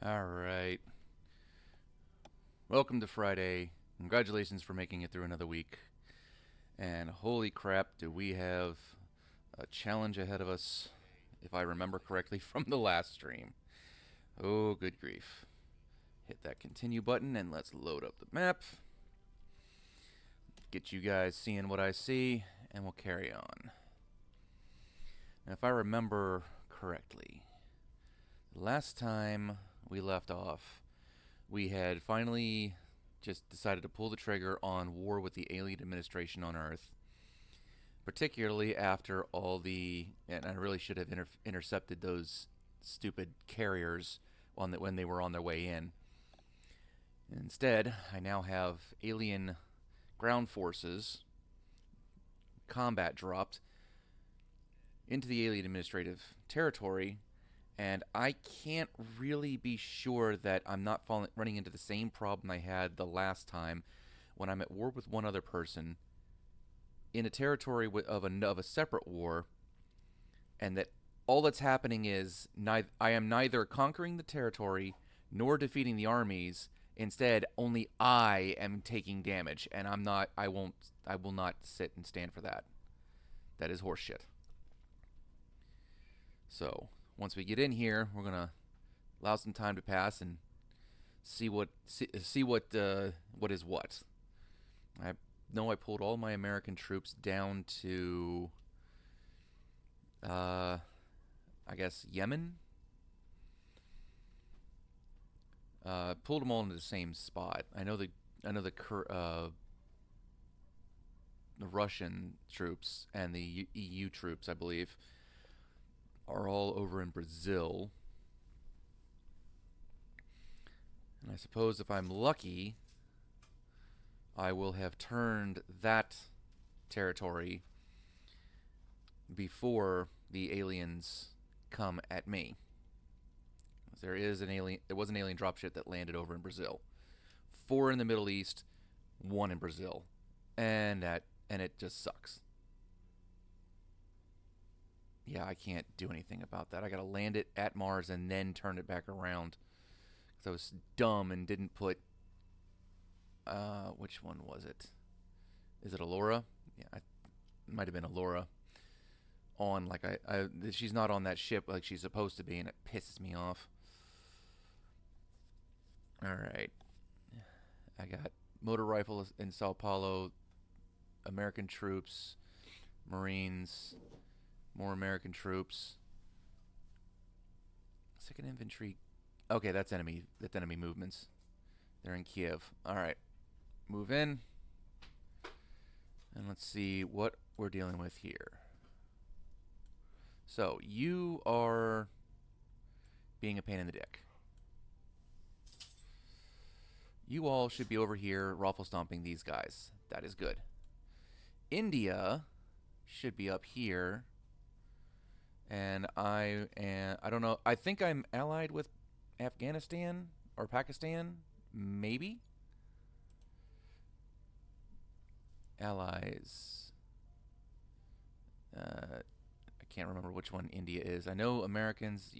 Alright. Welcome to Friday. Congratulations for making it through another week. And holy crap, do we have a challenge ahead of us, if I remember correctly, from the last stream. Oh, good grief. Hit that continue button and let's load up the map. Get you guys seeing what I see, and we'll carry on. Now, if I remember correctly, last time we left off, we had finally just decided to pull the trigger on war with the alien administration on Earth, particularly after all the, and I really should have intercepted those stupid carriers when they were on their way in. Instead, I now have alien ground forces combat dropped into the alien administrative territory, and I can't really be sure that I'm not running into the same problem I had the last time when I'm at war with one other person in a territory of a separate war, and that all that's happening is I am neither conquering the territory nor defeating the armies. Instead, only I am taking damage, and I will not sit and stand for that. That is horseshit. So, once we get in here, we're gonna allow some time to pass and see what is what. I know I pulled all my American troops down to, I guess Yemen. Pulled them all into the same spot. I know the Russian troops and the EU troops, I believe, are all over in Brazil. And I suppose if I'm lucky, I will have turned that territory before the aliens come at me. There was an alien dropship that landed over in Brazil. 4 in the Middle East, 1 in Brazil. And it just sucks. Yeah, I can't do anything about that. I gotta land it at Mars and then turn it back around. Because I was dumb and didn't put... which one was it? Is it Alora? Yeah, it might have been Alora. On, like, she's not on that ship like she's supposed to be, and it pisses me off. Alright. I got motor rifle in Sao Paulo, American troops, Marines, more American troops. 2nd Infantry. Okay, that's enemy movements. They're in Kiev. Alright. Move in. And let's see what we're dealing with here. So, you are being a pain in the dick. You all should be over here raffle stomping these guys. That is good. India should be up here. And I don't know. I think I'm allied with Afghanistan or Pakistan. Maybe. Allies. I can't remember which one India is. I know Americans,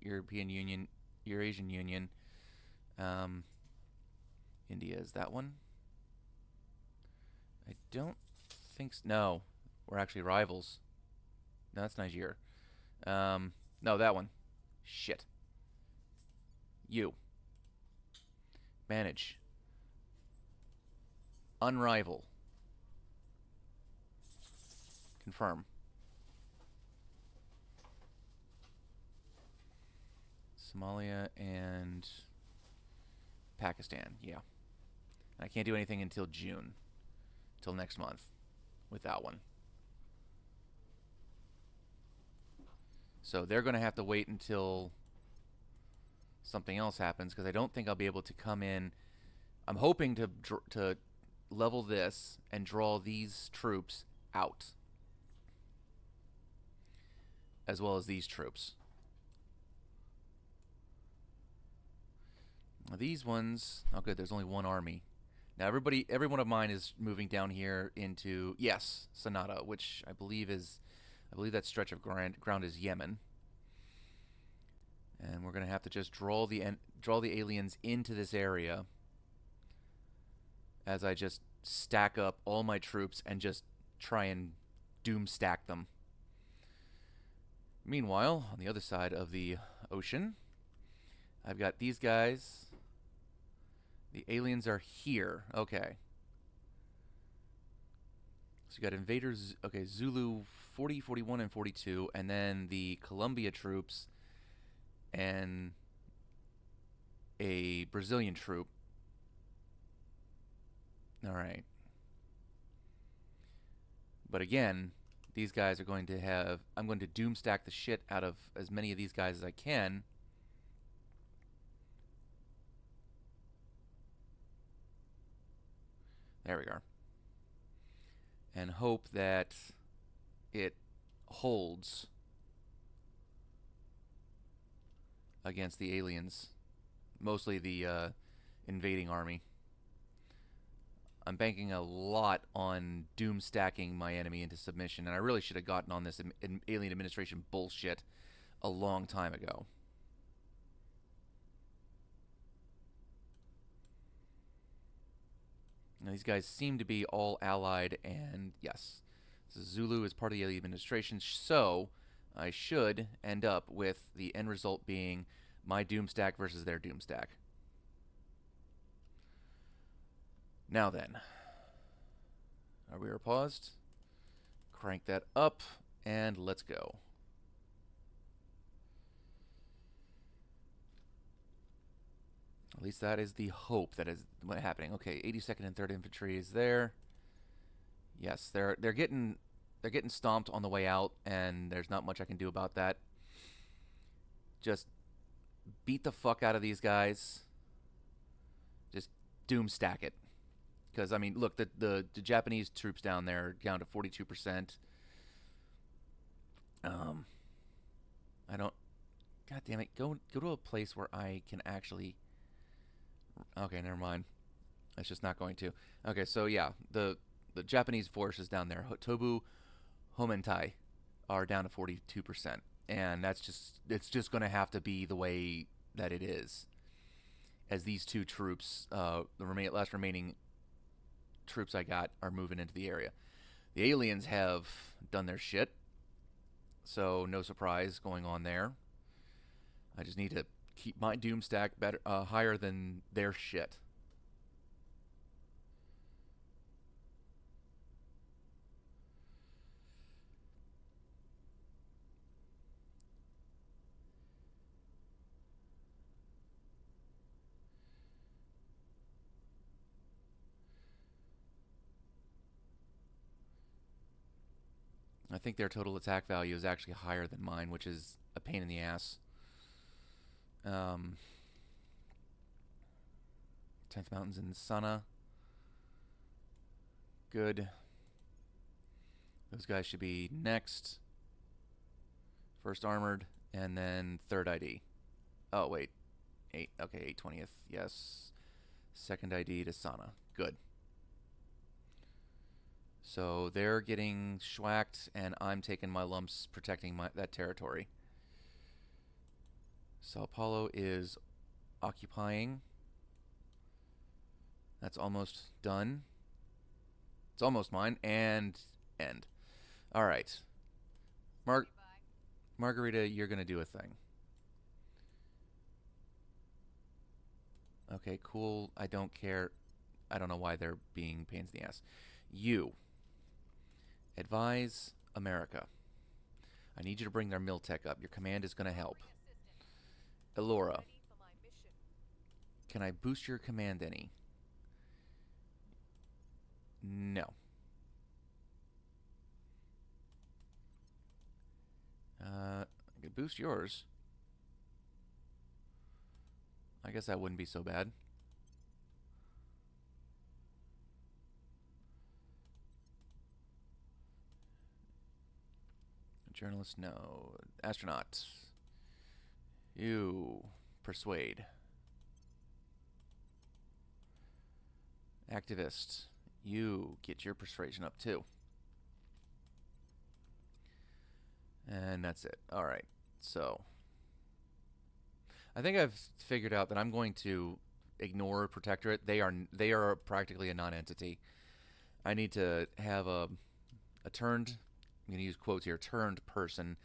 European Union, Eurasian Union. India is that one. I don't think so. No, we're actually rivals. No, that's Niger. No, that one. Shit. You. Manage. Unrival. Confirm. Somalia and Pakistan, yeah. And I can't do anything until June. Till next month. With that one. So they're going to have to wait until something else happens, because I don't think I'll be able to come in. I'm hoping to level this and draw these troops out, as well as these troops. Now these ones, oh good, there's only one army. Now every one of mine is moving down here into, yes, Sonata, which I believe that stretch of ground is Yemen. And And we're going to have to just draw the aliens into this area as I just stack up all my troops and just try and doom stack them. Meanwhile, on the other side of the ocean, I've got these guys. The aliens are here. Okay. So you got invaders. Okay, Zulu 40, 41, and 42. And then the Colombia troops and a Brazilian troop. Alright. But again, these guys are going to have... I'm going to doom stack the shit out of as many of these guys as I can. There we are. And hope that it holds against the aliens. Mostly the invading army. I'm banking a lot on doom stacking my enemy into submission, and I really should have gotten on this alien administration bullshit a long time ago. Now, these guys seem to be all allied, and yes, Zulu is part of the alien administration, so I should end up with the end result being my doom stack versus their doom stack. Now then, we are paused. Crank that up, and let's go. At least that is the hope that is what's happening. Okay, 82nd and 3rd Infantry is there. Yes, they're getting stomped on the way out, and there's not much I can do about that. Just beat the fuck out of these guys. Just doom stack it. Because, I mean, look, the Japanese troops down there are down to 42%. I don't... God damn it. Go to a place where I can actually... Okay, never mind. That's just not going to. Okay, so yeah, the Japanese forces down there, Tobu, Homentai, are down to 42%. And it's just going to have to be the way that it is. As these two troops, the last remaining troops I got are moving into the area. The aliens have done their shit, so no surprise going on there. I just need to keep my doom stack better, higher than their shit. I think their total attack value is actually higher than mine, which is a pain in the ass. 10th Mountains in Sana. Good. Those guys should be next. First Armored, and then 3rd ID. Oh, wait. 8. Okay, 820th. Yes. 2nd ID to Sana. Good. So they're getting schwacked, and I'm taking my lumps protecting that territory. Sao Paulo is occupying. That's almost done. It's almost mine. And end. All right. Margarita, you're going to do a thing. Okay, cool. I don't care. I don't know why they're being pains in the ass. You. Advise America. I need you to bring their Miltech up. Your command is going to help. Elora. Can I boost your command any? No. I could boost yours. I guess that wouldn't be so bad. Journalist, no. Astronaut. You persuade. Activist. You get your persuasion up too. And that's it. Alright. So. I think I've figured out that I'm going to ignore Protectorate. They are practically a non-entity. I need to have a turned, I'm going to use quotes here, turned person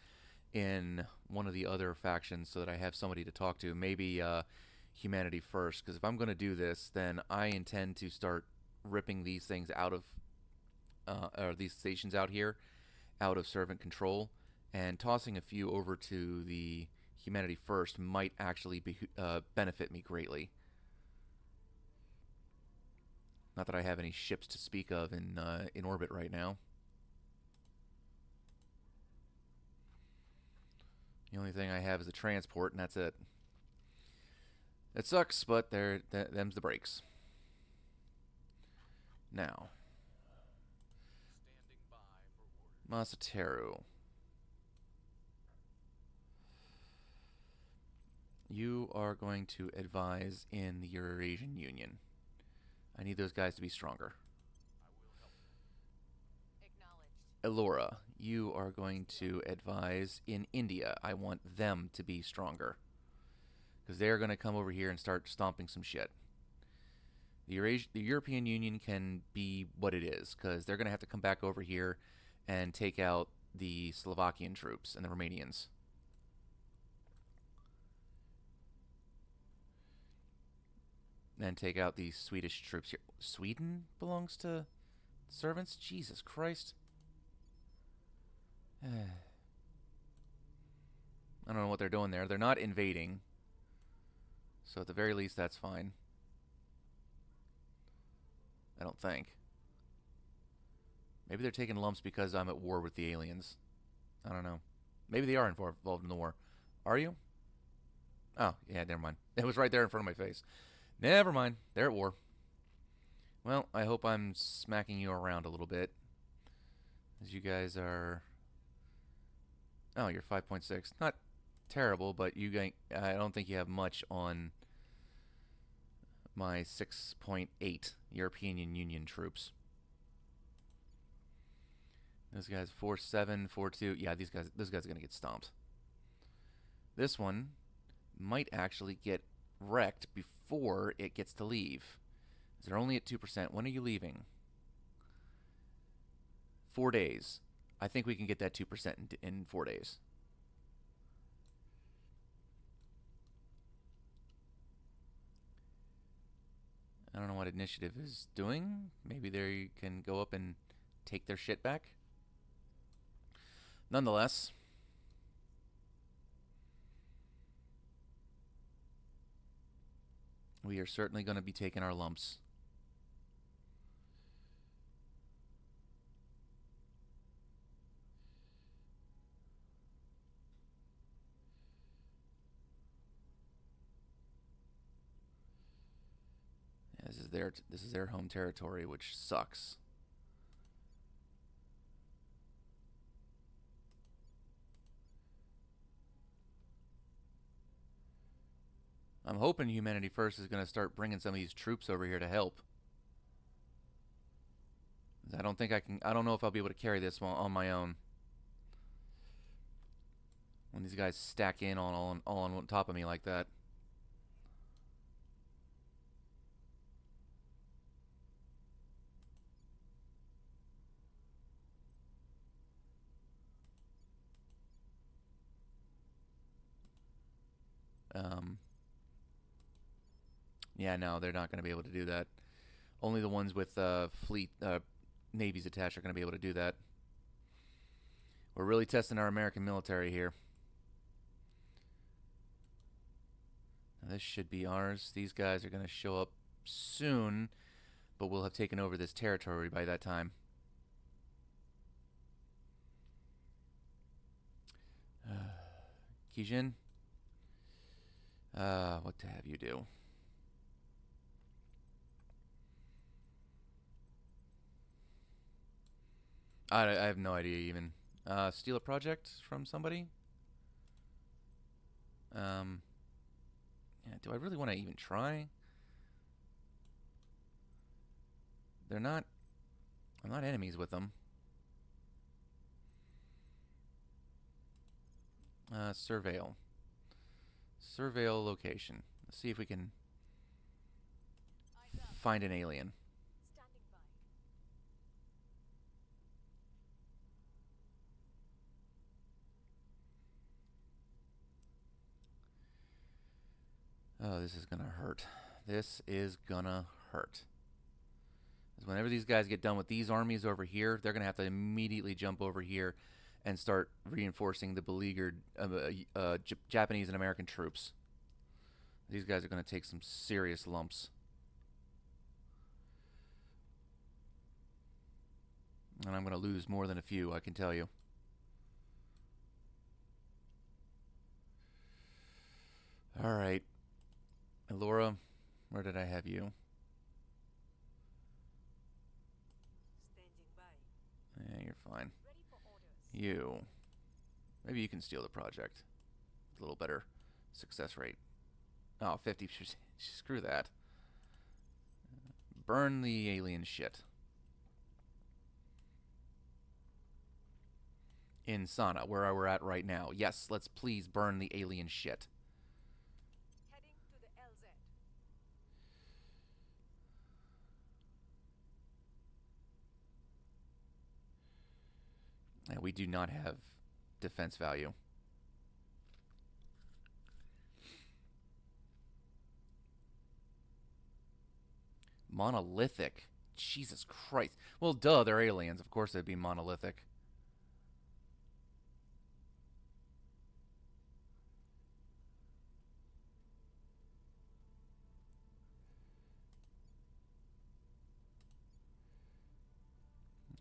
in one of the other factions so that I have somebody to talk to. Maybe humanity first, because if I'm going to do this, then I intend to start ripping these things out of, or these stations out here, out of servant control, and tossing a few over to the humanity first might actually benefit me greatly. Not that I have any ships to speak of in orbit right now. The only thing I have is a transport, and that's it. It sucks, but them's the breaks. Now, Masateru. You are going to advise in the Eurasian Union. I need those guys to be stronger. Elora, you are going to advise in India. I want them to be stronger. Because they're going to come over here and start stomping some shit. The European Union can be what it is, because they're going to have to come back over here and take out the Slovakian troops and the Romanians. And take out the Swedish troops here. Sweden belongs to servants? Jesus Christ. I don't know what they're doing there. They're not invading. So at the very least, that's fine. I don't think. Maybe they're taking lumps because I'm at war with the aliens. I don't know. Maybe they are involved in the war. Are you? Oh, yeah, never mind. It was right there in front of my face. Never mind. They're at war. Well, I hope I'm smacking you around a little bit. As you guys are... Oh, you're 5.6. Not terrible, but I don't think you have much on my 6.8 European Union troops. Those guys 4.7, 4.2. Yeah, those guys are gonna get stomped. This one might actually get wrecked before it gets to leave. They're only at 2%. When are you leaving? 4 days. I think we can get that 2% in 4 days. I don't know what initiative is doing. Maybe they can go up and take their shit back. Nonetheless, we are certainly going to be taking our lumps. This is their home territory, which sucks. I'm hoping Humanity First is going to start bringing some of these troops over here to help. I don't think I can. I don't know if I'll be able to carry this on my own. When these guys stack in all on top of me like that. Yeah, no, they're not going to be able to do that. Only the ones with fleet navies attached are going to be able to do that. We're really testing our American military here. Now, this should be ours. These guys are going to show up soon, but we'll have taken over this territory by that time. Kijin, what to have you do? I have no idea even. Steal a project from somebody? Yeah, do I really want to even try? They're not... I'm not enemies with them. Surveil. Surveil location. Let's see if we can find an alien. Oh, this is gonna hurt. This is gonna hurt. Because whenever these guys get done with these armies over here, they're gonna have to immediately jump over here and start reinforcing the beleaguered Japanese and American troops. These guys are gonna take some serious lumps. And I'm gonna lose more than a few, I can tell you. Alright. Elora, where did I have you? Yeah, you're fine. You. Maybe you can steal the project. A little better success rate. Oh, 50%. Screw that. Burn the alien shit. In Sana, where we're at right now. Yes, let's please burn the alien shit. Heading to the LZ. And we do not have defense value. Monolithic. Jesus Christ. Well, duh, they're aliens. Of course they'd be monolithic.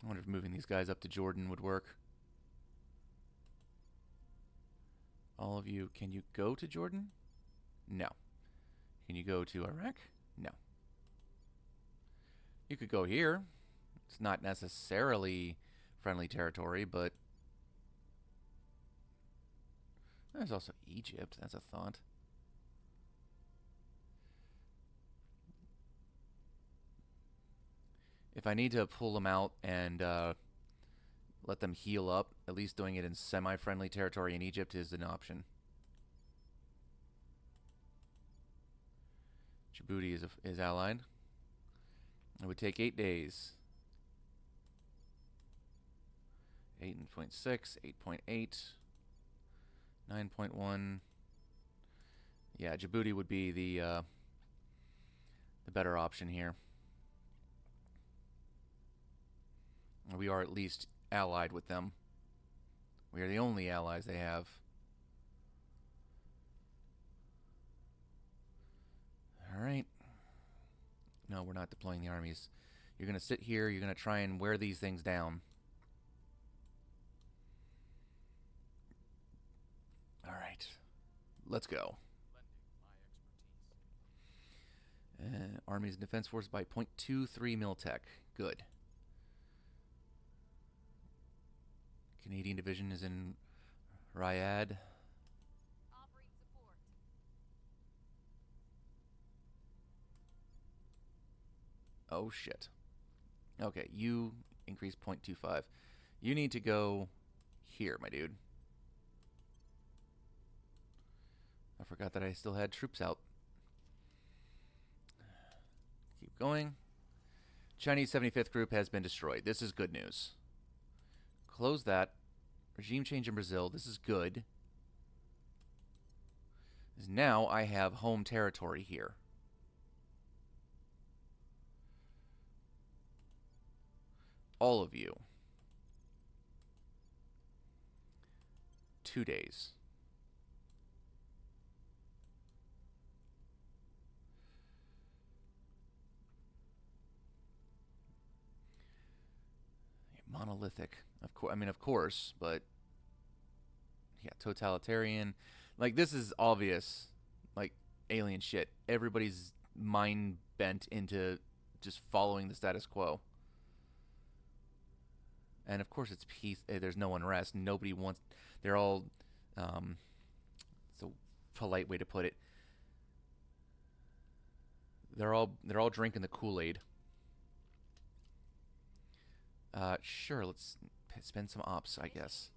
I wonder if moving these guys up to Jordan would work. All of you, can you go to Jordan? No. Can you go to Iraq? No. You could go here. It's not necessarily friendly territory, but there's also Egypt. That's a thought. If I need to pull them out and let them heal up, at least doing it in semi-friendly territory in Egypt is an option. Djibouti is allied. It would take 8 days. 8.6, 8.8, 9.1. Yeah, Djibouti would be the better option here. We are at least allied with them. We are the only allies they have. Alright. No, we're not deploying the armies. You're going to sit here. You're going to try and wear these things down. Alright. Let's go. Armies and Defense Force by 0.23 Miltech. Good. Canadian Division is in Riyadh. Offering support. Oh, shit. Okay, you increase 0.25. You need to go here, my dude. I forgot that I still had troops out. Keep going. Chinese 75th group has been destroyed. This is good news. Close that. Regime change in Brazil. This is good. Now I have home territory here. All of you. 2 days. Monolithic. Of course, but yeah, totalitarian. Like, this is obvious, like, alien shit. Everybody's mind bent into just following the status quo. And of course, it's peace. There's no unrest. Nobody wants. They're all. It's a polite way to put it. They're all drinking the Kool-Aid. Sure. Let's spend some ops, I guess.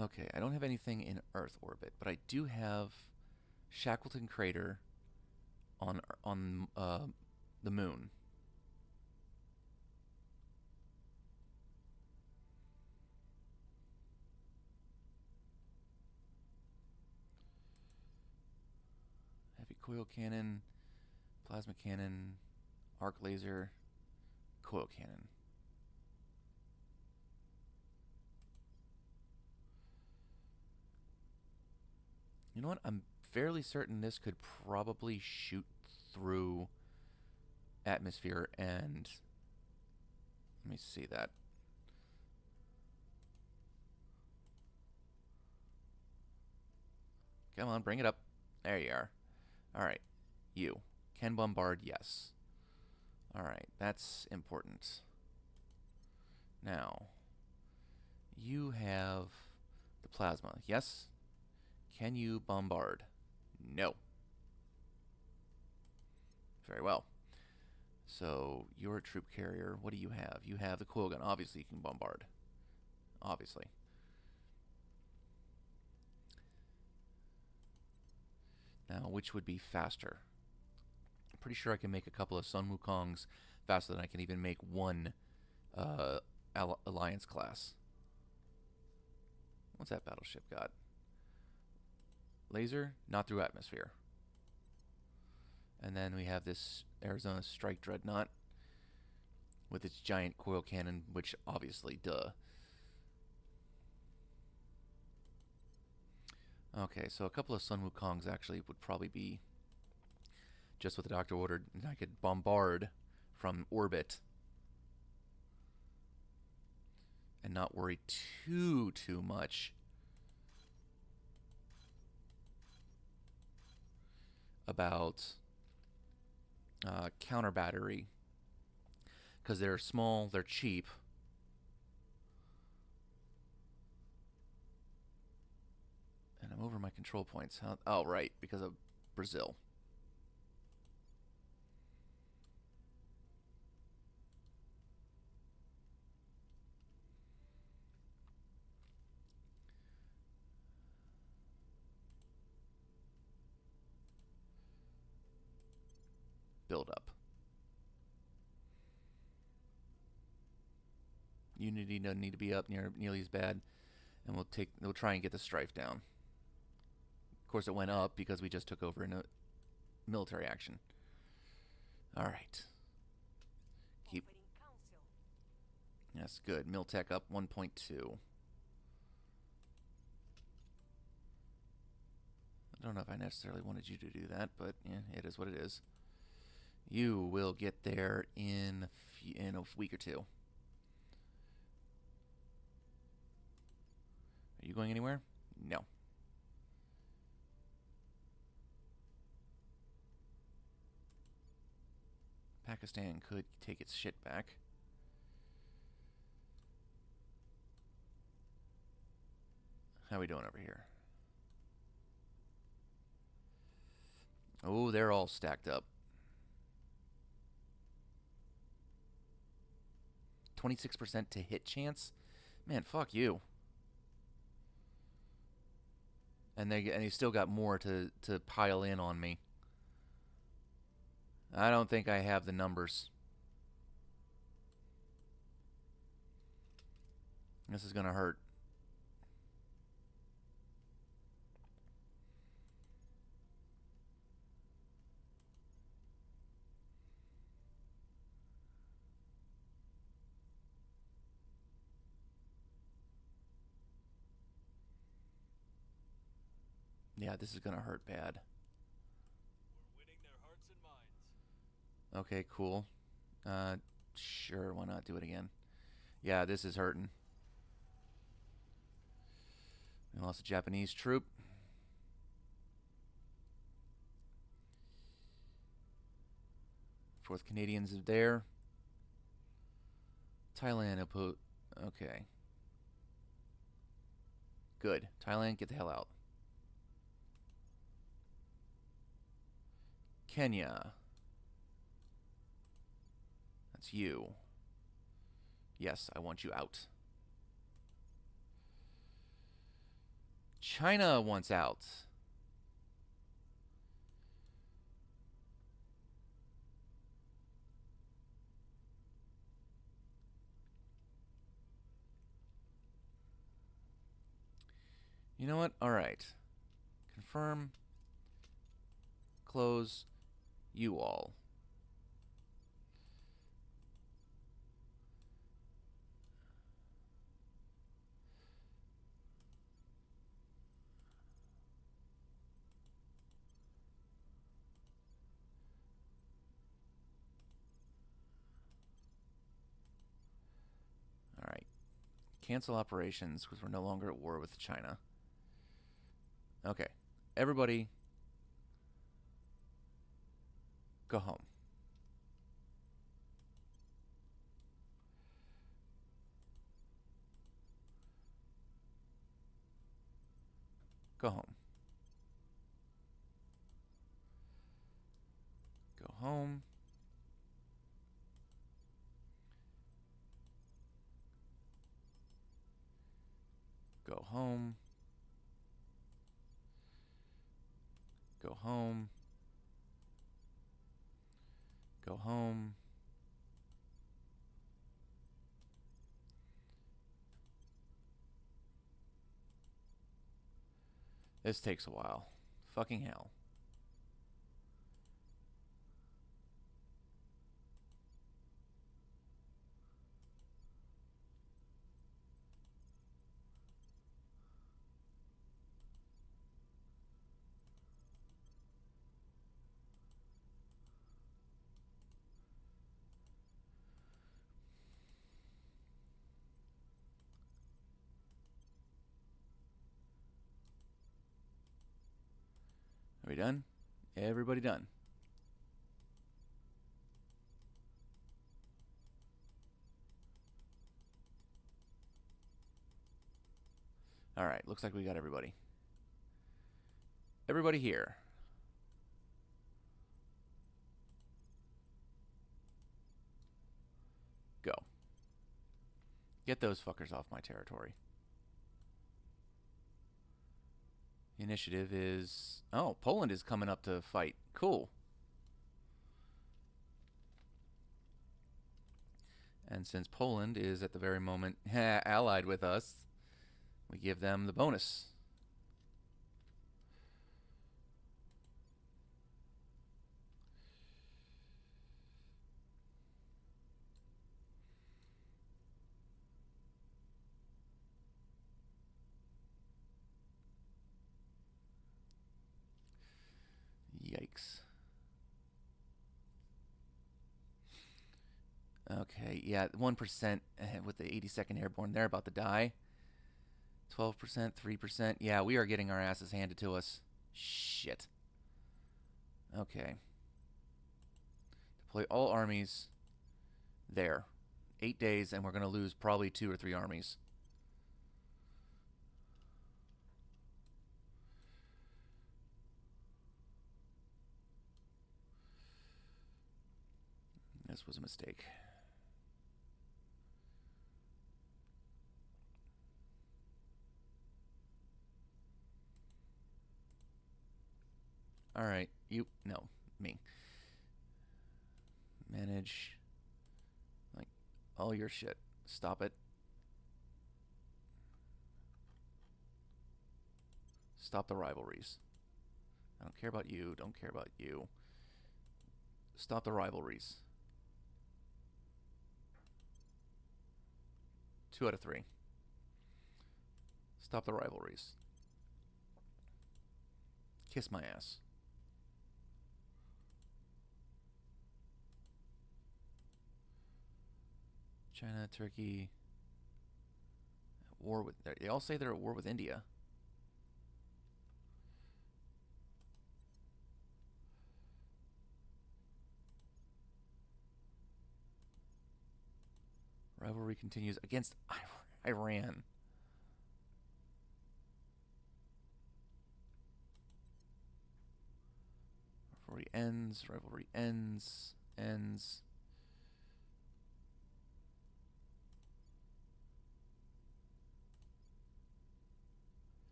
Okay, I don't have anything in Earth orbit, but I do have Shackleton Crater on the moon. Heavy coil cannon, plasma cannon, arc laser, coil cannon. You know what? I'm fairly certain this could probably shoot through atmosphere and let me see that. Come on, bring it up. There you are. All right. You can bombard, yes. All right, that's important. Now, you have the plasma, yes? Can you bombard? No. Very well. So, you're a troop carrier. What do you have? You have the coil gun. Obviously, you can bombard. Obviously. Now, which would be faster? I'm pretty sure I can make a couple of Sun Wukongs faster than I can even make one uh, Alliance class. What's that battleship got? Laser, not through atmosphere. And then we have this Arizona Strike Dreadnought with its giant coil cannon, which obviously, duh. Okay, so a couple of Sun Wukongs actually would probably be just what the doctor ordered, and I could bombard from orbit and not worry too much about counter battery because they're small, they're cheap. And I'm over my control points. Oh, right, because of Brazil. Build up. Unity doesn't need to be up nearly as bad, and we'll try and get the strife down. Of course, it went up because we just took over in a military action. All right. Keep. Yes, good. Miltech up 1.2. I don't know if I necessarily wanted you to do that, but yeah, it is what it is. You will get there in a week or two. Are you going anywhere? No. Pakistan could take its shit back. How are we doing over here? Oh, they're all stacked up. 26% to hit chance? Man, fuck you. And they still got more to pile in on me. I don't think I have the numbers. This is gonna hurt. Yeah, this is gonna hurt bad. We're winning their hearts and minds. Okay, cool. Sure, why not do it again? Yeah, this is hurting. We lost a Japanese troop. Fourth Canadians are there. Thailand okay. Good. Thailand, get the hell out. Kenya. That's you. Yes, I want you out. China wants out. You know what? All right. Confirm. Close. You all. All right. Cancel operations because we're no longer at war with China. Okay. Everybody, go home. Go home. Go home. Go home. Go home. Go home. This takes a while. Fucking hell. Are we done? Everybody done? All right, looks like we got everybody. Everybody here. Go. Get those fuckers off my territory. The initiative is... Oh, Poland is coming up to fight. Cool. And since Poland is at the very moment allied with us, we give them the bonus. Yikes. Okay, yeah, 1% with the 82nd Airborne. They're about to die. 12%, 3%. Yeah, we are getting our asses handed to us. Shit. Okay. Deploy all armies there. 8 days, and we're going to lose probably 2 or 3 armies. This was a mistake. All right, no, me. Manage, like, all your shit. Stop it. Stop the rivalries. I don't care about you, don't care about you. Stop the rivalries. 2 out of 3. Stop the rivalries. Kiss my ass. China, Turkey, at war with... They all say they're at war with India. Rivalry continues against Iran. Rivalry ends. Rivalry ends. Ends.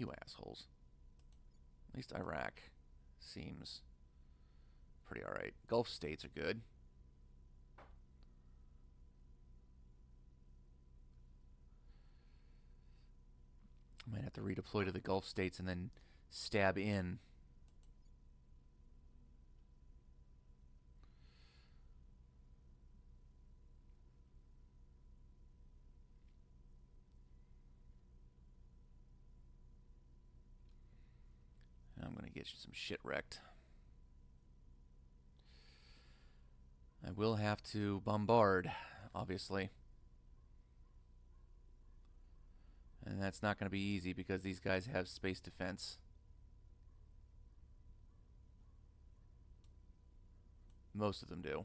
You assholes. At least Iraq seems pretty alright. Gulf states are good. I might have to redeploy to the Gulf states and then stab in. I'm going to get some shit wrecked. I will have to bombard, obviously. And that's not going to be easy because these guys have space defense. Most of them do.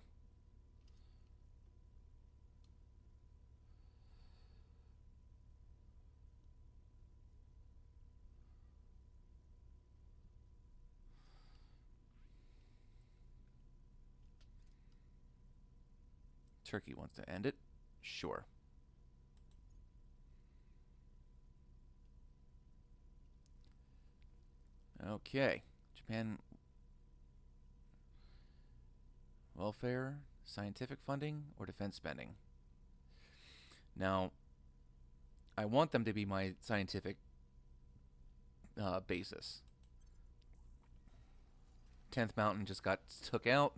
Turkey wants to end it. Sure. Okay. Japan. Welfare, scientific funding, or defense spending? Now, I want them to be my scientific basis. 10th Mountain just got took out.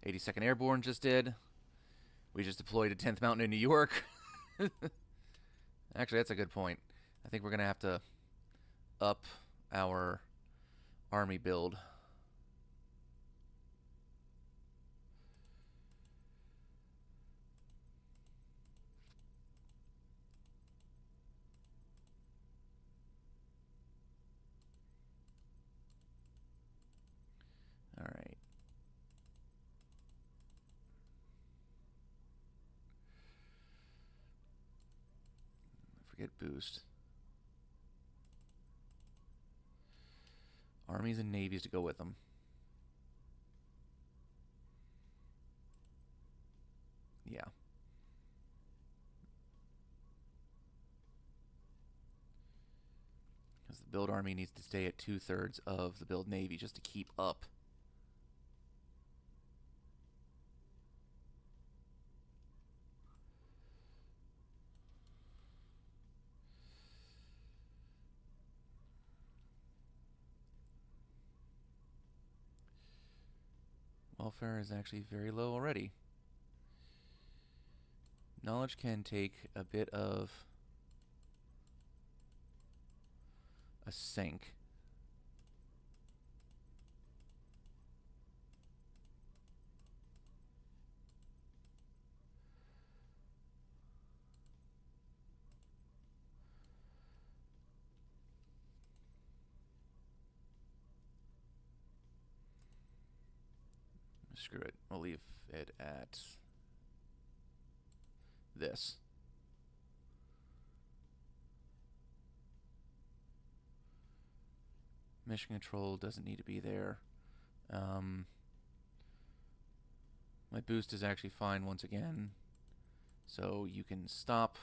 82nd Airborne just did. We just deployed a 10th Mountain in New York. Actually, that's a good point. I think we're going to have to up our army build. All right. Forget boost. Armies and navies to go with them. Yeah. Because the build army needs to stay at 2/3 of the build navy just to keep up. Welfare is actually very low already. Knowledge can take a bit of a sink. Screw it. We'll leave it at this. Mission control doesn't need to be there. My boost is actually fine once again. So you can stop.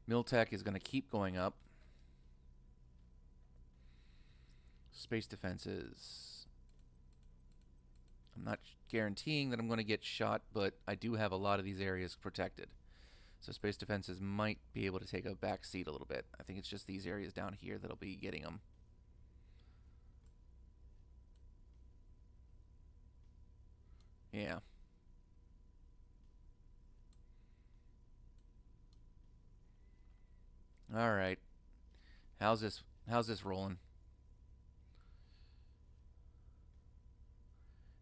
Miltech is going to keep going up. Space defenses. I'm not guaranteeing that I'm going to get shot, but I do have a lot of these areas protected. So space defenses might be able to take a back seat a little bit. I think it's just these areas down here that'll be getting them. Yeah. All right. How's this rolling?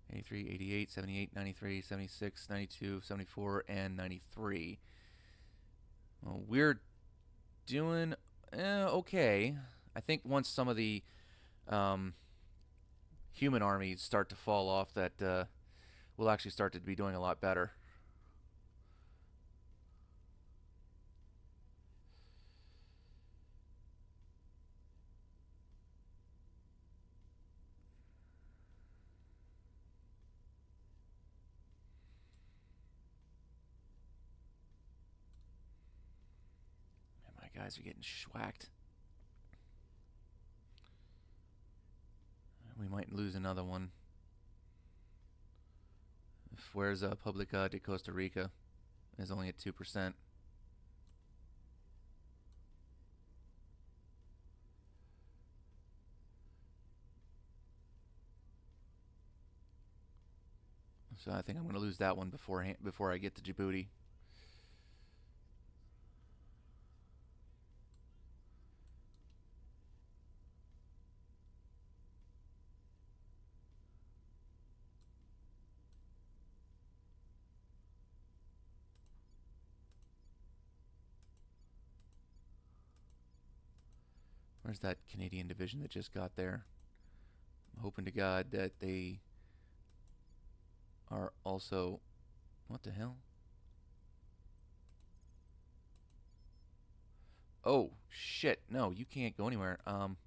83, 88, 78, 93, 76, 92, 74, and 93. Well, we're doing okay. I think once some of the human armies start to fall off, that we'll actually start to be doing a lot better. guys are getting schwacked. We might lose another one. Where's Publica de Costa Rica? Is only at 2%. So I think I'm going to lose that one before I get to Djibouti. Where's that Canadian division that just got there? I'm hoping to God that they are also... What the hell? Oh, shit. No, you can't go anywhere. Fuck.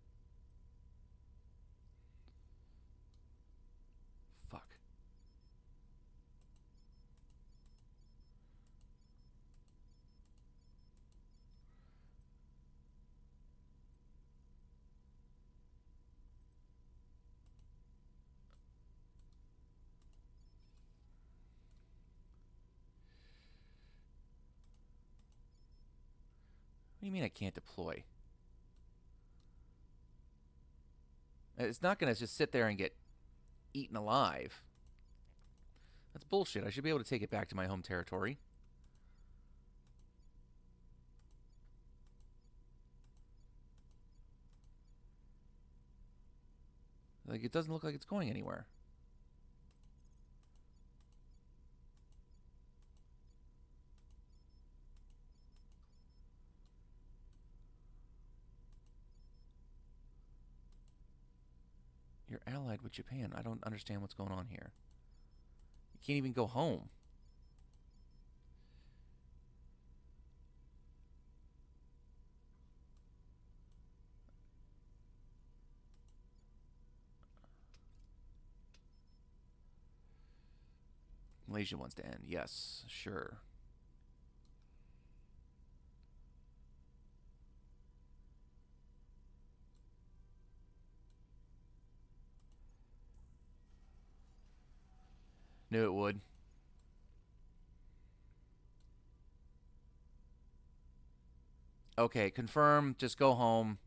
What do you mean I can't deploy? It's not going to just sit there and get eaten alive. That's bullshit. I should be able to take it back to my home territory. Like, it doesn't look like it's going anywhere. You're allied with Japan. I don't understand what's going on here. You can't even go home. Malaysia wants to end. Yes, sure. Knew it would. Okay, confirm. Just go home.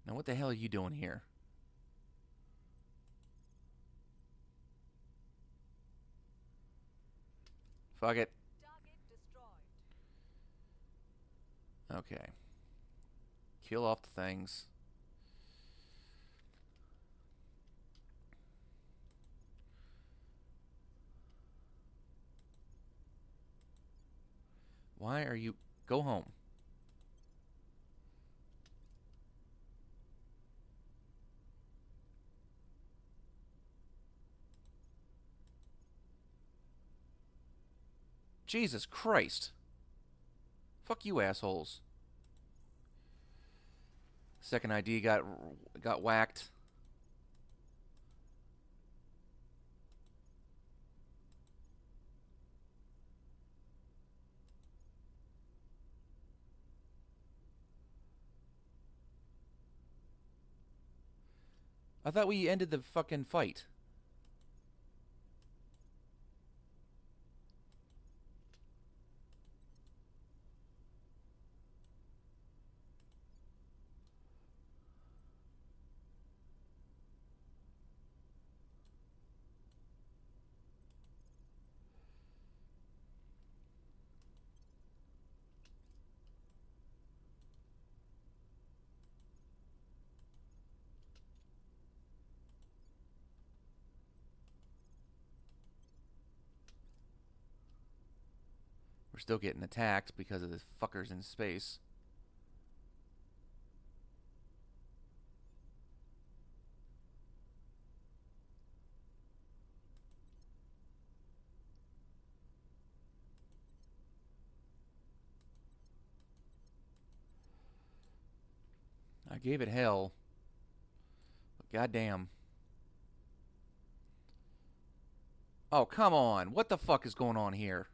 Now, what the hell are you doing here? Fuck it. Target destroyed. Okay. Kill off the things. Why are you... Go home. Jesus Christ. Fuck you, assholes. Second ID got whacked. I thought we ended the fucking fight. We're still getting attacked because of the fuckers in space. I gave it hell. But goddamn. Oh, come on. What the fuck is going on here?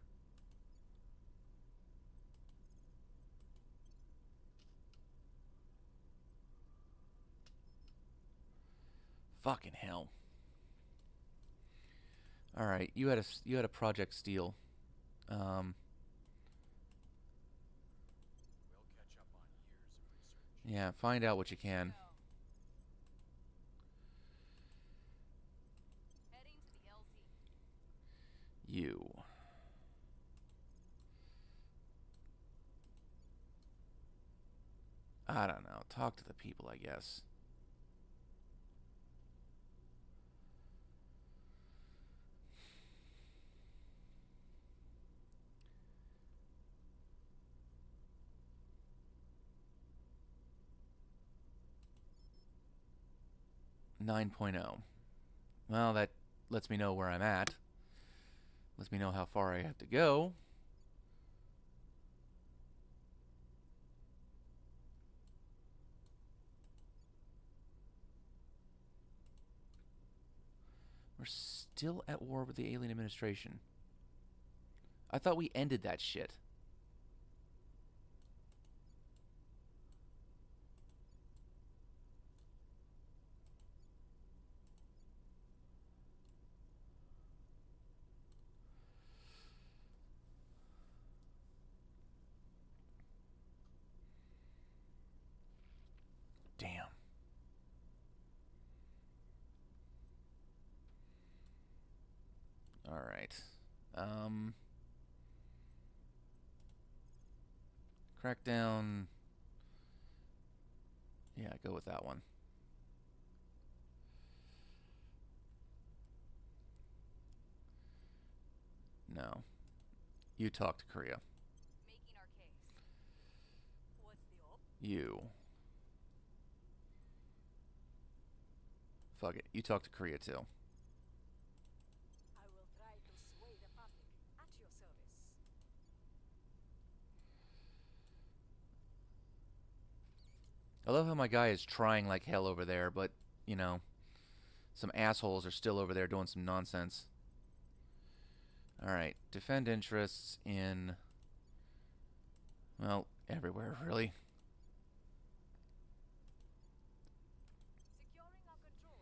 Fucking hell. All right, you had a Project Steel. Um, We'll catch up on years of research. yeah, find out what you can. No. Heading to the LZ. You. I don't know. Talk to the people, I guess. Nine point oh. Well, that lets me know where I'm at. Lets me know how far I have to go. We're still at war with the alien administration. I thought we ended that shit. Damn. All right. Um, Crackdown. Yeah, go with that one. No. You talk to Korea. Making our case. What's the op? You. Fuck it. You talk to Korea too. I will try to sway the public at your service. I love how my guy is trying like hell over there, but, you know, some assholes are still over there doing some nonsense. Alright. Defend interests in, well, everywhere, really. Securing our control.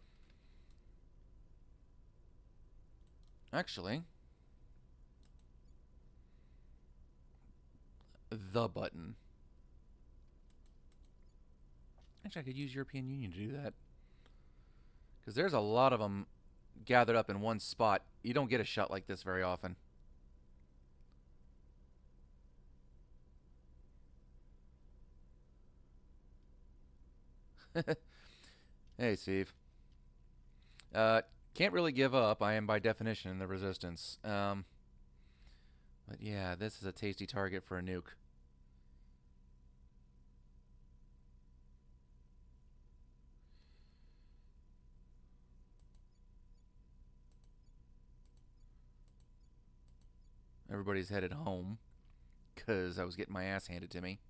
Actually, the button. Actually, I could use European Union to do that. Because there's a lot of them gathered up in one spot. You don't get a shot like this very often. Hey, Steve. Can't really give up. I am by definition in the resistance. But yeah, this is a tasty target for a nuke. Everybody's headed home because I was getting my ass handed to me.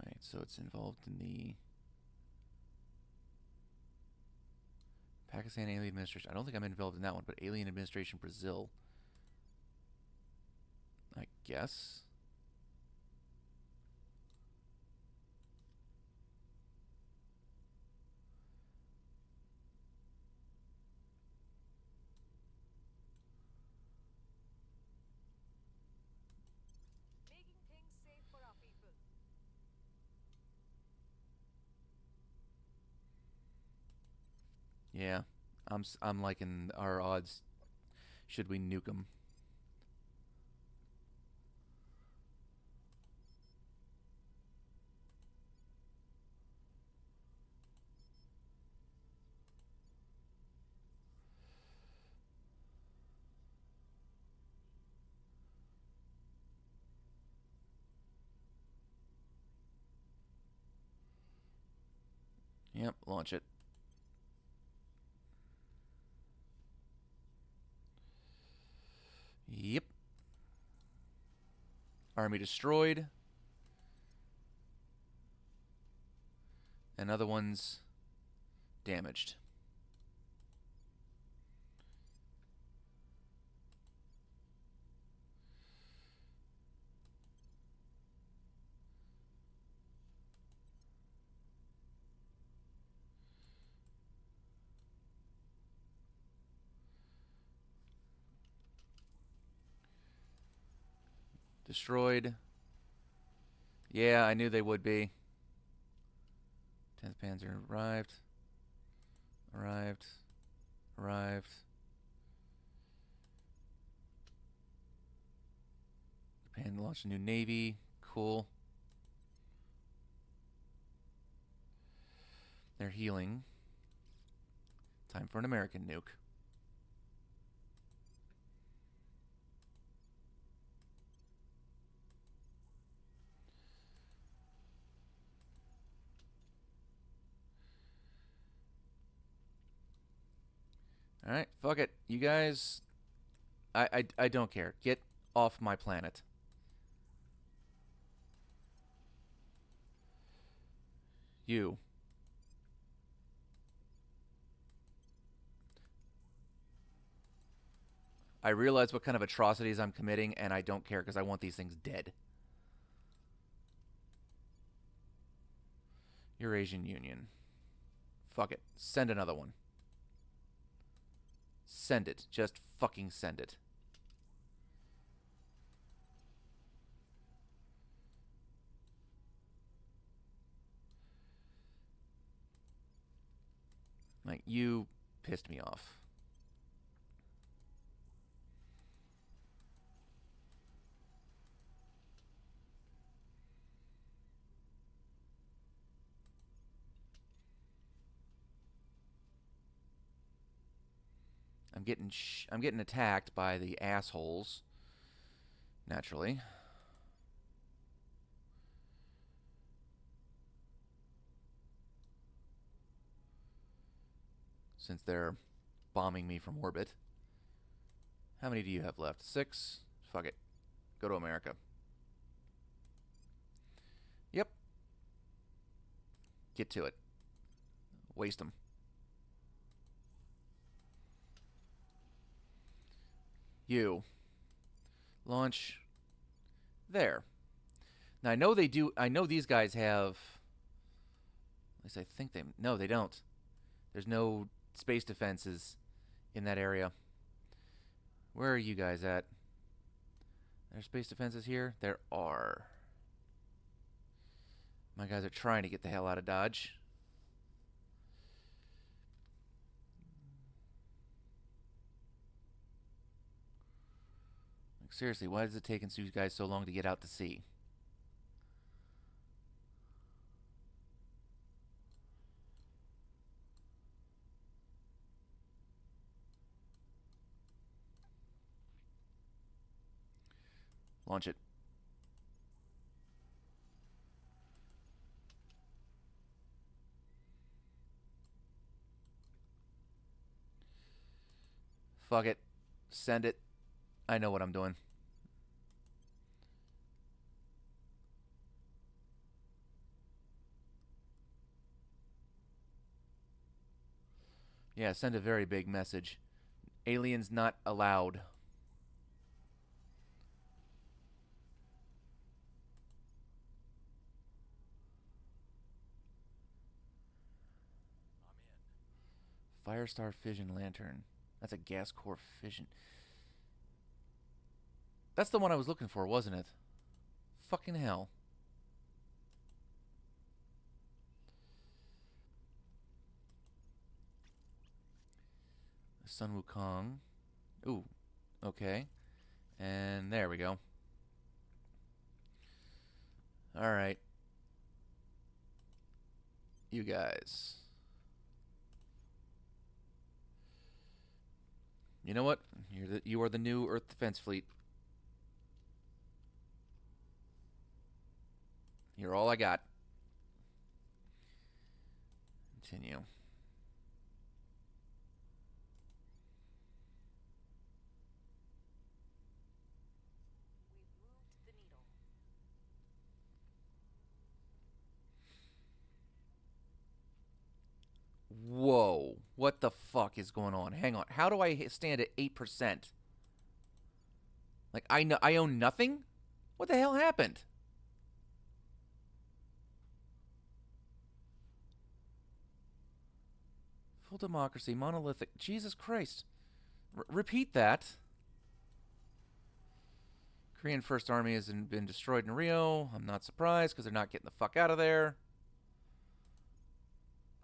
Right, so it's involved in the Pakistan Alien Administration. I don't think I'm involved in that one, but Alien Administration Brazil. I guess. Making things safe for our people. Yeah, I'm liking our odds. Should we nuke them? Yep, launch it. Yep. Army destroyed. And other ones damaged. Destroyed. Yeah, I knew they would be. 10th Panzer arrived. Arrived. Arrived. Japan launched a new navy. Cool. They're healing. Time for an American nuke. Alright, fuck it. You guys... I don't care. Get off my planet. You. I realize what kind of atrocities I'm committing, and I don't care because I want these things dead. Eurasian Union. Fuck it. Send another one. Send it. Just fucking send it. Like, you pissed me off. I'm getting attacked by the assholes. Naturally. Since they're bombing me from orbit. How many do you have left? 6? Fuck it. Go to America. Yep. Get to it. Waste them. You. Launch. There. Now, I know they do... I know these guys have... At least I think they... No, they don't. There's no space defenses in that area. Where are you guys at? There's space defenses here? There are. My guys are trying to get the hell out of Dodge. Like, seriously, why is it taking you guys so long to get out to sea? Launch it. Fuck it. Send it. I know what I'm doing. Yeah, send a very big message. Aliens not allowed. Firestar Fission Lantern. That's a gas core fission. That's the one I was looking for, wasn't it? Fucking hell. Sun Wukong. Ooh, okay. And there we go. Alright. You guys. You know what? You are the new Earth Defense Fleet. You're all I got. Continue. We've moved the needle. Whoa. What the fuck is going on? Hang on. How do I stand at 8%? Like, I own nothing? What the hell happened? Full democracy, monolithic. Jesus Christ. Repeat that. Korean First Army has been destroyed in Rio. I'm not surprised because they're not getting the fuck out of there.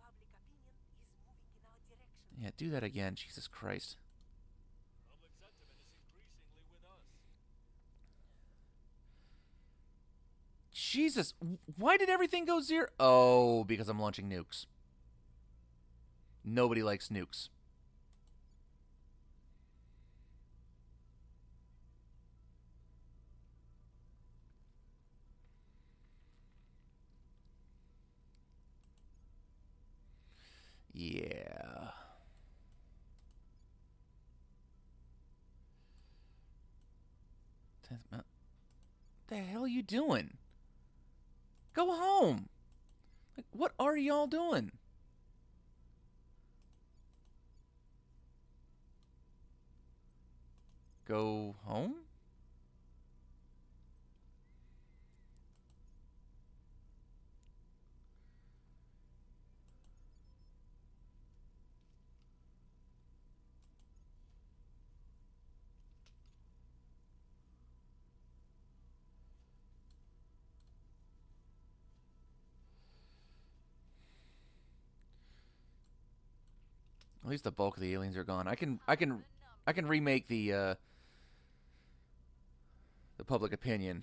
Public opinion is moving in our direction. Yeah, do that again. Jesus Christ. Public sentiment is increasingly with us. Jesus. Why did everything go zero? Oh, because I'm launching nukes. Nobody likes nukes. Yeah. What the hell are you doing? Go home. Like, what are y'all doing? Go home? At least the bulk of the aliens are gone. I can remake the public opinion.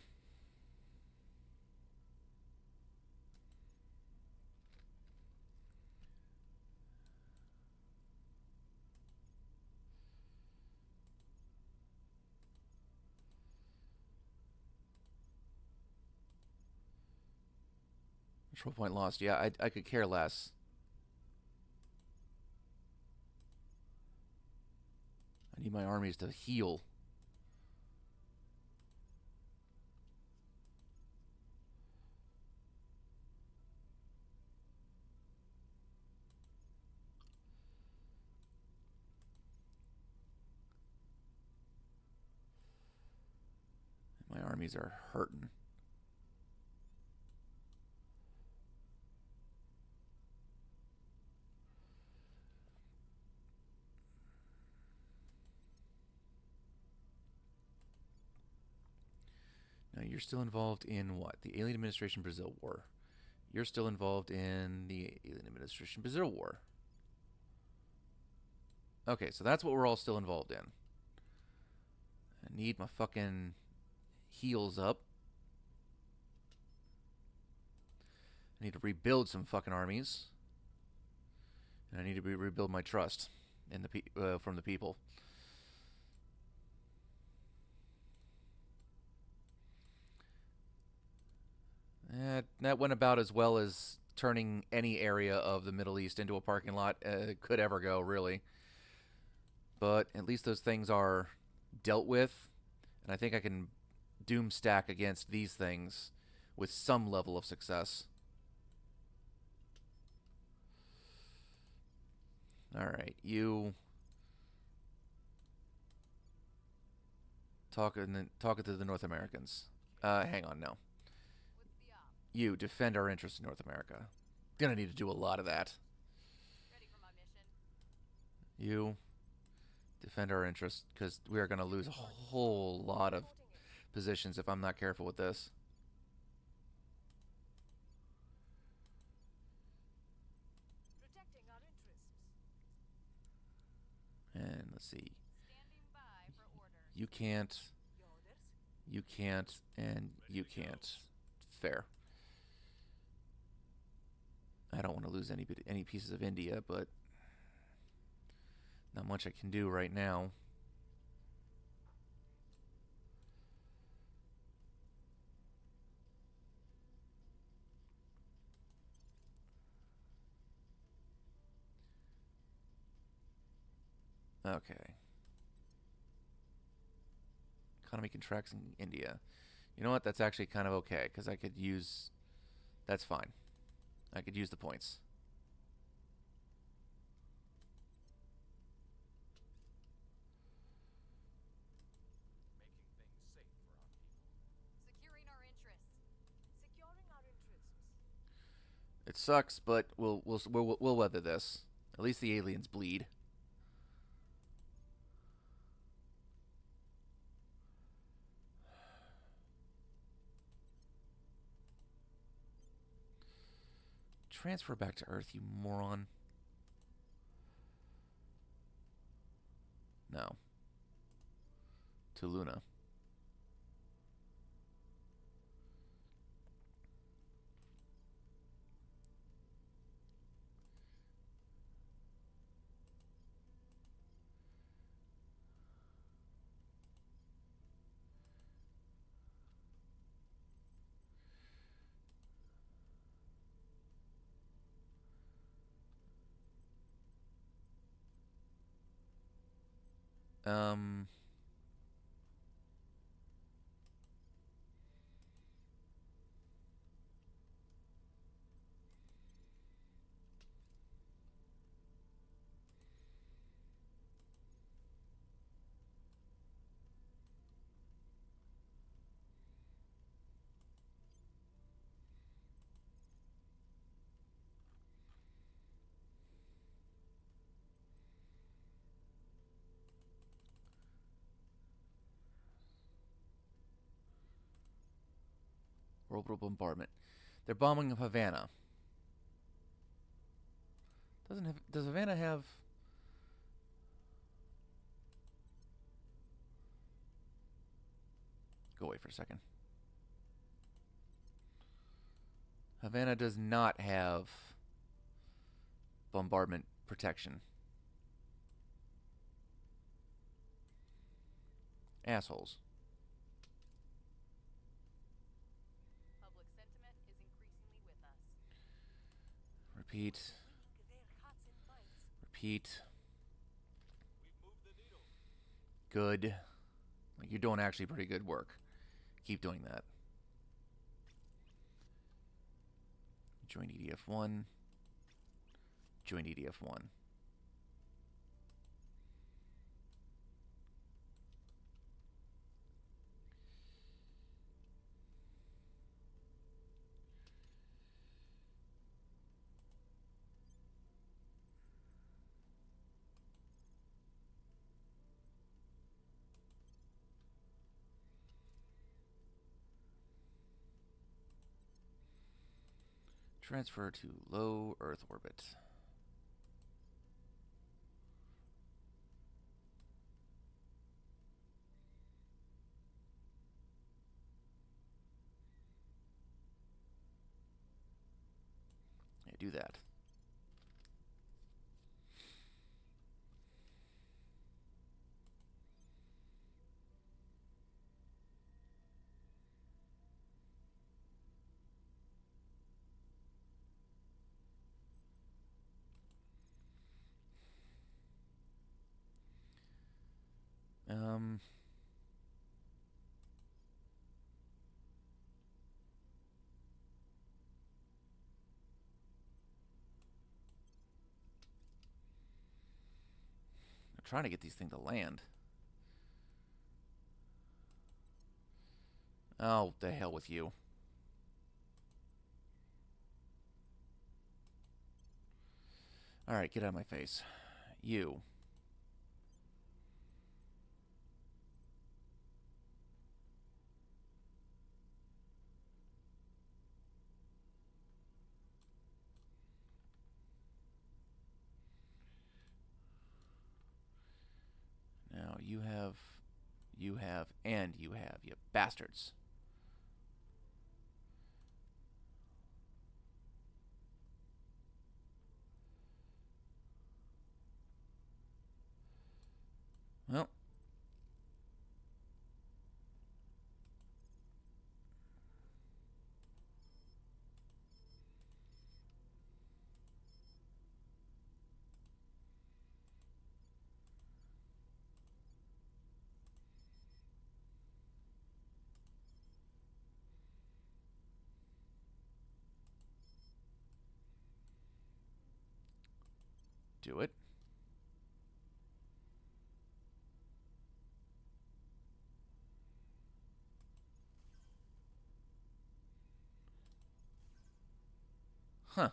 Control point lost. Yeah, I could care less. I need my armies to heal. My armies are hurting. Now you're still involved in what? The Alien Administration Brazil War. You're still involved in the Alien Administration Brazil War. Okay, so that's what we're all still involved in. I need my fucking heals up. I need to rebuild some fucking armies. And I need to rebuild my trust in the from the people. That went about as well as turning any area of the Middle East into a parking lot could ever go, really. But at least those things are dealt with, and I think I can doom stack against these things with some level of success. Alright, you talking to the North Americans. Hang on, no. What's the op? You defend our interests in North America. Gonna need to do a lot of that. Ready for my mission? You defend our interests, because we are gonna lose a whole lot of positions if I'm not careful with this. Protecting our interests. And let's see. Standing by for orders. You can't, Your orders? you can't, and you can't. Fair. I don't want to lose any pieces of India, but not much I can do right now. Okay. Economy contracts in India. You know what? That's actually kind of okay, because I could use... That's fine. I could use the points. Securing our interests. Securing our interests. It sucks, but we'll weather this. At least the aliens bleed. Transfer back to Earth, you moron. No. To Luna. Um... Orbital bombardment. They're bombing of Havana. Does Havana have... Go away for a second. Havana does not have bombardment protection. Assholes. Public sentiment is increasingly with us. Repeat. Winning their hearts and minds. Repeat. We've moved the needle. Good. Like, you're doing actually pretty good work. Keep doing that. Join EDF1. Join EDF1. Transfer to low Earth orbit. Yeah, do that. Um... I'm trying to get these things to land. Oh, the hell with you. Alright, get out of my face. You. Now, and you have, you bastards. Well, Do it. Huh.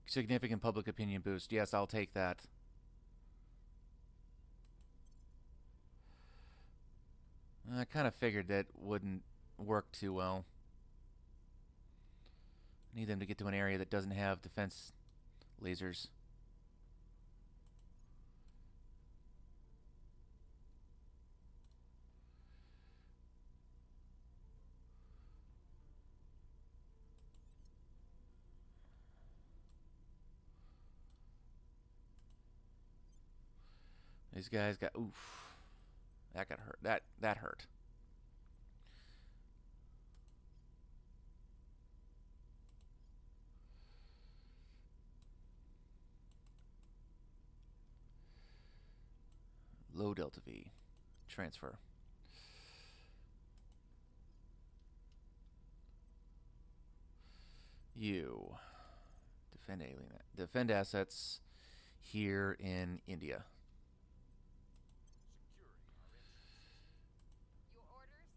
Significant public opinion boost. Yes, I'll take that. I kind of figured that wouldn't work too well. I need them to get to an area that doesn't have defense lasers. These guys got oof. That got hurt. That hurt. Low delta V. Transfer. You defend alien. Defend assets here in India. Your orders?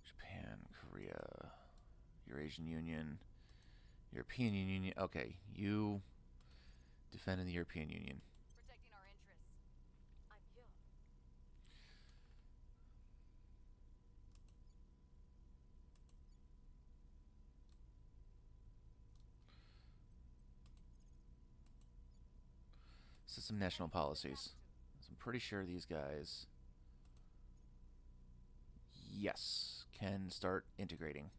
Japan, Korea, Eurasian Union, European Union. Okay, you defend in the European Union. Protecting our interests. I'm here. System national policies. So I'm pretty sure these guys, yes, can start integrating.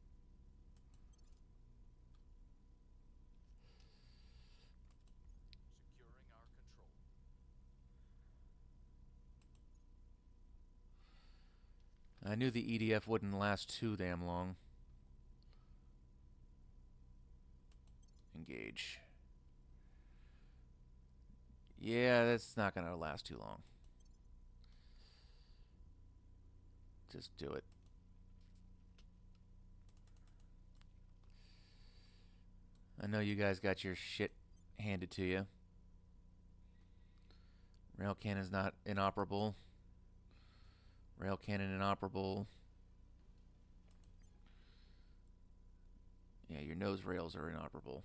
Securing our control. I knew the EDF wouldn't last too damn long. Engage. Yeah, that's not going to last too long. Just do it. I know you guys got your shit handed to you. Rail cannon's not inoperable. Rail cannon inoperable. Yeah, your nose rails are inoperable.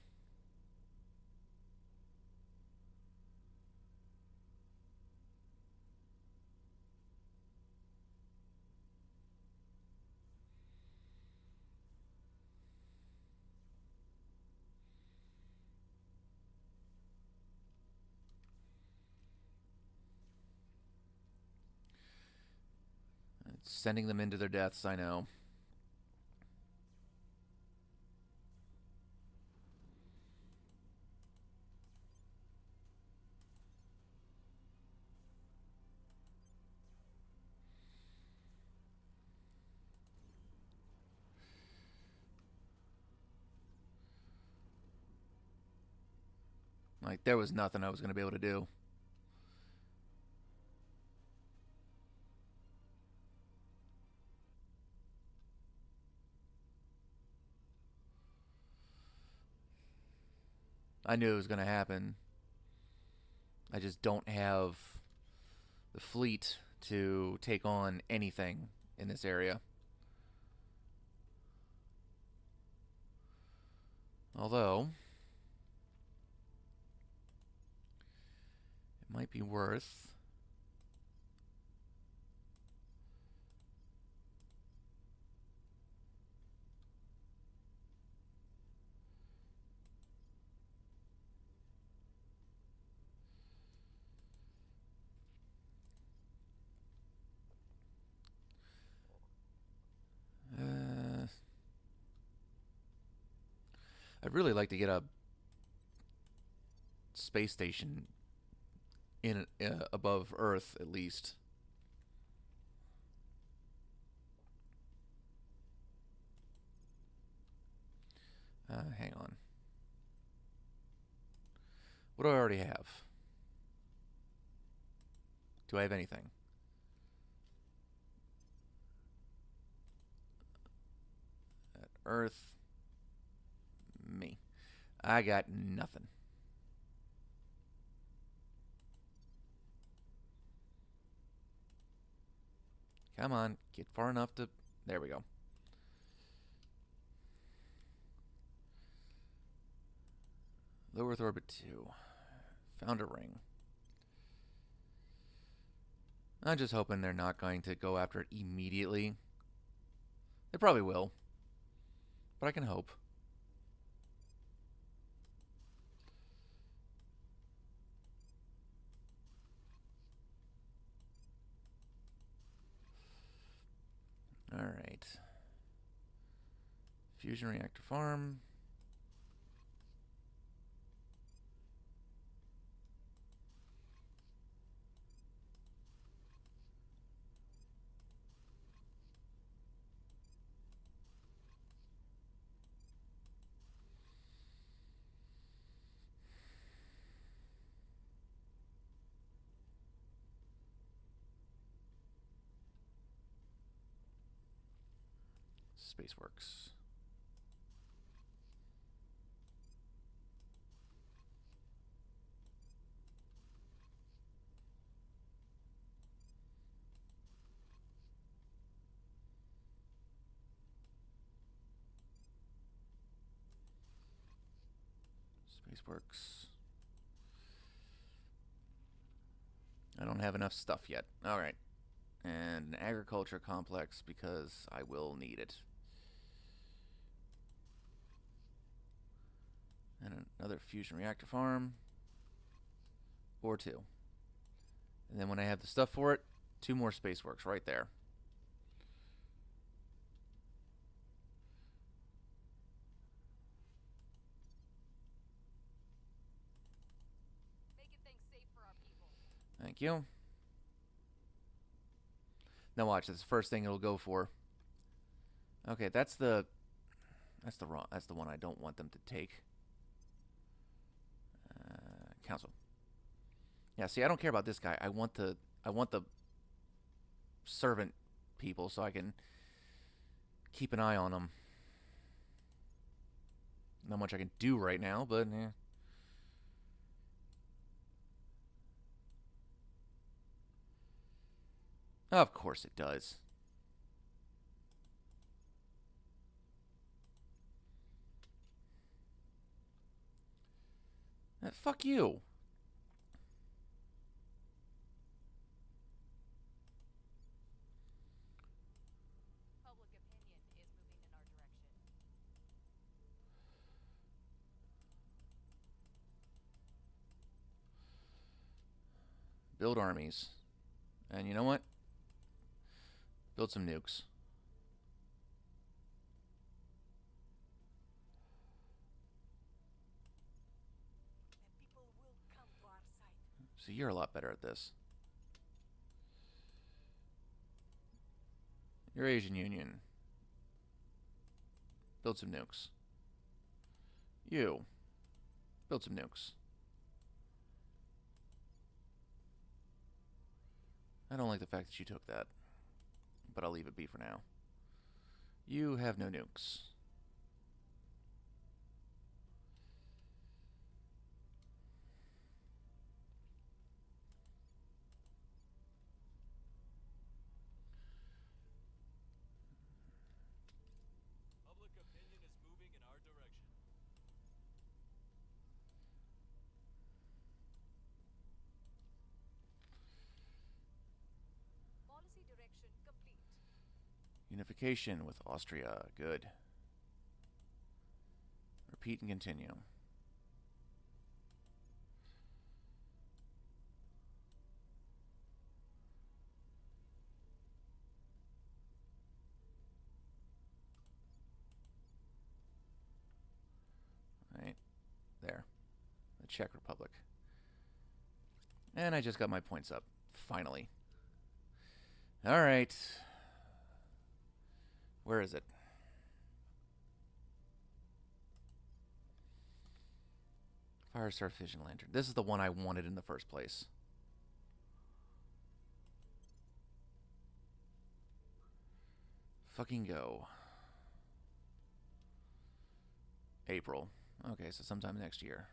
It's sending them into their deaths, I know. Like, there was nothing I was going to be able to do. I knew it was going to happen. I just don't have the fleet to take on anything in this area. Although, it might be worth... I'd really like to get a space station in above Earth, at least. Hang on. What do I already have? Do I have anything? Earth. Me. I got nothing. Come on, get far enough to... There we go. Low Earth Orbit 2. Found a ring. I'm just hoping they're not going to go after it immediately. They probably will. But I can hope. Alright. Fusion reactor farm. Spaceworks. Spaceworks. I don't have enough stuff yet. Alright. And an agriculture complex because I will need it. And another fusion reactor farm. Or two. And then when I have the stuff for it, 2 more spaceworks right there. Making things safe for our people. Thank you. Now watch, that's the first thing it'll go for. Okay, that's the one I don't want them to take. Council. Yeah, see, I don't care about this guy. I want the servant people so I can keep an eye on them. Not much I can do right now, but eh. Of course it does. Fuck you. Public opinion is moving in our direction. Build armies. And you know what? Build some nukes. The people will come to our side. So you're a lot better at this. Eurasian Union. Build some nukes. You. Build some nukes. I don't like the fact that you took that. But I'll leave it be for now. You have no nukes. Public opinion is moving in our direction. Policy direction complete. Unification with Austria. Good. Repeat and continue. Right. There. The Czech Republic. And I just got my points up. Finally. Alright. Where is it? Fire Star Fission Lantern. This is the one I wanted in the first place. Fucking go. April. Okay, so sometime next year.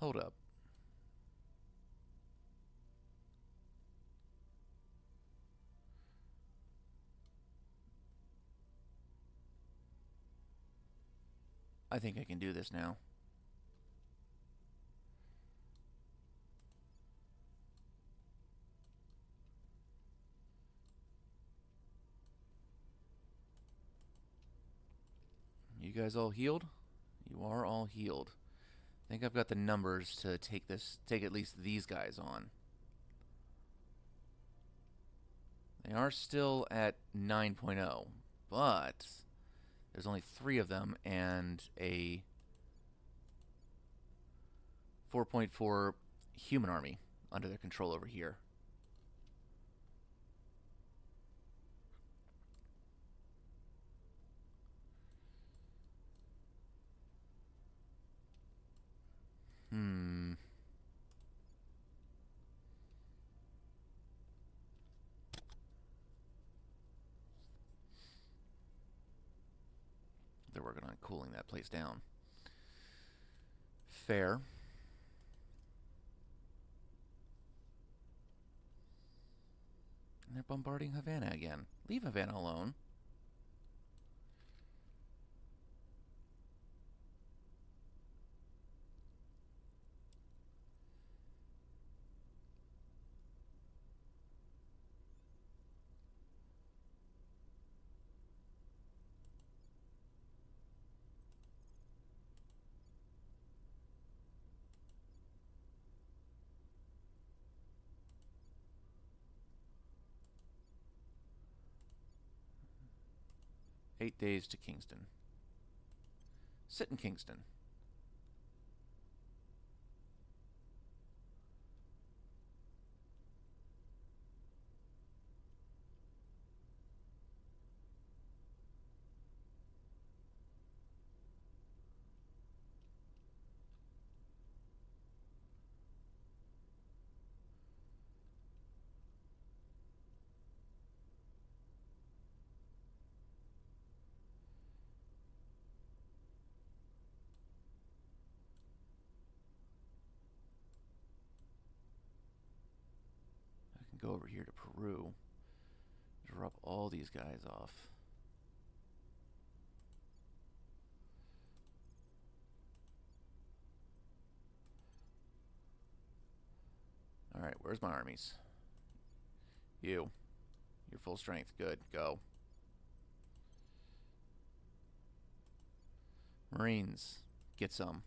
Hold up. I think I can do this now. You guys all healed? You are all healed. I think I've got the numbers to take at least these guys on. They are still at 9.0, but there's only 3 of them and a 4.4 human army under their control over here. They're working on cooling that place down. Fair. And they're bombarding Havana again. Leave Havana alone. Eight days to Kingston. Sit in Kingston. I can go over here to Peru. Drop all these guys off. Alright, where's my armies? You. You're full strength. Good. Go. Marines. Get some.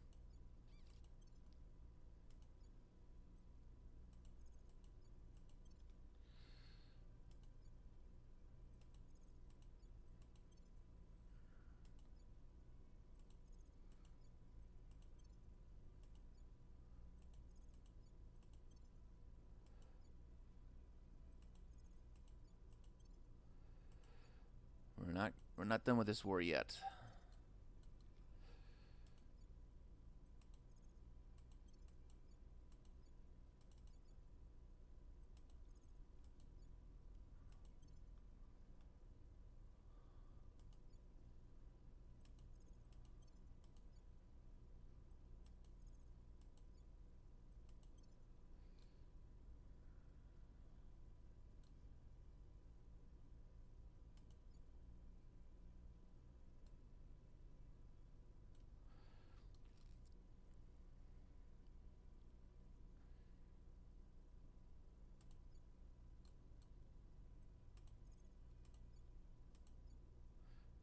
We're not done with this war yet.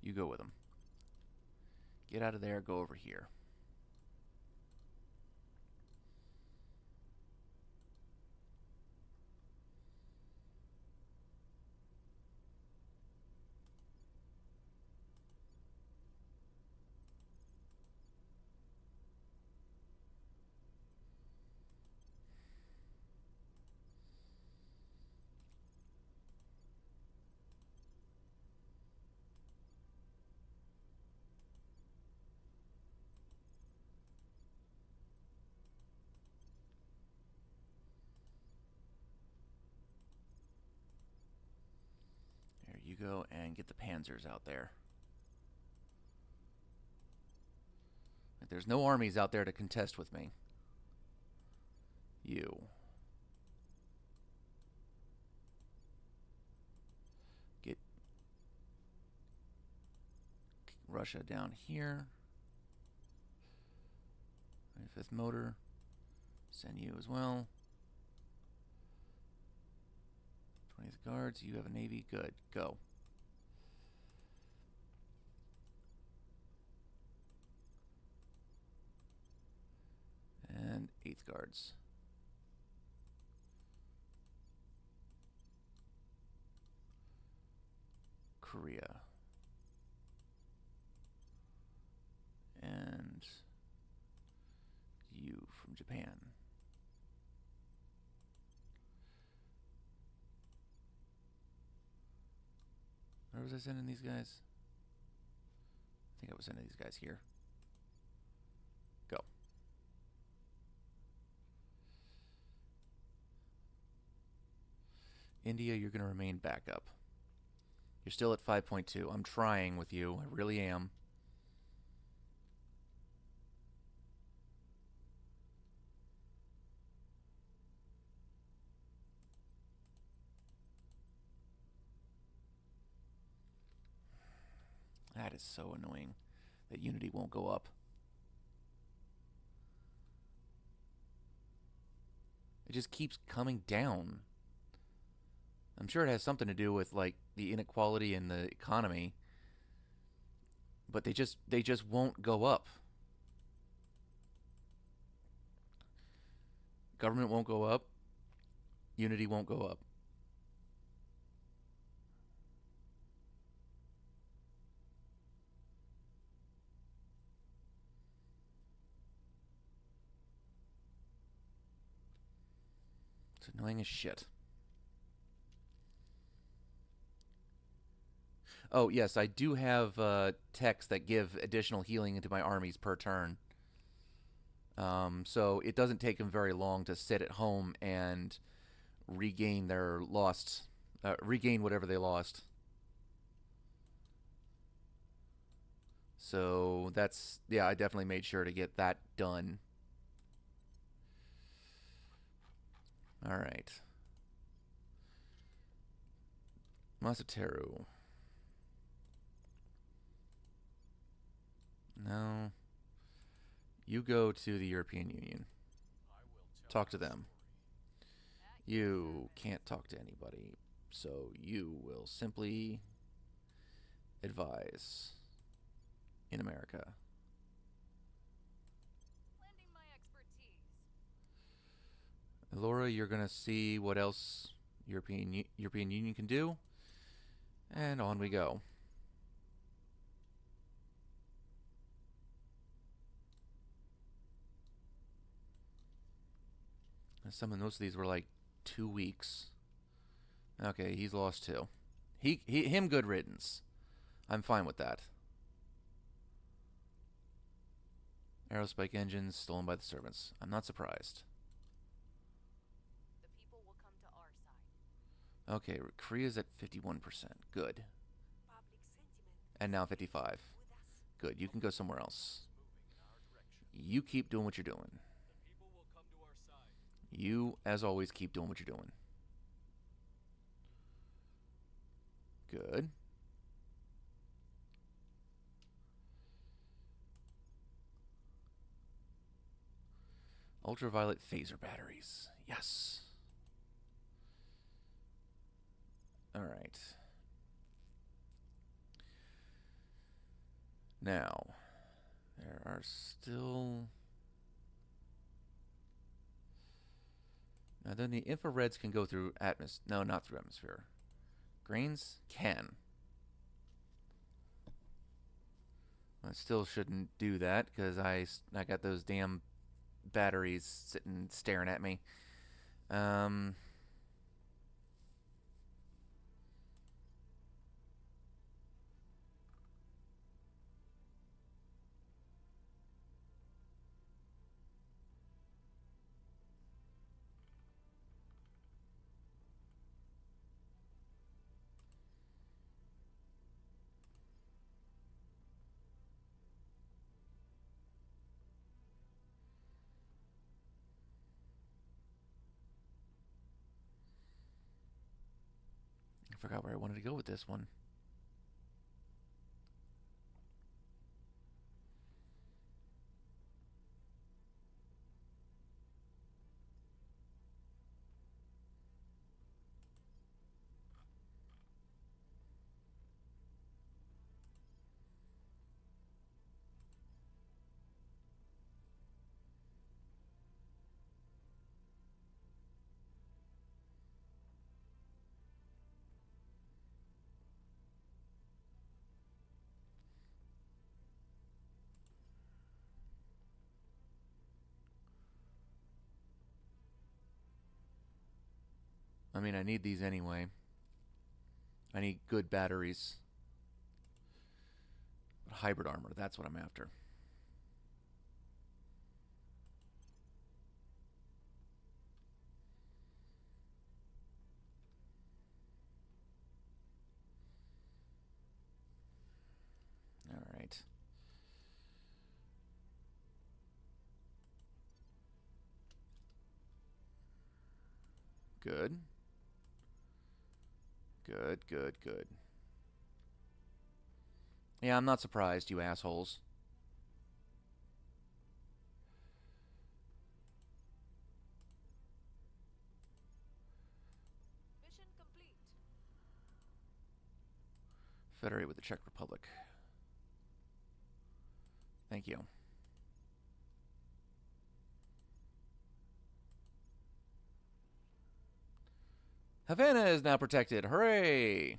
You go with them. Get out of there, go over here. go and get the panzers out there. There's no armies out there to contest with me. You. Get Russia down here. 25th motor. Send you as well. 20th guards. You have a navy. Good. Go. And 8th guards. Korea. And you from Japan. Where was I sending these guys? I think I was sending these guys here. Go. India, you're going to remain backup. You're still at 5.2. I'm trying with you. I really am. That is so annoying that unity won't go up. It just keeps coming down. I'm sure it has something to do with like the inequality in the economy, but they just won't go up. Government won't go up. Unity won't go up. It's annoying as shit. Oh, yes, I do have techs that give additional healing into my armies per turn. So it doesn't take them very long to sit at home and regain their lost, regain whatever they lost. So that's, yeah, I definitely made sure to get that done. All right. Masateru. No. You go to the European Union. Talk to them. You can't talk to anybody, so you will simply advise in America. Lending my expertise. Laura, you're going to see what else European Union can do, and on we go. Most of these were like 2 weeks. Okay, he's lost 2. Him good riddance. I'm fine with that. Aerospike engines stolen by the servants. I'm not surprised. The people will come to our side. Okay, Korea's at 51%. Good. Public sentiment And now 55. with us. Good. You can go somewhere else. You keep doing what you're doing. The people will come to our side. You, as always, keep doing what you're doing. Good. Ultraviolet phaser batteries. Yes. All right. Now, there are still... Now, then the infrareds can go through atmosphere. No, not through atmosphere. Grains can. I still shouldn't do that because I got those damn batteries sitting staring at me. forgot where I wanted to go with this one. I mean, I need these anyway. I need good batteries. Hybrid armor, that's what I'm after. All right. Good. Good, good, good. Yeah, I'm not surprised, you assholes. Mission complete. Federate with the Czech Republic. Thank you. Havana is now protected. Hooray!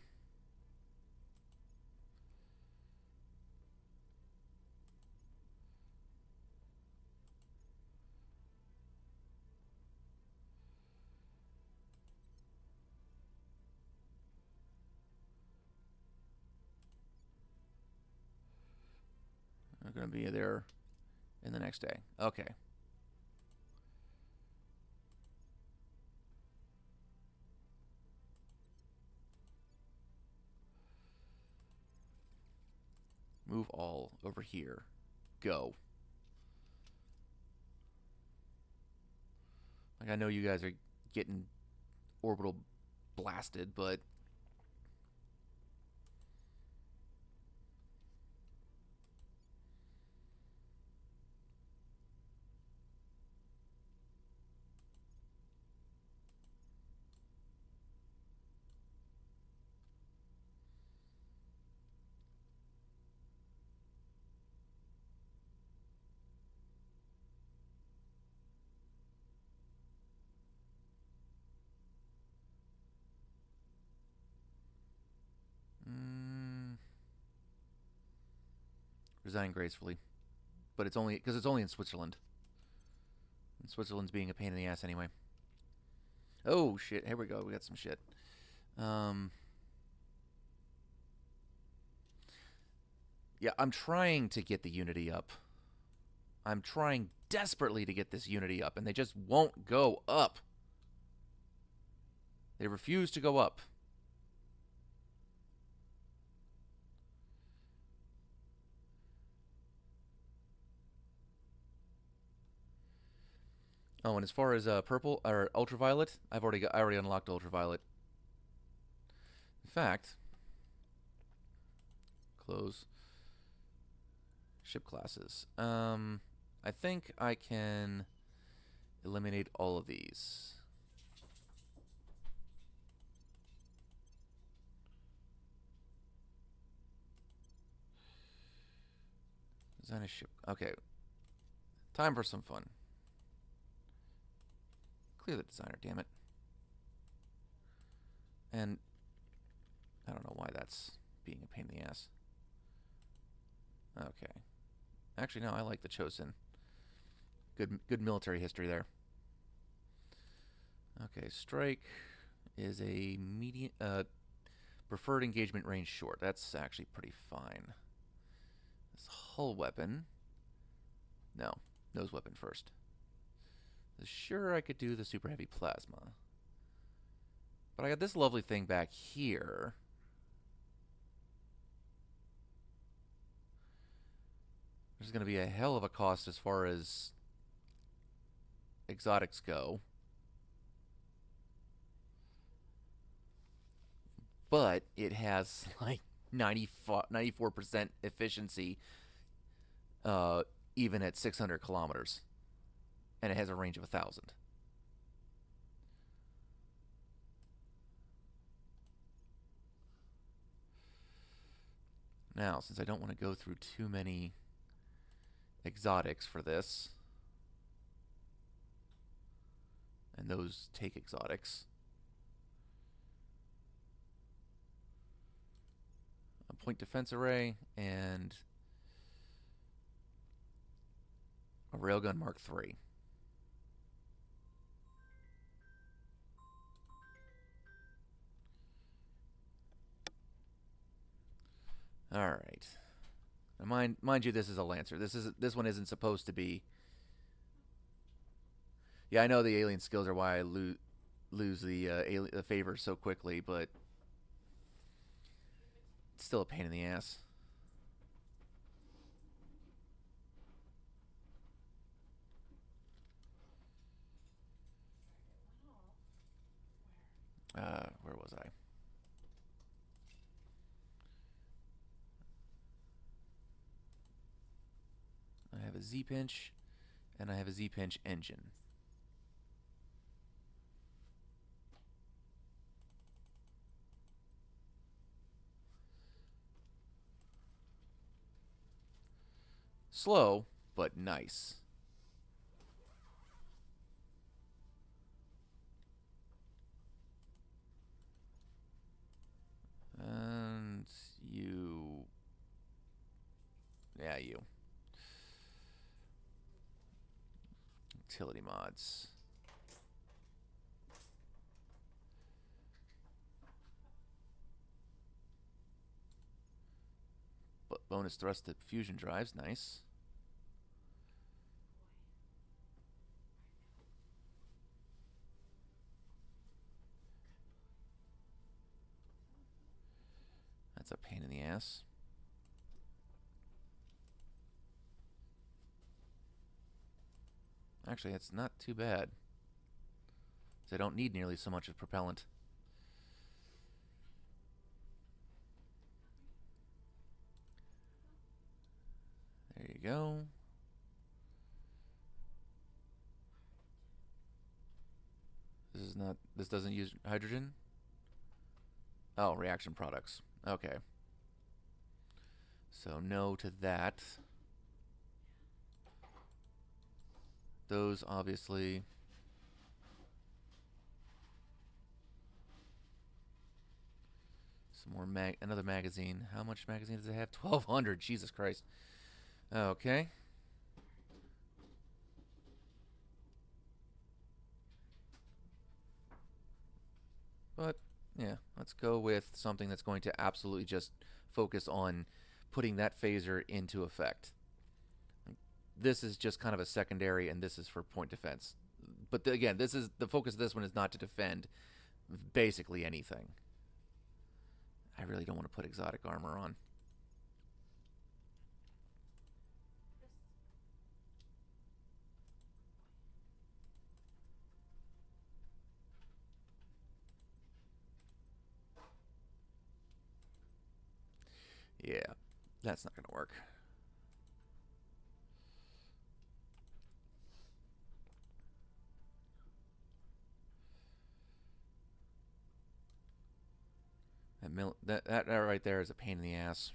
We're going to be there in the next day. Okay. Move all over here. Go. Like, I know you guys are getting orbital blasted, but resign gracefully. But it's only because it's only in Switzerland. And Switzerland's being a pain in the ass anyway. Oh shit! Here we go. We got some shit. Yeah, I'm trying to get the Unity up. I'm trying desperately to get this Unity up, and they just won't go up. They refuse to go up. Oh, and as far as purple or ultraviolet, I already unlocked ultraviolet. In fact, close ship classes. I think I can eliminate all of these. Design a ship. Okay. Time for some fun. Clear the designer, damn it. And I don't know why that's being a pain in the ass. Okay. Actually, no, I like the Chosen. Good military history there. Okay, strike is a medium preferred engagement range short. That's actually pretty fine. This hull weapon. No, nose weapon first. Sure, I could do the super heavy plasma. But I got this lovely thing back here. There's going to be a hell of a cost as far as exotics go. but it has like 94% efficiency, uh, even at 600 kilometers, and it has a range of 1,000. Now, since I don't want to go through too many exotics for this, and those take exotics, a point defense array and a railgun Mark III. All right. Now mind you, this is a Lancer. This one isn't supposed to be. Yeah, I know the alien skills are why I lose the favor so quickly, but it's still a pain in the ass. Where was I? I have a Z-pinch, and I have a Z-pinch engine. Slow, but nice. And you... Yeah, you. Utility mods. But bonus thrust to fusion drives, nice. That's a pain in the ass. Actually, it's not too bad. I don't need nearly so much of propellant. There you go. This doesn't use hydrogen? Oh, reaction products. Okay. So no to that. Those obviously. Some more another magazine. How much magazine does it have? 1,200. Jesus Christ. Okay. But yeah, let's go with something that's going to absolutely just focus on putting that phaser into effect. This is just kind of a secondary, and this is for point defense. But again, this is the focus of this one is not to defend basically anything. I really don't want to put exotic armor on. Yeah, that's not going to work. That right there is a pain in the ass.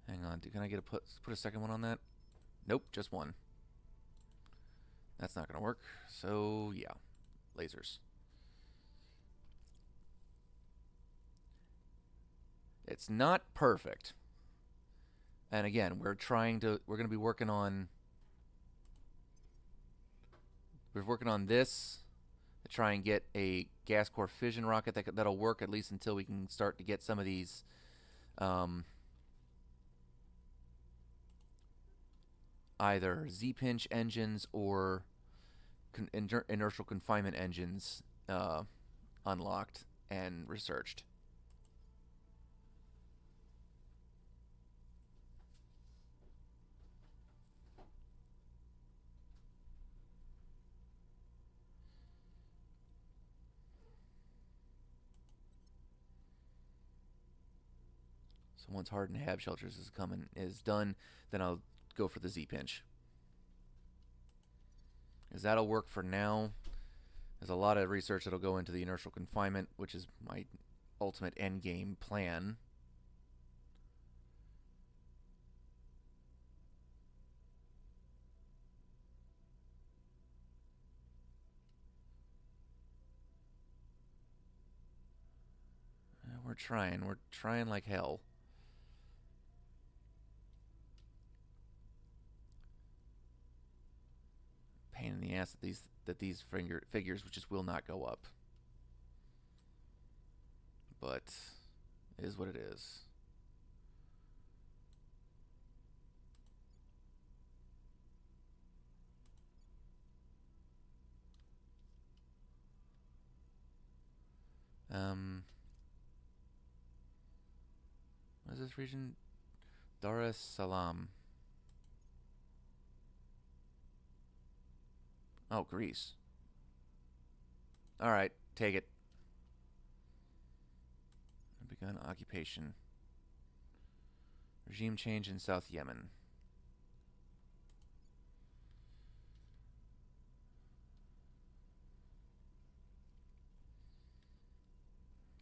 Hang on, can I get put a second one on that? Nope, just one. That's not going to work. So yeah, lasers. It's not perfect. And again, we're going to be working on this to try and get a gas core fission rocket that'll work at least until we can start to get some of these either Z-pinch engines or inertial confinement engines unlocked and researched. So once hardened hab shelters is done, then I'll go for the Z pinch. Because that'll work for now. There's a lot of research that'll go into the inertial confinement, which is my ultimate end game plan. We're trying. We're trying like hell. Pain in the ass that these figures just will not go up. But it is what it is. What is this region? Dar es Salaam. Oh, Greece. Alright, take it. Begun occupation. Regime change in South Yemen.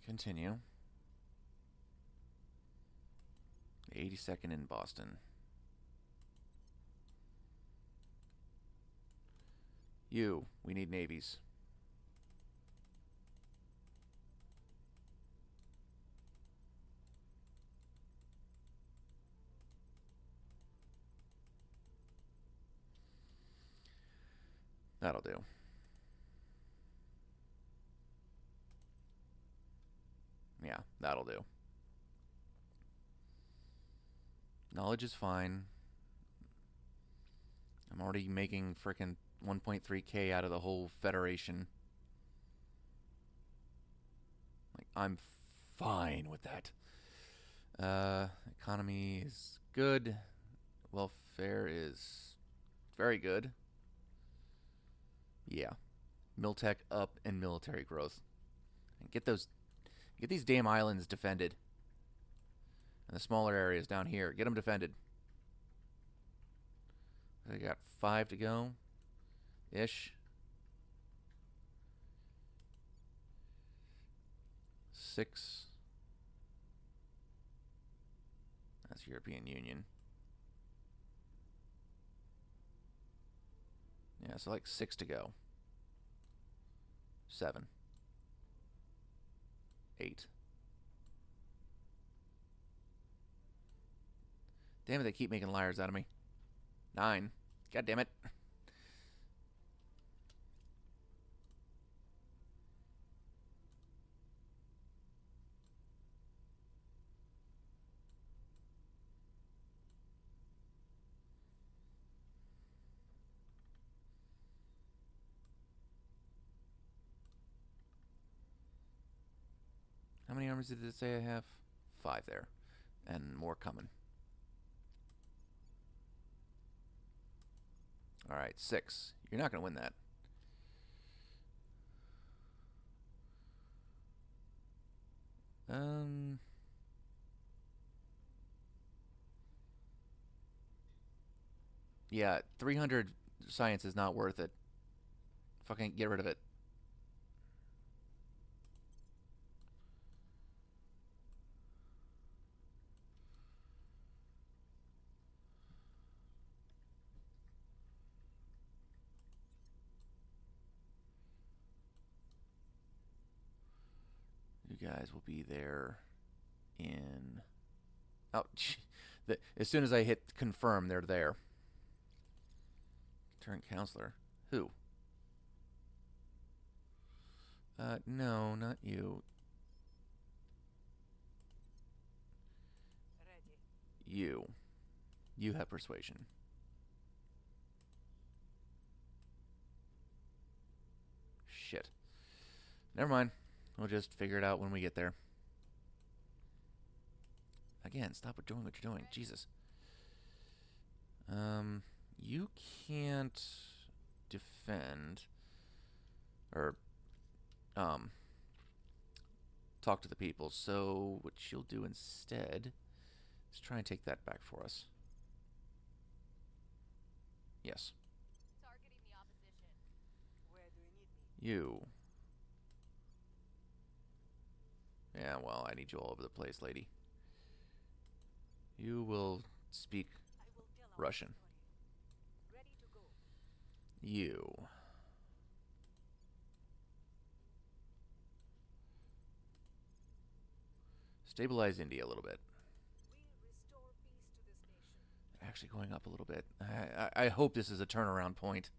Continue. 82nd in Boston. We need navies. That'll do. Yeah, that'll do. Knowledge is fine. I'm already making frickin' 1.3k out of the whole Federation. Like, I'm fine with that. Economy is good. Welfare is very good. Yeah. Miltech up and military growth. And get these damn islands defended. And the smaller areas down here, get them defended. I got 5 to go. Ish. 6. That's European Union. Yeah, so like 6 to go. 7. 8. Damn it, they keep making liars out of me. 9. God damn it. How many armies did it say I have? 5 there. And more coming. Alright, 6. You're not going to win that. Yeah, 300 science is not worth it. Fucking get rid of it. You guys will be there in... Oh, as soon as I hit confirm, they're there. Current counselor. Who? No, not you. Ready. You. You have persuasion. Shit. Never mind. We'll just figure it out when we get there. Again, stop doing what you're doing. Jesus. You can't defend or talk to the people. So what you'll do instead Let's try and take that back for us. Yes. Targeting the opposition. Where do you need me? You. Yeah, well, I need you all over the place, lady. You will speak I will tell our Russian. story. Ready to go. You. Stabilize India a little bit. We restore peace to this nation. Actually going up a little bit. I hope this is a turnaround point.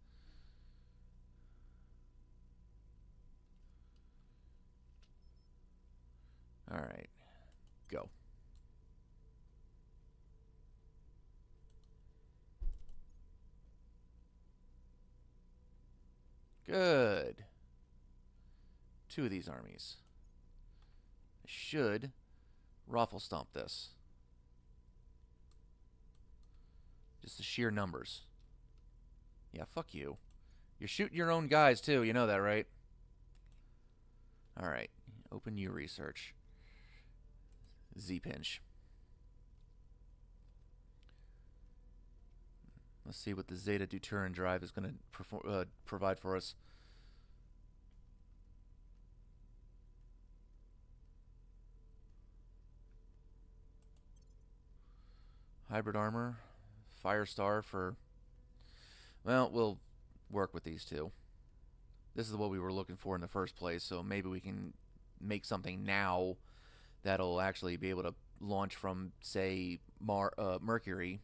Alright. Go. Good. Two of these armies. Should raffle stomp this. Just the sheer numbers. Yeah, fuck you. You're shooting your own guys too, you know that, right? Alright. Open your research. Z-pinch. Let's see what the Zeta Deuteran drive is going to provide for us. Hybrid armor. Firestar for... Well, we'll work with these two. This is what we were looking for in the first place, so maybe we can make something now that'll actually be able to launch from, say, Mercury.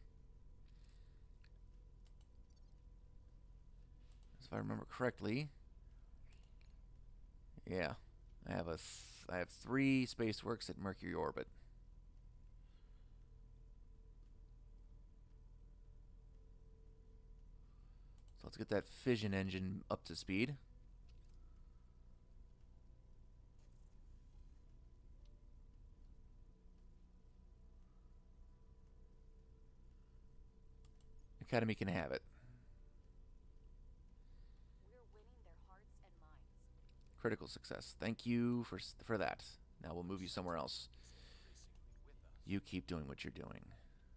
If I remember correctly. Yeah. I have 3 space works at Mercury orbit. So let's get that fission engine up to speed. Academy can have it. We're winning their hearts and minds. Critical success. Thank you for that. Now we'll move you somewhere else. You keep doing what you're doing.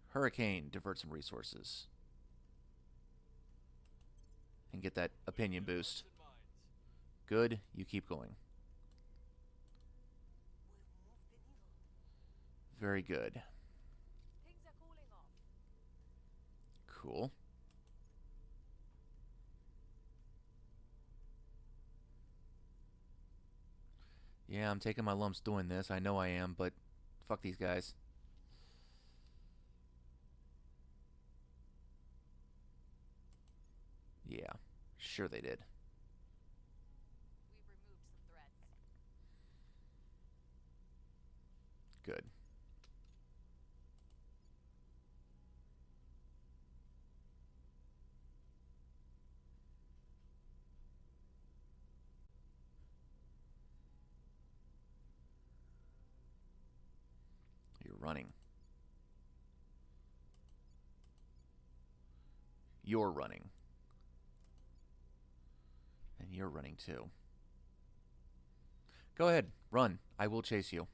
Hurricane, divert some resources. And get that opinion boost. Good, you keep going. We've moved the needle. Very good. Things are cooling off. Cool. Yeah, I'm taking my lumps doing this. I know I am, but fuck these guys. Yeah, sure they did. We've removed some threats. Good. You're running. You're running. And you're running too. Go ahead, run. I will chase you.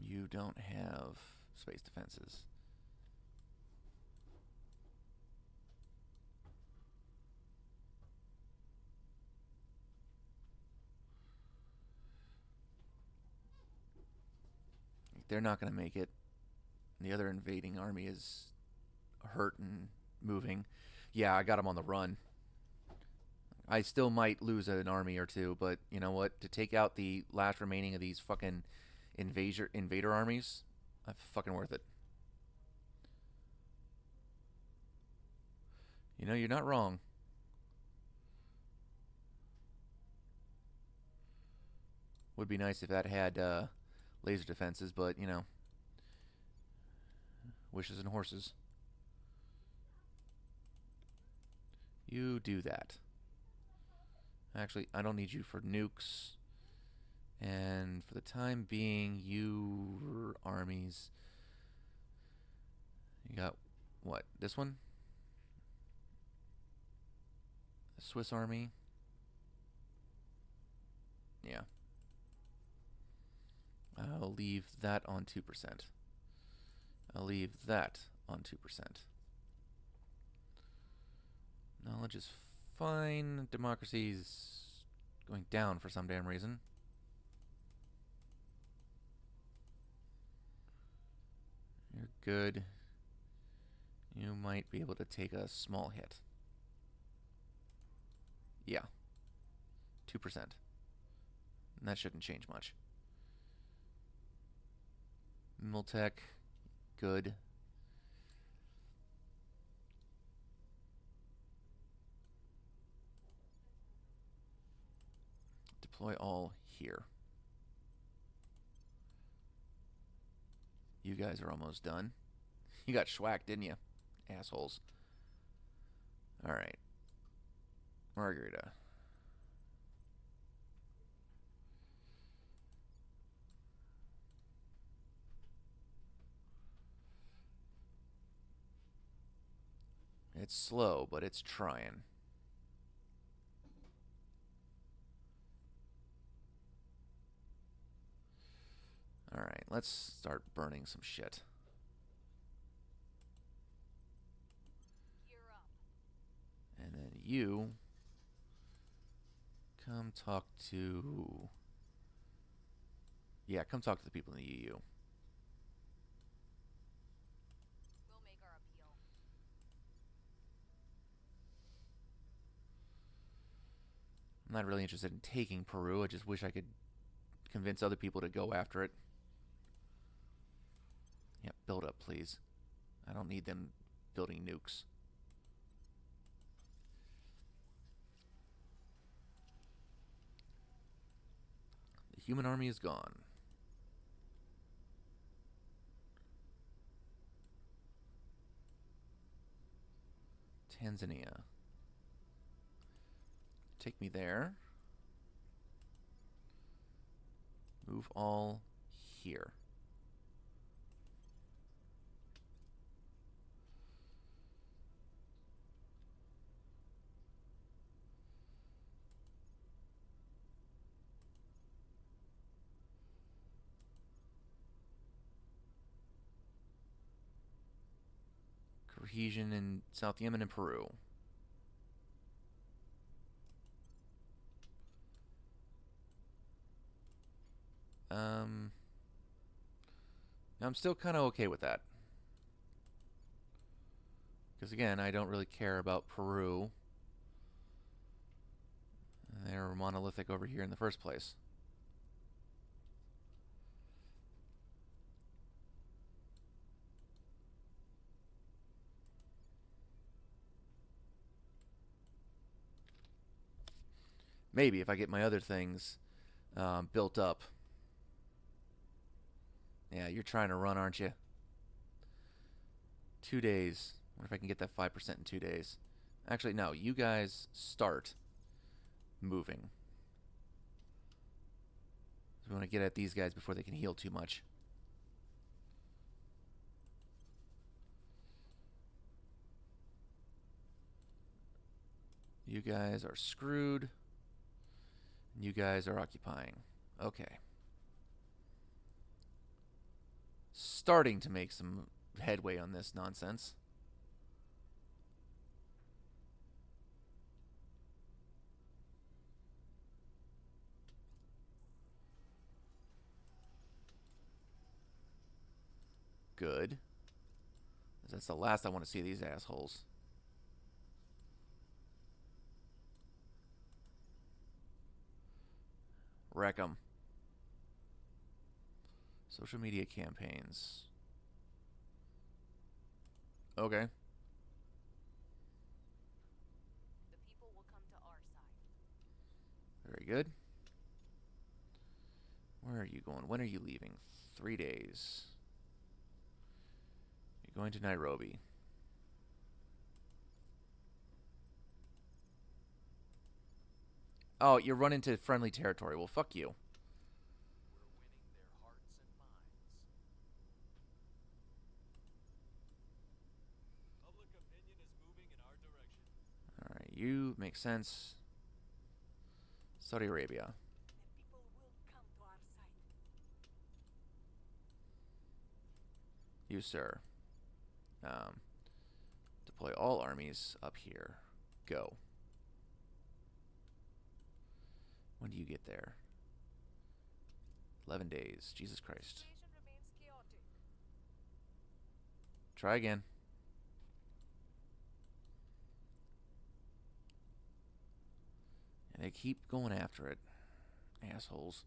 You don't have space defenses. They're not going to make it. The other invading army is hurt and moving. Yeah, I got them on the run. I still might lose an army or two, but you know what? To take out the last remaining of these fucking invader armies, fucking worth it. You know, you're not wrong. Would be nice if that had laser defenses, but you know, wishes and horses. You do that. Actually, I don't need you for nukes. And for the time being, your armies. You got what? This one? The Swiss army? Yeah. I'll leave that on 2%. I'll leave that on 2%. Knowledge is fine. Democracy's going down for some damn reason. You're good. You might be able to take a small hit. Yeah. 2%. And that shouldn't change much. Miltech, good. Deploy all here. You guys are almost done. You got schwacked, didn't you? Assholes. Alright. Margarita. It's slow, but it's trying. Alright, let's start burning some shit. Gear up. And then you come talk to... Yeah, come talk to the people in the EU. We'll make our appeal. I'm not really interested in taking Peru. I just wish I could convince other people to go after it. Yeah, build up, please. I don't need them building nukes. The human army is gone. Tanzania. Take me there. Move all here. Cohesion in South Yemen and Peru. I'm still kind of okay with that. Because again, I don't really care about Peru. They're monolithic over here in the first place. Maybe if I get my other things built up. Yeah, you're trying to run, aren't you? 2 days. What if I can get that 5% in 2 days? Actually, no. You guys start moving. So we want to get at these guys before they can heal too much. You guys are screwed. You guys are occupying. Okay. Starting to make some headway on this nonsense. Good. That's the last I want to see of these assholes. Wreck them. Social media campaigns. Okay. The people will come to our side. Very good. Where are you going? When are you leaving? 3 days. You're going to Nairobi. Oh, you run into friendly territory. Well, fuck you. We're winning their hearts and minds. Public opinion is moving in our direction. Alright, you make sense. Saudi Arabia. The people will come to our side. You, sir. Deploy all armies up here. Go. When do you get there? 11 days. Jesus Christ. Situation remains chaotic. Try again. And they keep going after it. Assholes.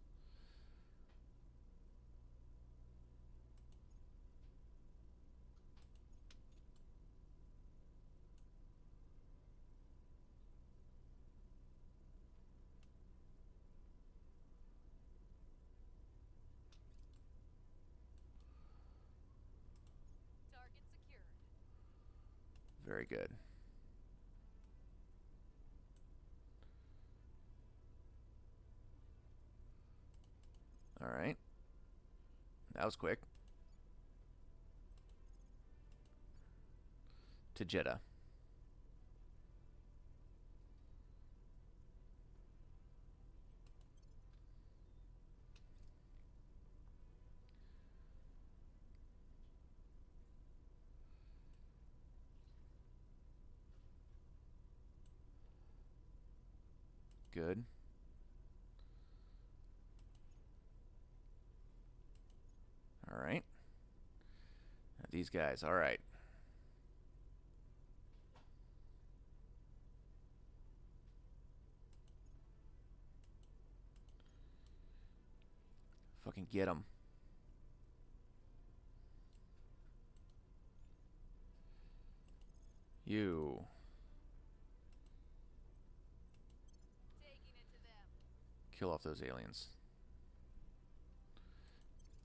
Target secured. Very good. Alright. That was quick. To Jeddah. Good. Alright. These guys, alright. Fucking get them. You. Taking it to them. Kill off those aliens.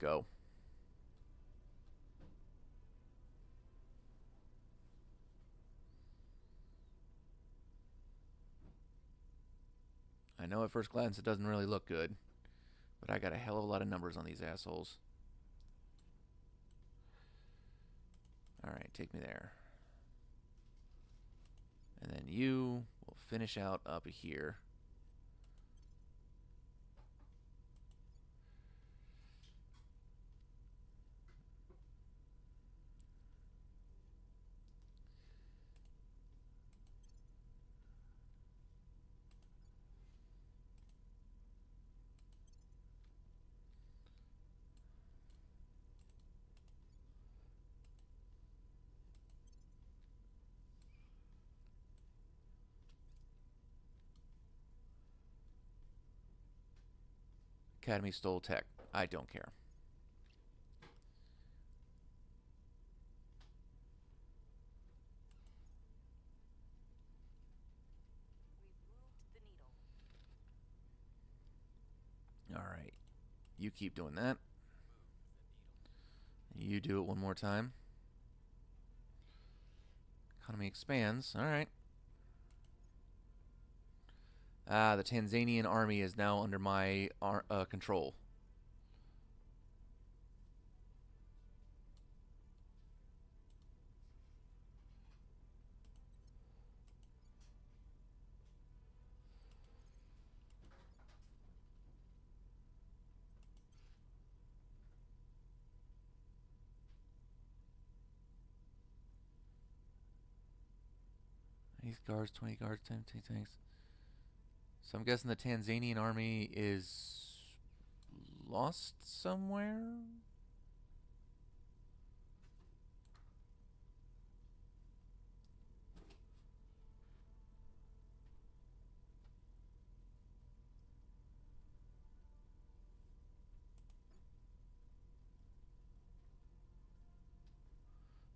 Go. I know at first glance it doesn't really look good, but I got a hell of a lot of numbers on these assholes. Alright, take me there. And then you will finish out up here. Academy stole tech. I don't care. We've moved the needle. Alright. You keep doing that. You do it one more time. Economy expands. Alright. Ah, the Tanzanian army is now under my control. Eight guards, 20 guards, 10 tanks. So I'm guessing the Tanzanian army is lost somewhere?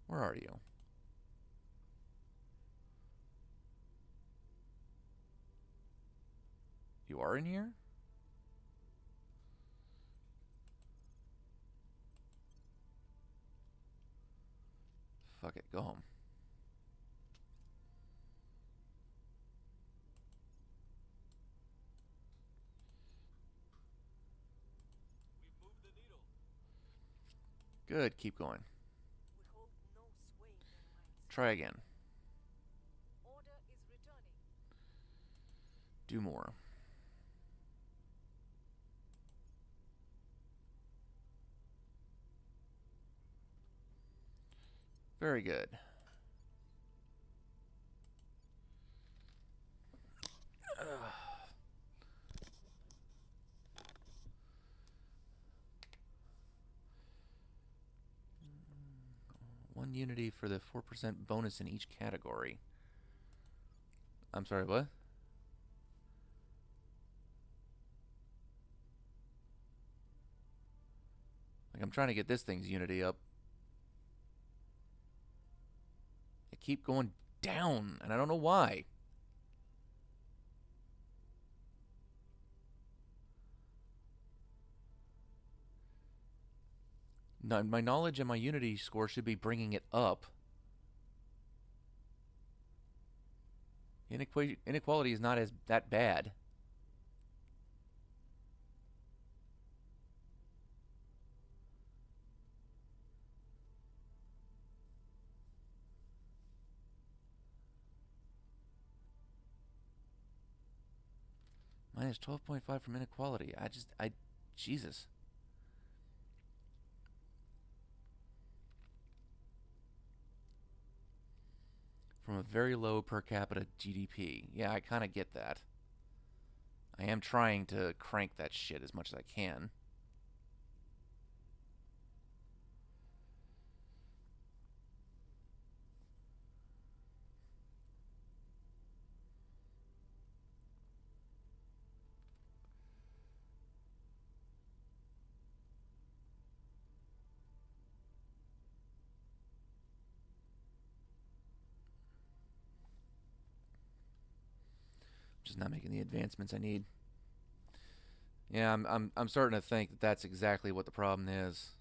Where are you? You are in here? Fuck it, go home. Good, keep going. We hold no sway in their minds. Try again. Order is returning. Do more. Very good. One unity for the 4% bonus in each category. I'm sorry, what? Like, I'm trying to get this thing's unity up. It keep going down, and I don't know why. No, my knowledge and my unity score should be bringing it up. Inequality is not as that bad. Minus 12.5 from inequality. Jesus. From a very low per capita GDP. Yeah, I kind of get that. I am trying to crank that shit as much as I can. Just not making the advancements I need. Yeah, I'm starting to think that that's exactly what the problem is.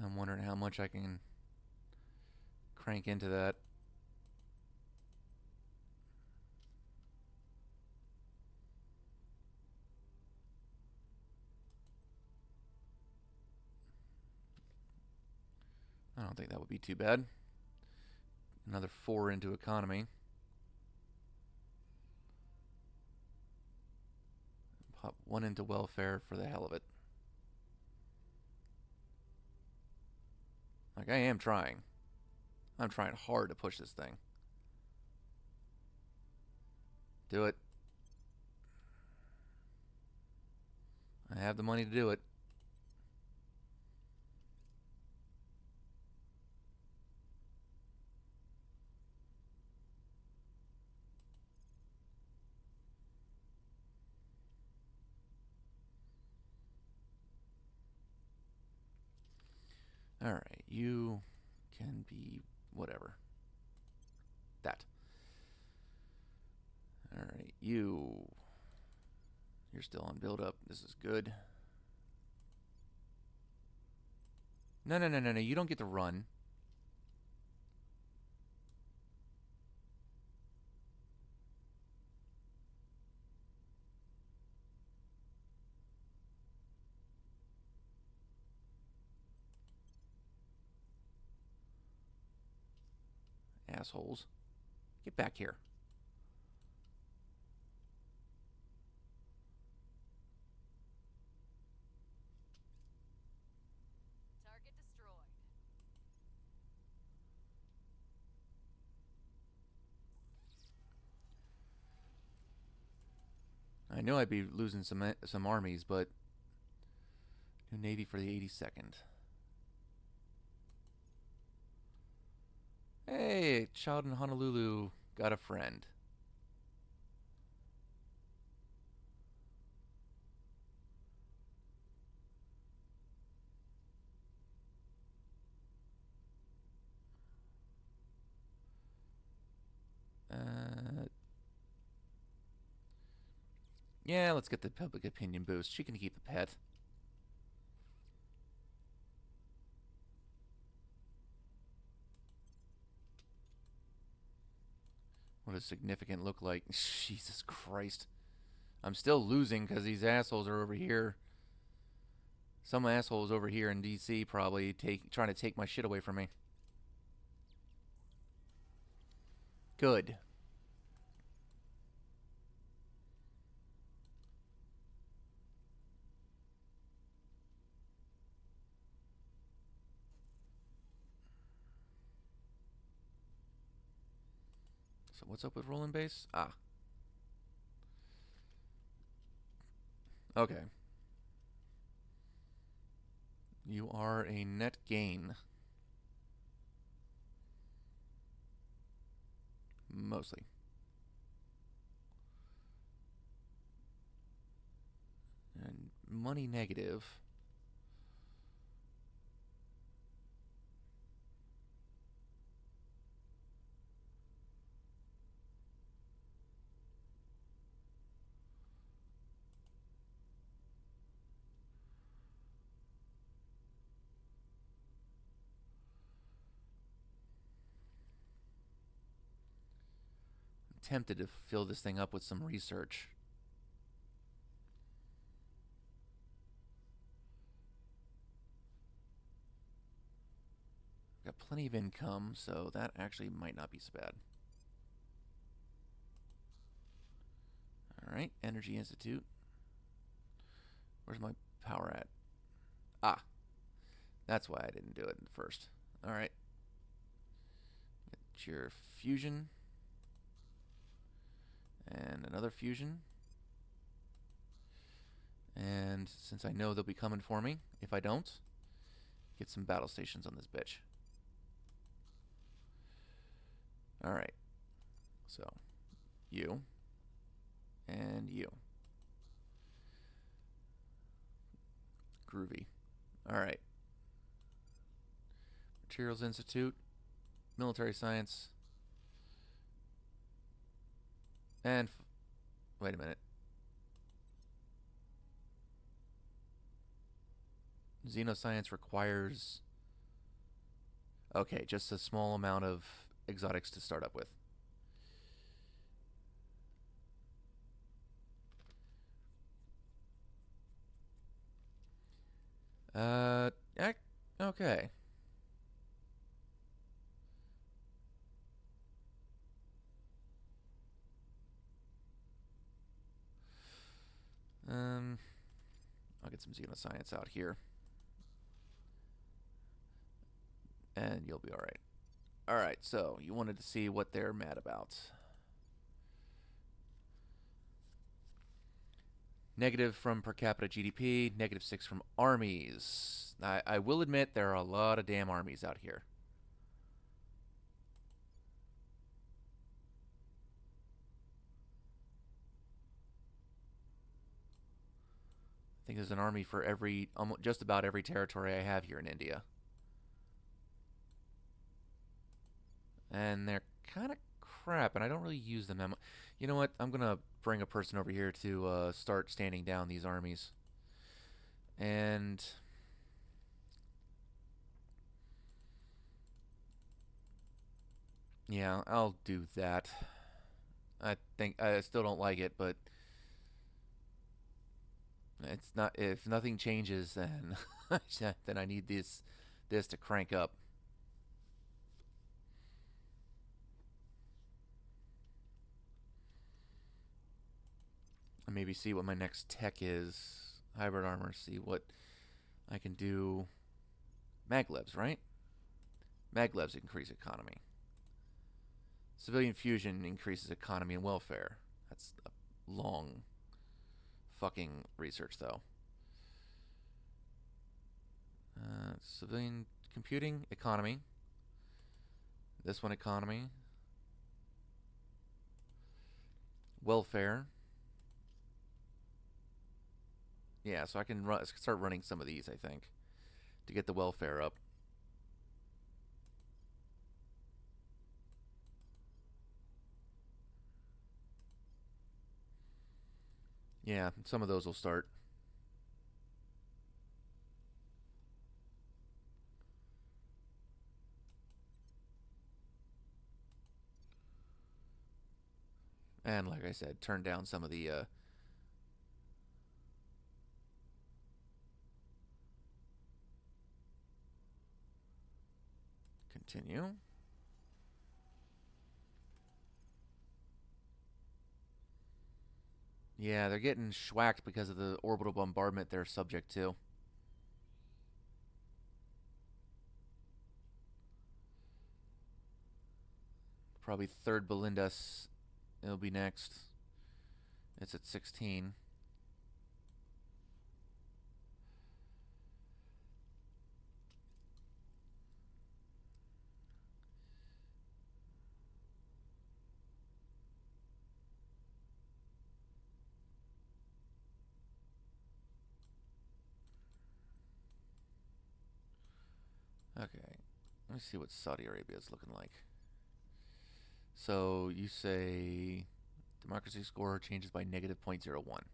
I'm wondering how much I can crank into that. I don't think that would be too bad. Another 4 into economy. Pop 1 into welfare for the hell of it. Like, I am trying. I'm trying hard to push this thing. Do it. I have the money to do it. Alright, you can be whatever. That. Alright, you're still on build up. This is good. No, no, no, no, no. You don't get to run. Assholes. Get back here. Target destroyed. I know I'd be losing some armies, but new navy for the 82nd. Hey, child in Honolulu got a friend. Yeah, let's get the public opinion boost. She can keep the pet. What does significant look like? Jesus Christ. I'm still losing because these assholes are over here. Some assholes over here in DC probably trying to take my shit away from me. Good. So what's up with rolling base? Ah. Okay. You are a net gain. Mostly. And money negative. I'm tempted to fill this thing up with some research. Got plenty of income, so that actually might not be so bad. Alright, Energy Institute. Where's my power at? Ah, that's why I didn't do it at first. Alright. Get your fusion. And another fusion. And since I know they'll be coming for me, if I don't, get some battle stations on this bitch. Alright. So, you. And you. Groovy. Alright. Materials Institute. Military Science. And... wait a minute. Xenoscience requires... okay, just a small amount of exotics to start up with. Okay. I'll get some xenoscience out here. And you'll be alright. Alright, so you wanted to see what they're mad about. Negative from per capita GDP, -6 from armies. I will admit there are a lot of damn armies out here. I think there's an army for every, just about every territory I have here in India. And they're kind of crap, and I don't really use them. You know what? I'm going to bring a person over here to start standing down these armies. And... yeah, I'll do that. I think I still don't like it, but it's not. If nothing changes, then then I need this to crank up. And maybe see what my next tech is. Hybrid armor. See what I can do. Maglevs, right? Maglevs increase economy. Civilian fusion increases economy and welfare. That's a long fucking research, though. Civilian computing, economy. This one, economy. Welfare. Yeah, so I can start running some of these, I think, to get the welfare up. Yeah, some of those will start. And like I said, turn down some of the Continue. Yeah, they're getting schwacked because of the orbital bombardment they're subject to. Probably third Belinda's. It'll be next. It's at 16. Okay. Let me see what Saudi Arabia is looking like. So you say democracy score changes by negative -0.01.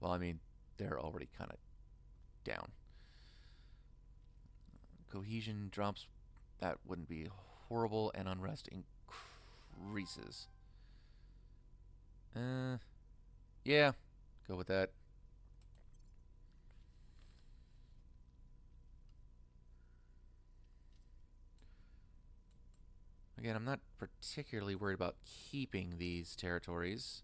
Well, I mean, they're already kind of down. Cohesion drops. That wouldn't be horrible, and unrest increases. Yeah, go with that. Again, I'm not particularly worried about keeping these territories.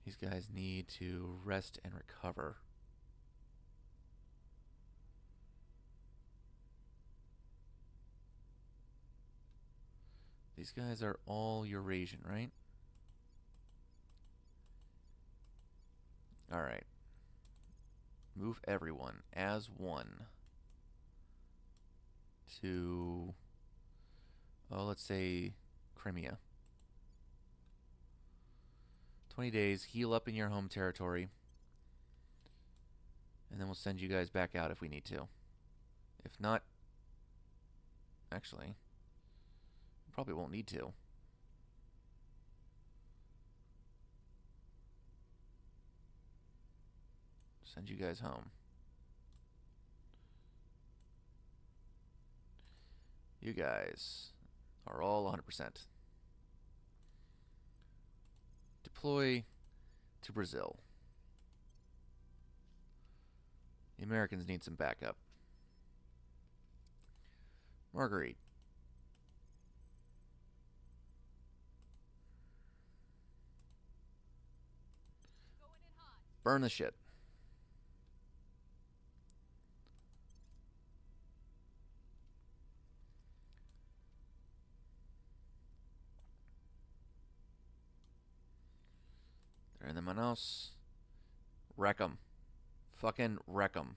These guys need to rest and recover. These guys are all Eurasian, right? Alright. Move everyone as one to, oh, let's say Crimea. 20 days, heal up in your home territory, and then we'll send you guys back out if we need to. If not, actually, probably won't need to. Send you guys home. You guys are all 100%. Deploy to Brazil. The Americans need some backup. Marguerite. Burn the shit. They're in the Manaus. Wreck 'em. Fucking wreck 'em.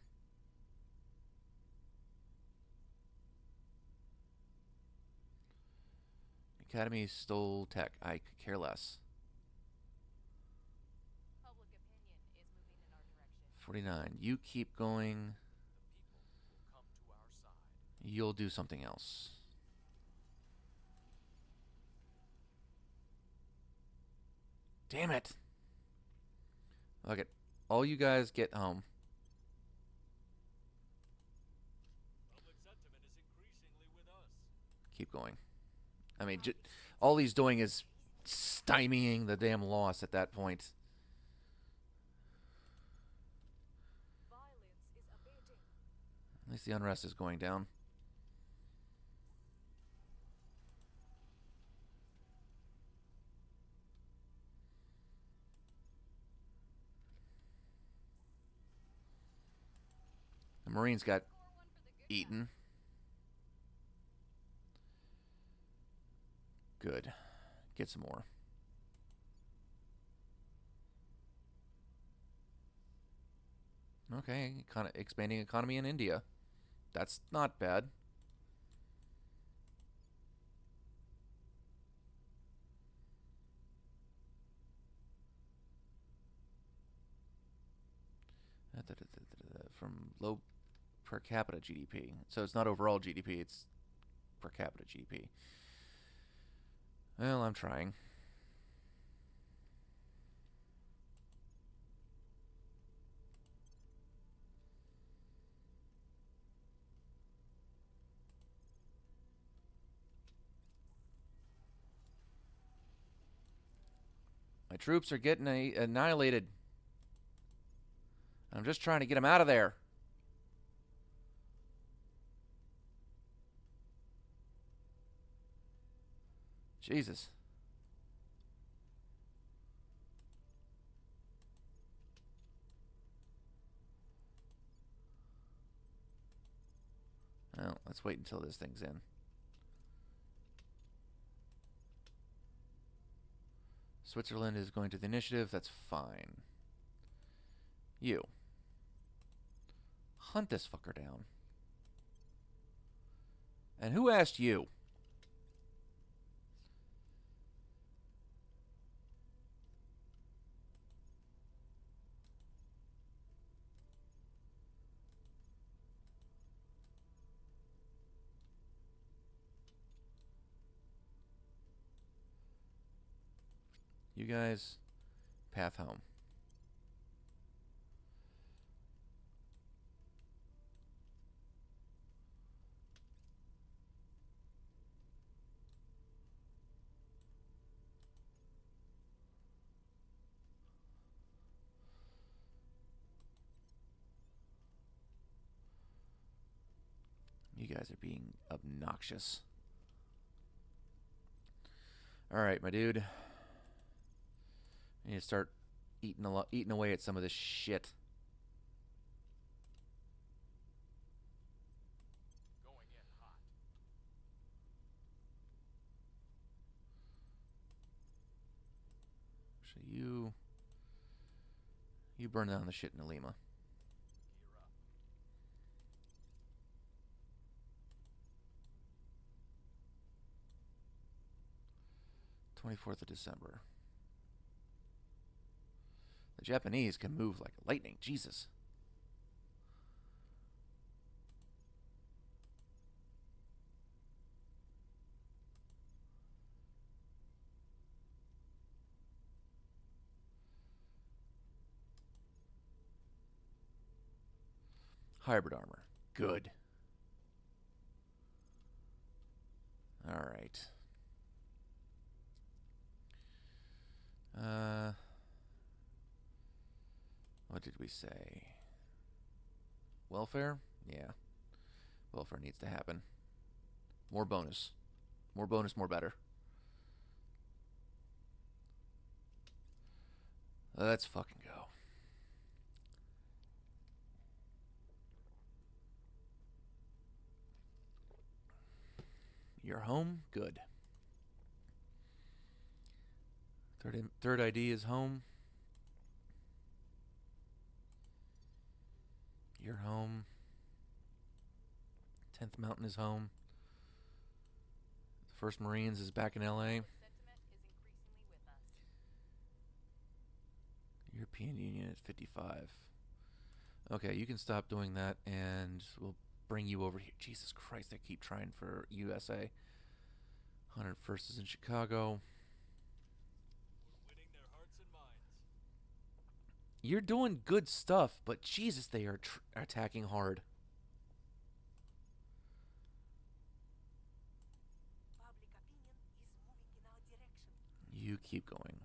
Academy stole tech. I could care less. Public opinion is moving in our direction. 49. You keep going. The people will come to our side. You'll do something else. Damn it. Okay. All you guys get home. Public sentiment is increasingly with us. Keep going. I mean, all he's doing is stymieing the damn loss at that point. Violence is abating. At least the unrest is going down. The Marines got eaten. Good. Get some more. Okay, kind of expanding economy in India. That's not bad. From low per capita GDP. So it's not overall GDP, it's per capita GDP. Well, I'm trying. My troops are getting annihilated. I'm just trying to get him out of there. Jesus. Well, let's wait until this thing's in. Switzerland is going to the initiative. That's fine. You. Hunt this fucker down. And who asked you? You guys, path home. You guys are being obnoxious. Alright, my dude. I need to start eating away at some of this shit. Going in hot. So you burn down the shit in Lima. Gear up. 24th of December. The Japanese can move like lightning. Jesus. Hybrid armor. Good. Alright. What did we say? Welfare? Yeah. Welfare needs to happen. More bonus. More bonus, more better. Let's fucking go. You're home? Good. Third ID is home. You're home. 10th Mountain is home. The 1st Marines is back in LA. Sentiment is increasingly with us. European Union at 55. Okay, you can stop doing that and we'll bring you over here. Jesus Christ, I keep trying for USA. 101st is in Chicago. We're winning their hearts and minds. You're doing good stuff, but Jesus, they are attacking hard. Public opinion is moving in our direction. You keep going.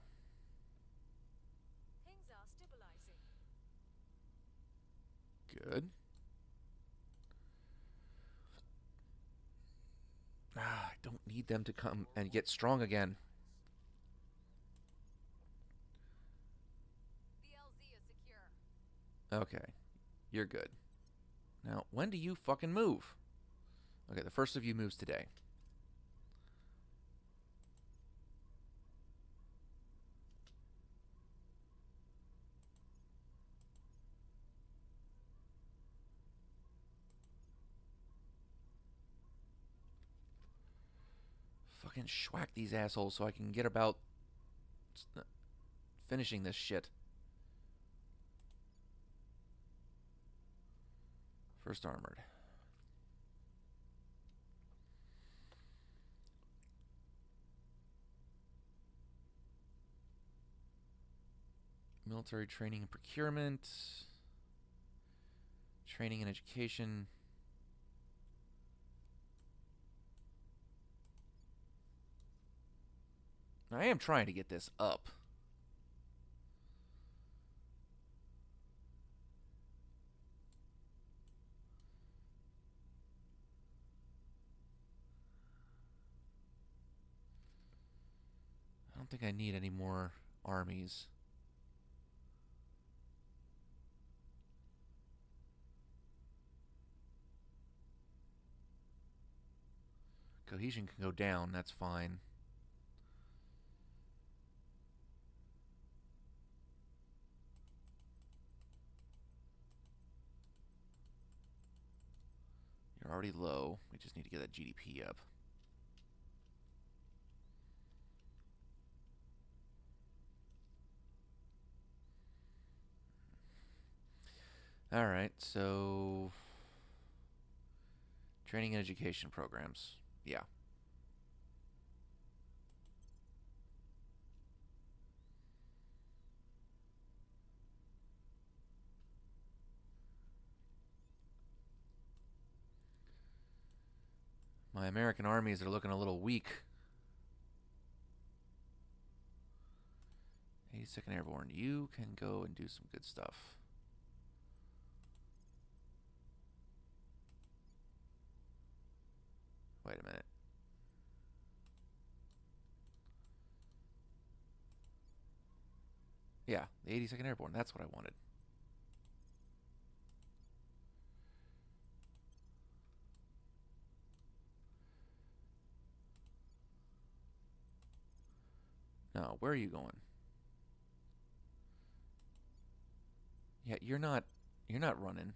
Things are stabilizing. Good. I don't need them to come and get strong again. The LZ is secure. Okay. You're good. Now, when do you fucking move? Okay, the first of you moves today. Fucking schwack these assholes so I can get about finishing this shit. First armored. Military training and procurement. Training and education. I am trying to get this up. don't think I need any more armies. Cohesion can go down, that's fine. You're already low. We just need to get that GDP up. Alright, so... Training and education programs. Yeah. My American armies are looking a little weak. 82nd Airborne, you can go and do some good stuff. Wait a minute. Yeah, the 82nd Airborne, that's what I wanted. No, where are you going? Yeah, you're not running.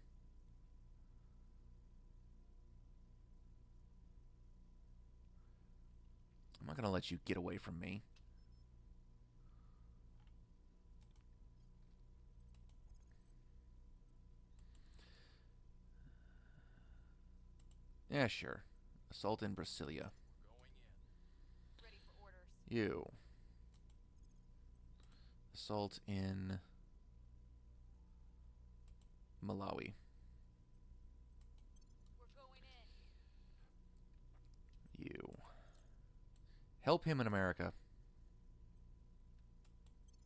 I'm not going to let you get away from me. Yeah, sure. Assault in Brasilia. Ready for orders. You. Assault in Malawi. We're going in. You. Help him in America.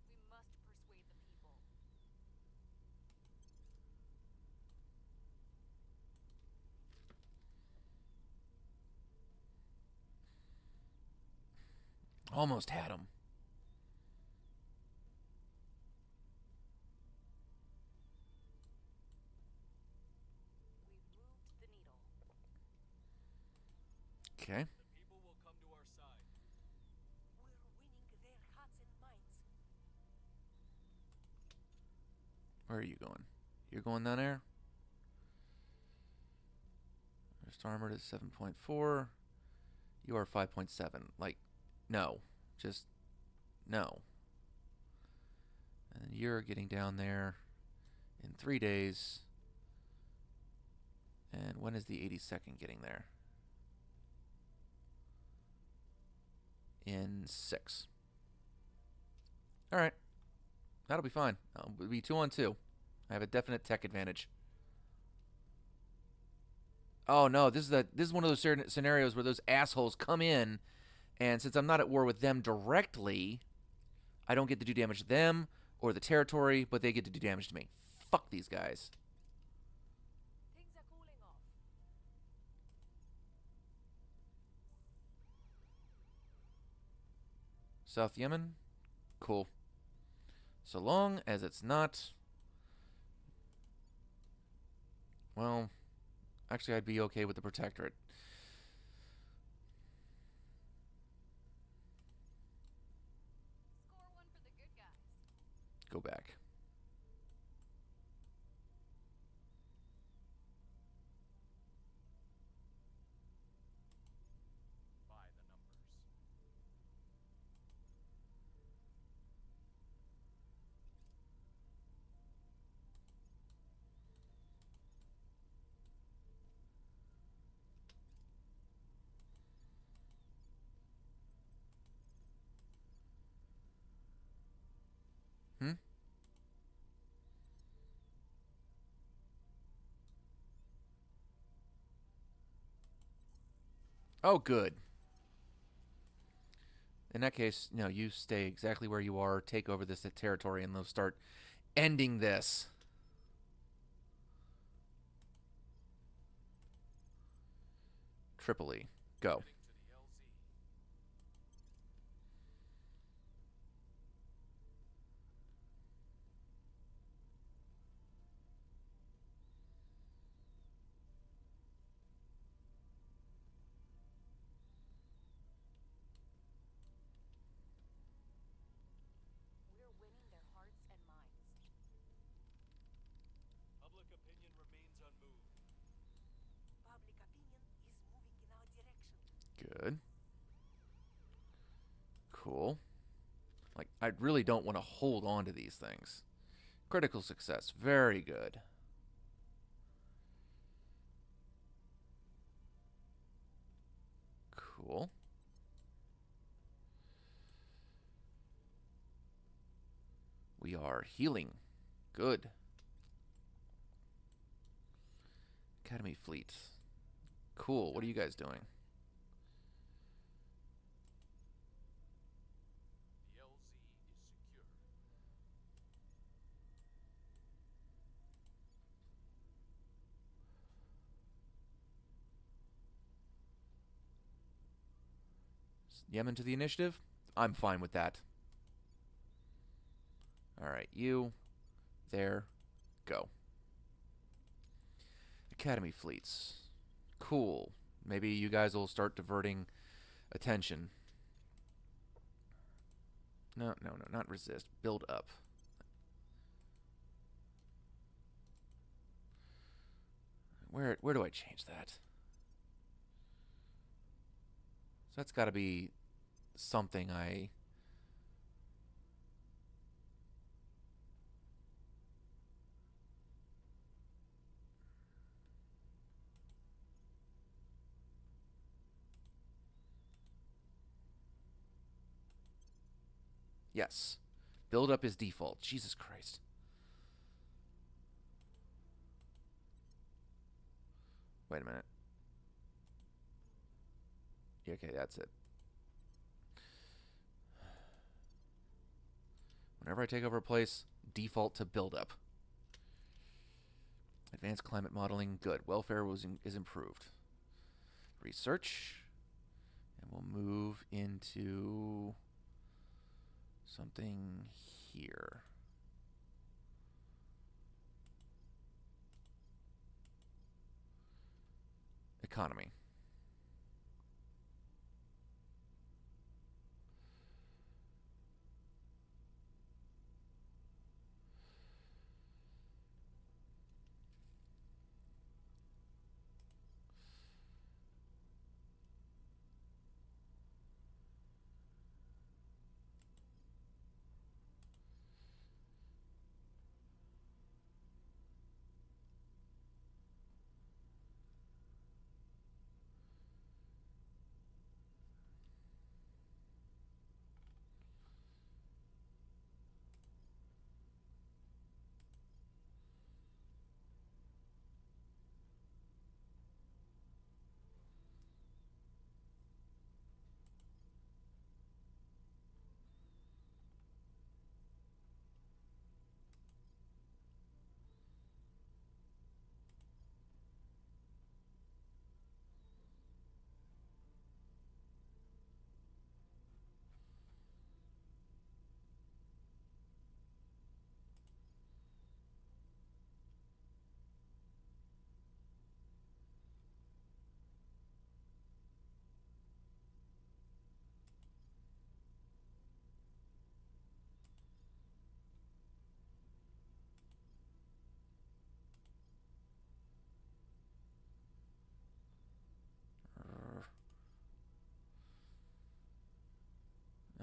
We must persuade the people. Almost had him. We've moved the needle. Okay. The people will come to our side. We're winning their hearts and minds. Where are you going? You're going down there? First armored is 7.4. You are 5.7. Like, no. Just, no. And you're getting down there in 3 days. And when is the 82nd getting there? In 6. Alright. That'll be fine. It'll be 2 on 2. I have a definite tech advantage. Oh no, this is one of those scenarios where those assholes come in, and since I'm not at war with them directly, I don't get to do damage to them or the territory, but they get to do damage to me. Fuck these guys. Things are cooling off. South Yemen? Cool. So long as it's not... Well, actually I'd be okay with the Protectorate. Score one for the good guys. Go back. By the numbers. Hmm? Oh, good. In that case, no, you stay exactly where you are, take over this territory, and they'll start ending this. Tripoli. Go. Heading to the LZ. Cool. Like, I really don't want to hold on to these things. Critical success. Very good. Cool. We are healing. Good. Academy Fleet. Cool. What are you guys doing? The LZ is secure. Yemen to the initiative? I'm fine with that. Alright, you. There. Go. Academy Fleets. Cool. Maybe you guys will start diverting attention. No, not resist. Build up. Where do I change that? So that's got to be something I... Yes. Build up is default. Jesus Christ. Wait a minute. Okay, that's it. Whenever I take over a place, default to build up. Advanced climate modeling, good. Welfare is improved. Research. And we'll move into something here. Economy.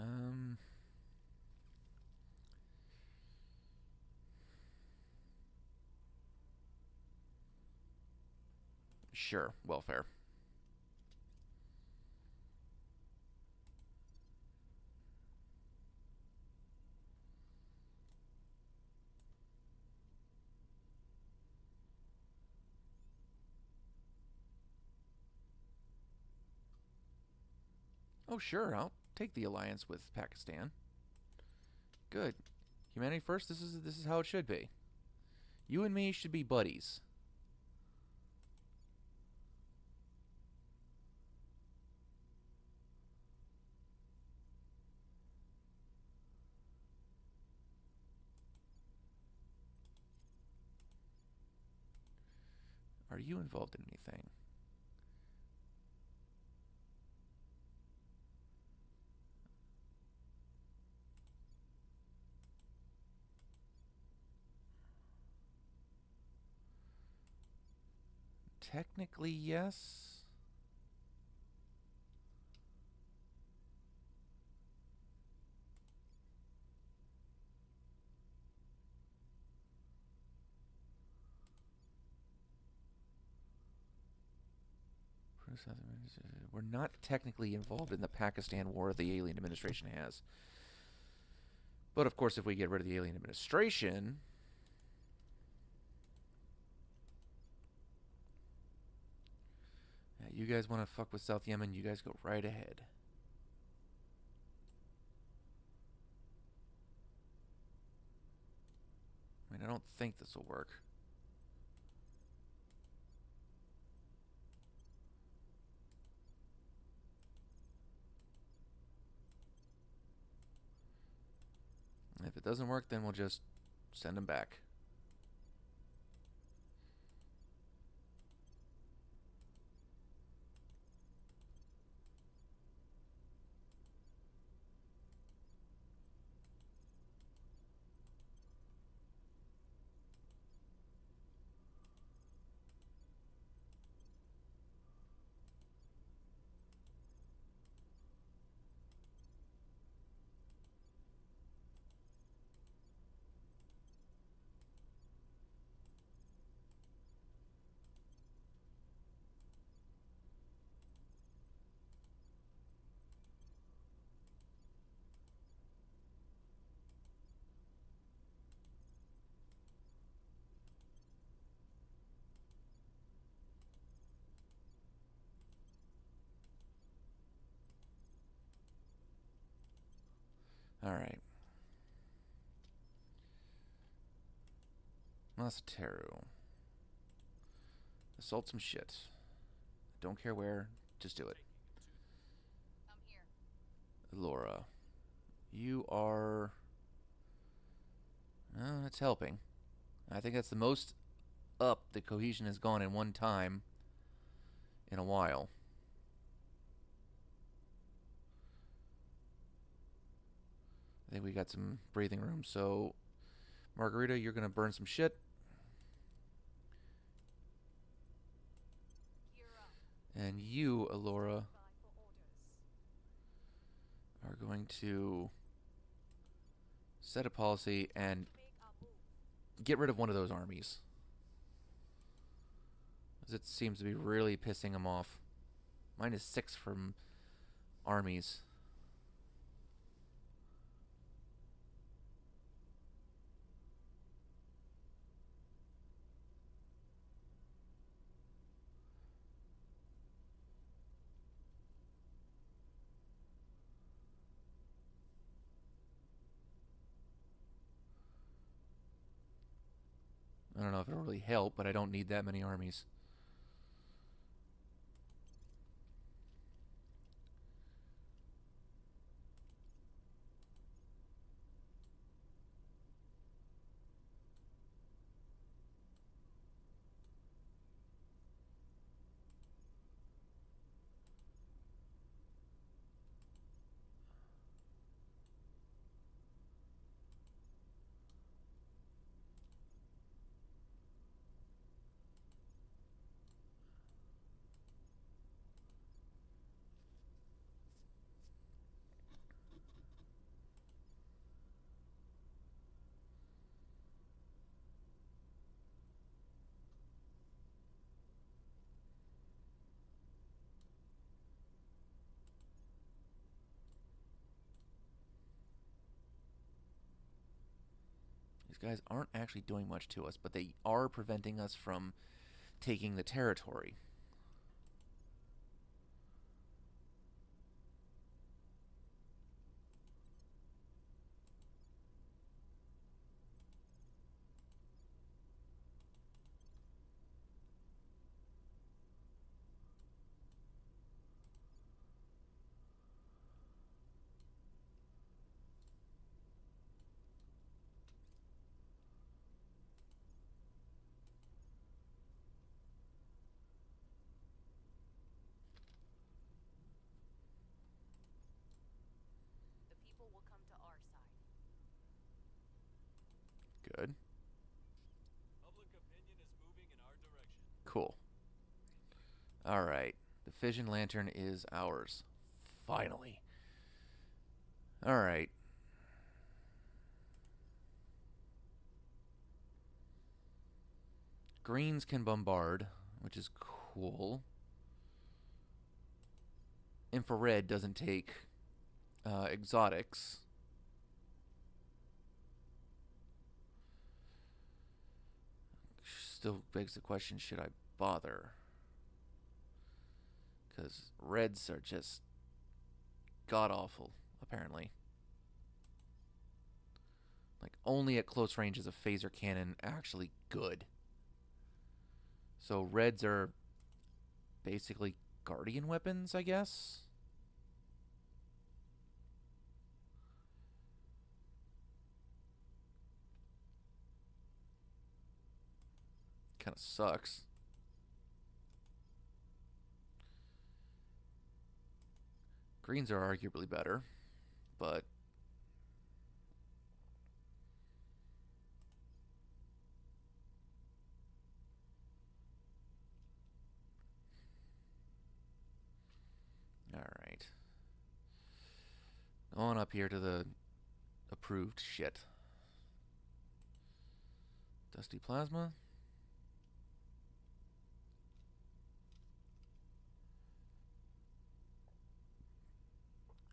Um, sure, welfare. Oh, sure, I'll take the alliance with Pakistan. Good. Humanity first. This is how it should be. You and me should be buddies. Are you involved in anything? Technically, yes. We're not technically involved in the Pakistan war the alien administration has. But of course, if we get rid of the alien administration, you guys want to fuck with South Yemen, you guys go right ahead. I mean, I don't think this will work. If it doesn't work, then we'll just send them back. Alright. Masateru. Assault some shit. Don't care where, just do it. I'm here. Laura. You are... that's helping. I think that's the most up the cohesion has gone in one time in a while. I think we got some breathing room. So, Margarita, you're going to burn some shit. Gear up. And you, Alora, By for orders. are going to set a policy and Make our move. get rid of one of those armies. As it seems to be really pissing them off. -6 from armies. I don't know if it'll really help, but I don't need that many armies. These guys aren't actually doing much to us, but they are preventing us from taking the territory. The people will come to our side. Good. Public opinion is moving in our direction. Cool. Alright. The fission lantern is ours. Finally. Alright. Greens can bombard, which is cool. infrared doesn't take exotics. Still begs the question, should I bother? Because reds are just god-awful, apparently. Like, only at close range is a phaser cannon actually good. So reds are basically guardian weapons, I guess? Kind of sucks. Greens are arguably better, but alright. Going up here to the approved shit. Dusty Plasma.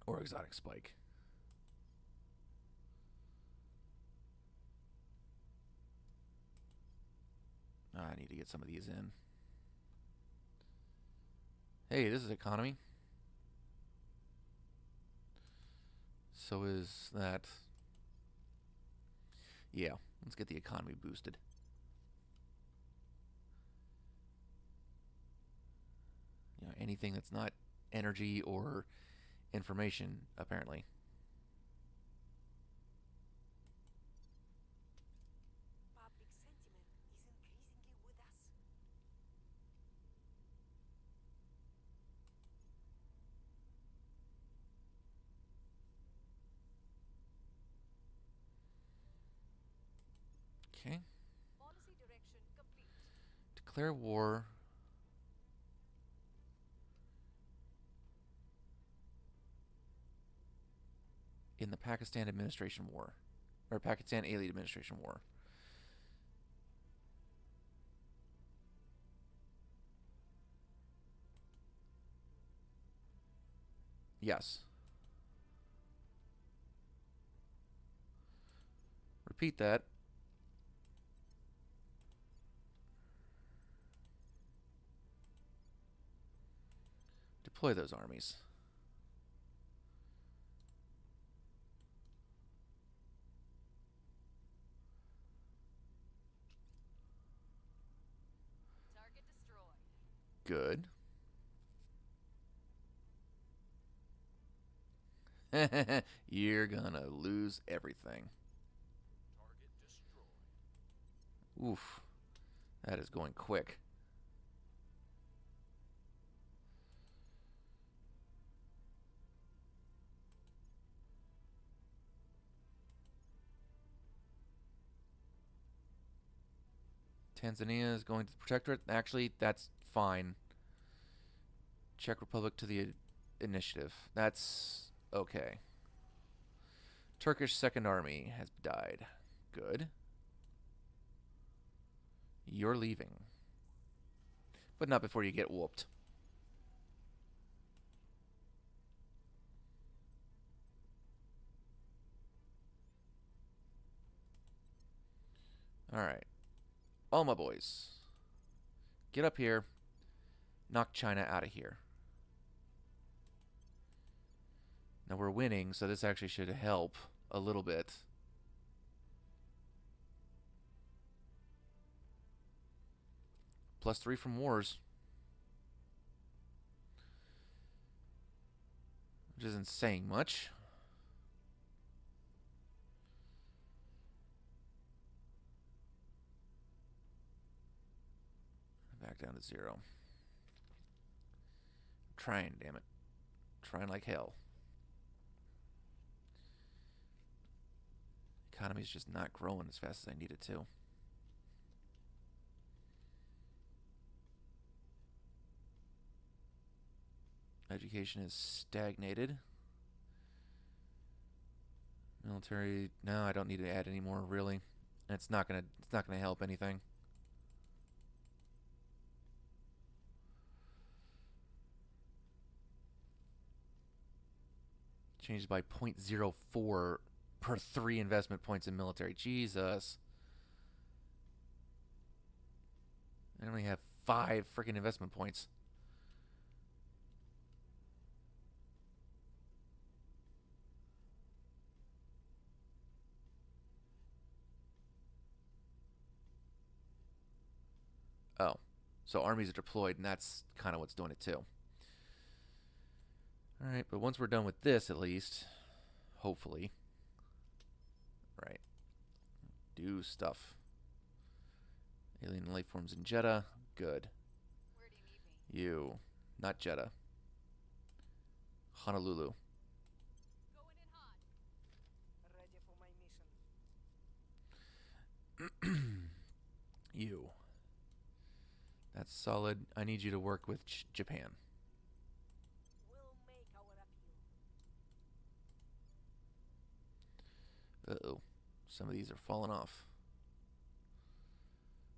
Or Exotic Spike. I need to get some of these in. Hey, this is economy. So is that. Yeah, let's get the economy boosted. You know, anything that's not energy or information, apparently. Public sentiment is increasingly with us. Okay. Policy direction complete. Declare war. In the Pakistan Administration War. Or Pakistan Alien Administration War. Yes. Repeat that. Deploy those armies. Target destroyed. Good. You're gonna lose everything. Target destroyed. Oof. That is going quick. Tanzania is going to the Protectorate. Actually, that's fine. Czech Republic to the initiative. That's okay. Turkish Second Army has died. Good. You're leaving. But not before you get whooped. Alright. All my boys. Get up here. Knock China out of here. Now we're winning, so this actually should help a little bit. +3 from wars. Which isn't saying much. Back down to 0. Trying, damn it. Trying like hell. Economy's just not growing as fast as I need it to. Education is stagnated. Military, no, I don't need to add any more, really. And it's not gonna help anything. Changes by 0.04 per 3 investment points in military. Jesus. I only have 5 freaking investment points. Oh. So armies are deployed, and that's kind of what's doing it too. Alright, but once we're done with this, at least, hopefully. Right. Do stuff. Alien life forms in Jeddah. Good. Where do you need me? You. Not Jeddah. Honolulu. Going in hot. Ready for my mission. You. That's solid. I need you to work with Japan. We'll make our appeal. Uh-oh. Some of these are falling off.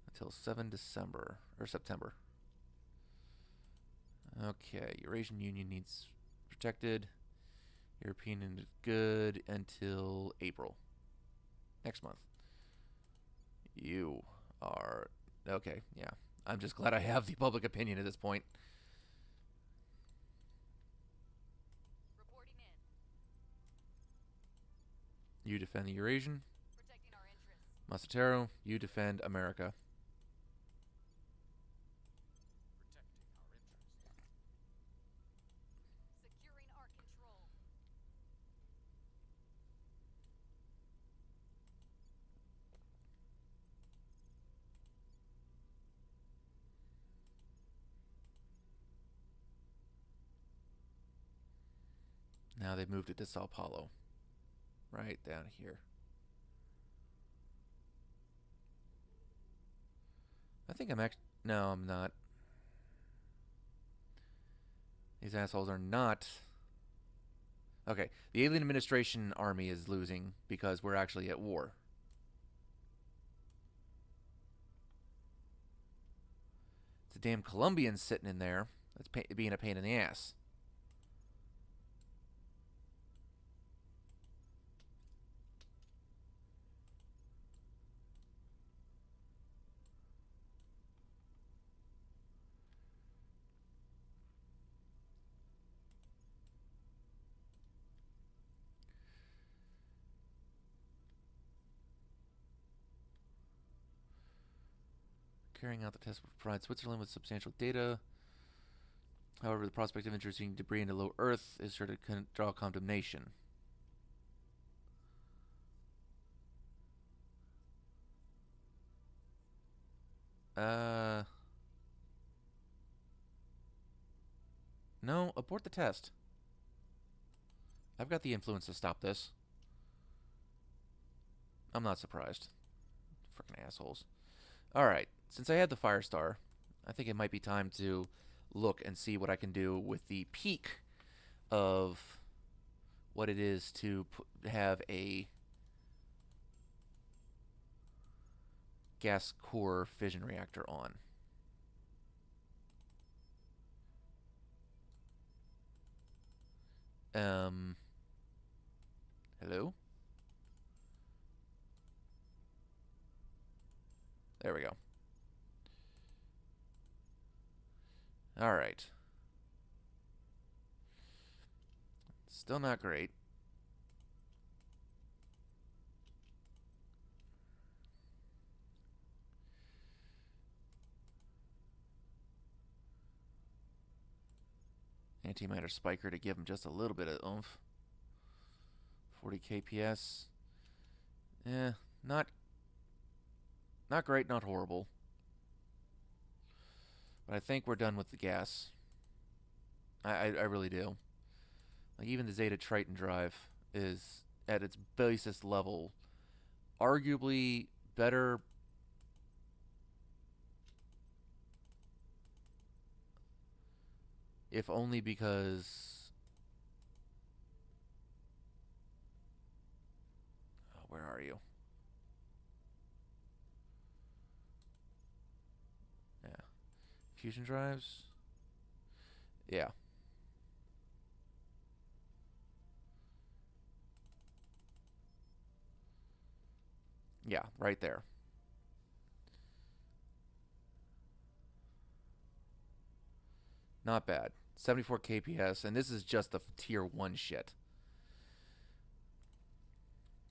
Until 7 December. Or September. Okay. Eurasian Union needs protected. European is good until April. Next month. You are... Okay, yeah. I'm just glad I have the public opinion at this point. Reporting in. You defend the Eurasian. Protecting our interests. Masatero, you defend America. Securing our control. Now they've moved it to Sao Paulo. Right down here. I think I'm actually... No, I'm not. These assholes are not... Okay, the Alien Administration Army is losing because we're actually at war. It's a damn Colombian sitting in there that's being a pain in the ass. Carrying out the test will provide Switzerland with substantial data. However, the prospect of introducing debris into low Earth is sure to draw condemnation. No, abort the test. I've got the influence to stop this. I'm not surprised. Frickin' assholes. Alright, since I had the Firestar, I think it might be time to look and see what I can do with the peak of what it is to have a gas core fission reactor on. Hello? There we go. Alright. Still not great. Antimatter spiker to give him just a little bit of oomph. 40 kps. Not great, not horrible. But I think we're done with the gas. I really do. Like, even the Zeta Triton drive is, at its basest level, arguably better. If only because... Oh, where are you? Yeah. Fusion drives? Yeah. Yeah, right there. Not bad. 74 KPS, and this is just the tier 1 shit.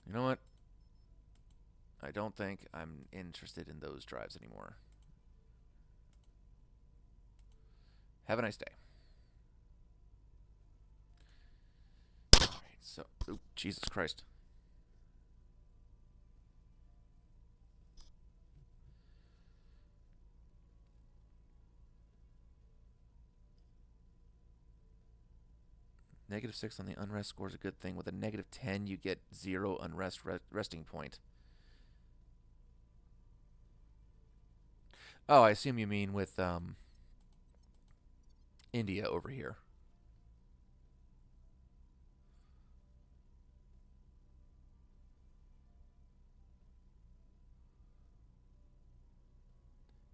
You know what? I don't think I'm interested in those drives anymore. Have a nice day. Alright, so... Ooh, Jesus Christ. -6 on the unrest score is a good thing. With a -10, you get 0 unrest resting point. Oh, I assume you mean with India over here.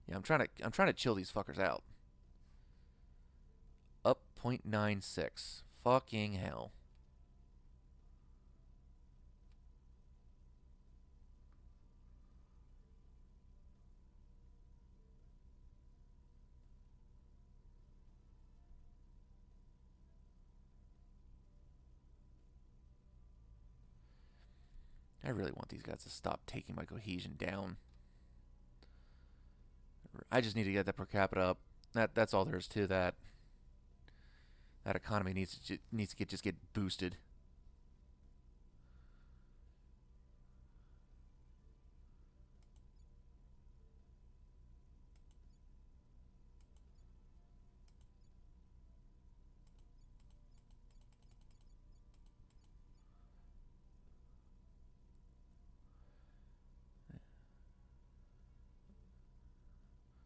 Yeah, I'm trying to chill these fuckers out. Up 0.96. Fucking hell. I really want these guys to stop taking my cohesion down. I just need to get that per capita up. That's all there is to that. That economy needs to just get boosted.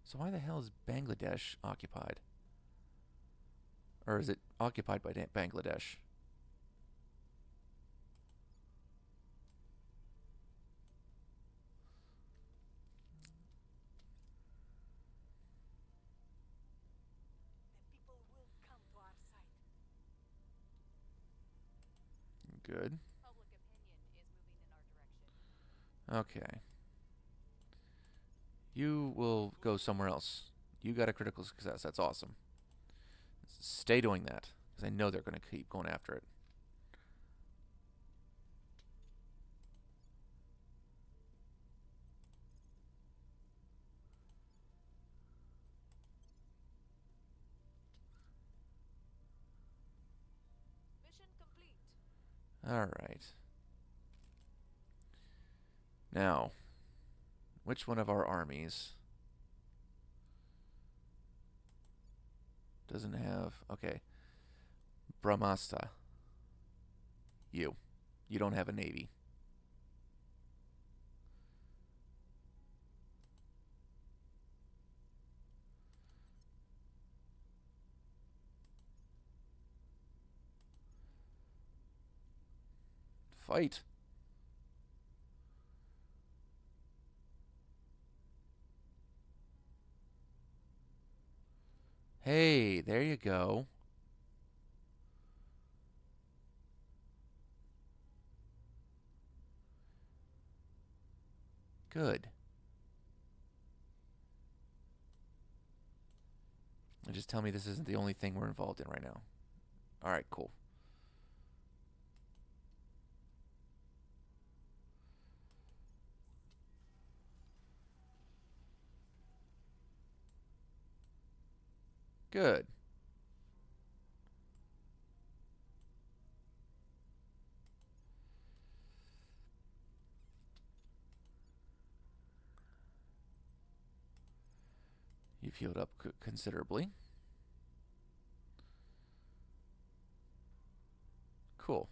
So why the hell is Bangladesh occupied? Or is it occupied by Bangladesh? The people will come to our side. Good. Public opinion is moving in our direction. Okay. You will go somewhere else. You got a critical success. That's awesome. Stay doing that, because I know they're going to keep going after it. Mission complete. All right. Now, which one of our armies doesn't have... Okay. Brahmasta. You. You don't have a navy. Fight. Hey, there you go. Good. And just tell me this isn't the only thing we're involved in right now. Alright, cool. Good. You've healed up considerably. Cool.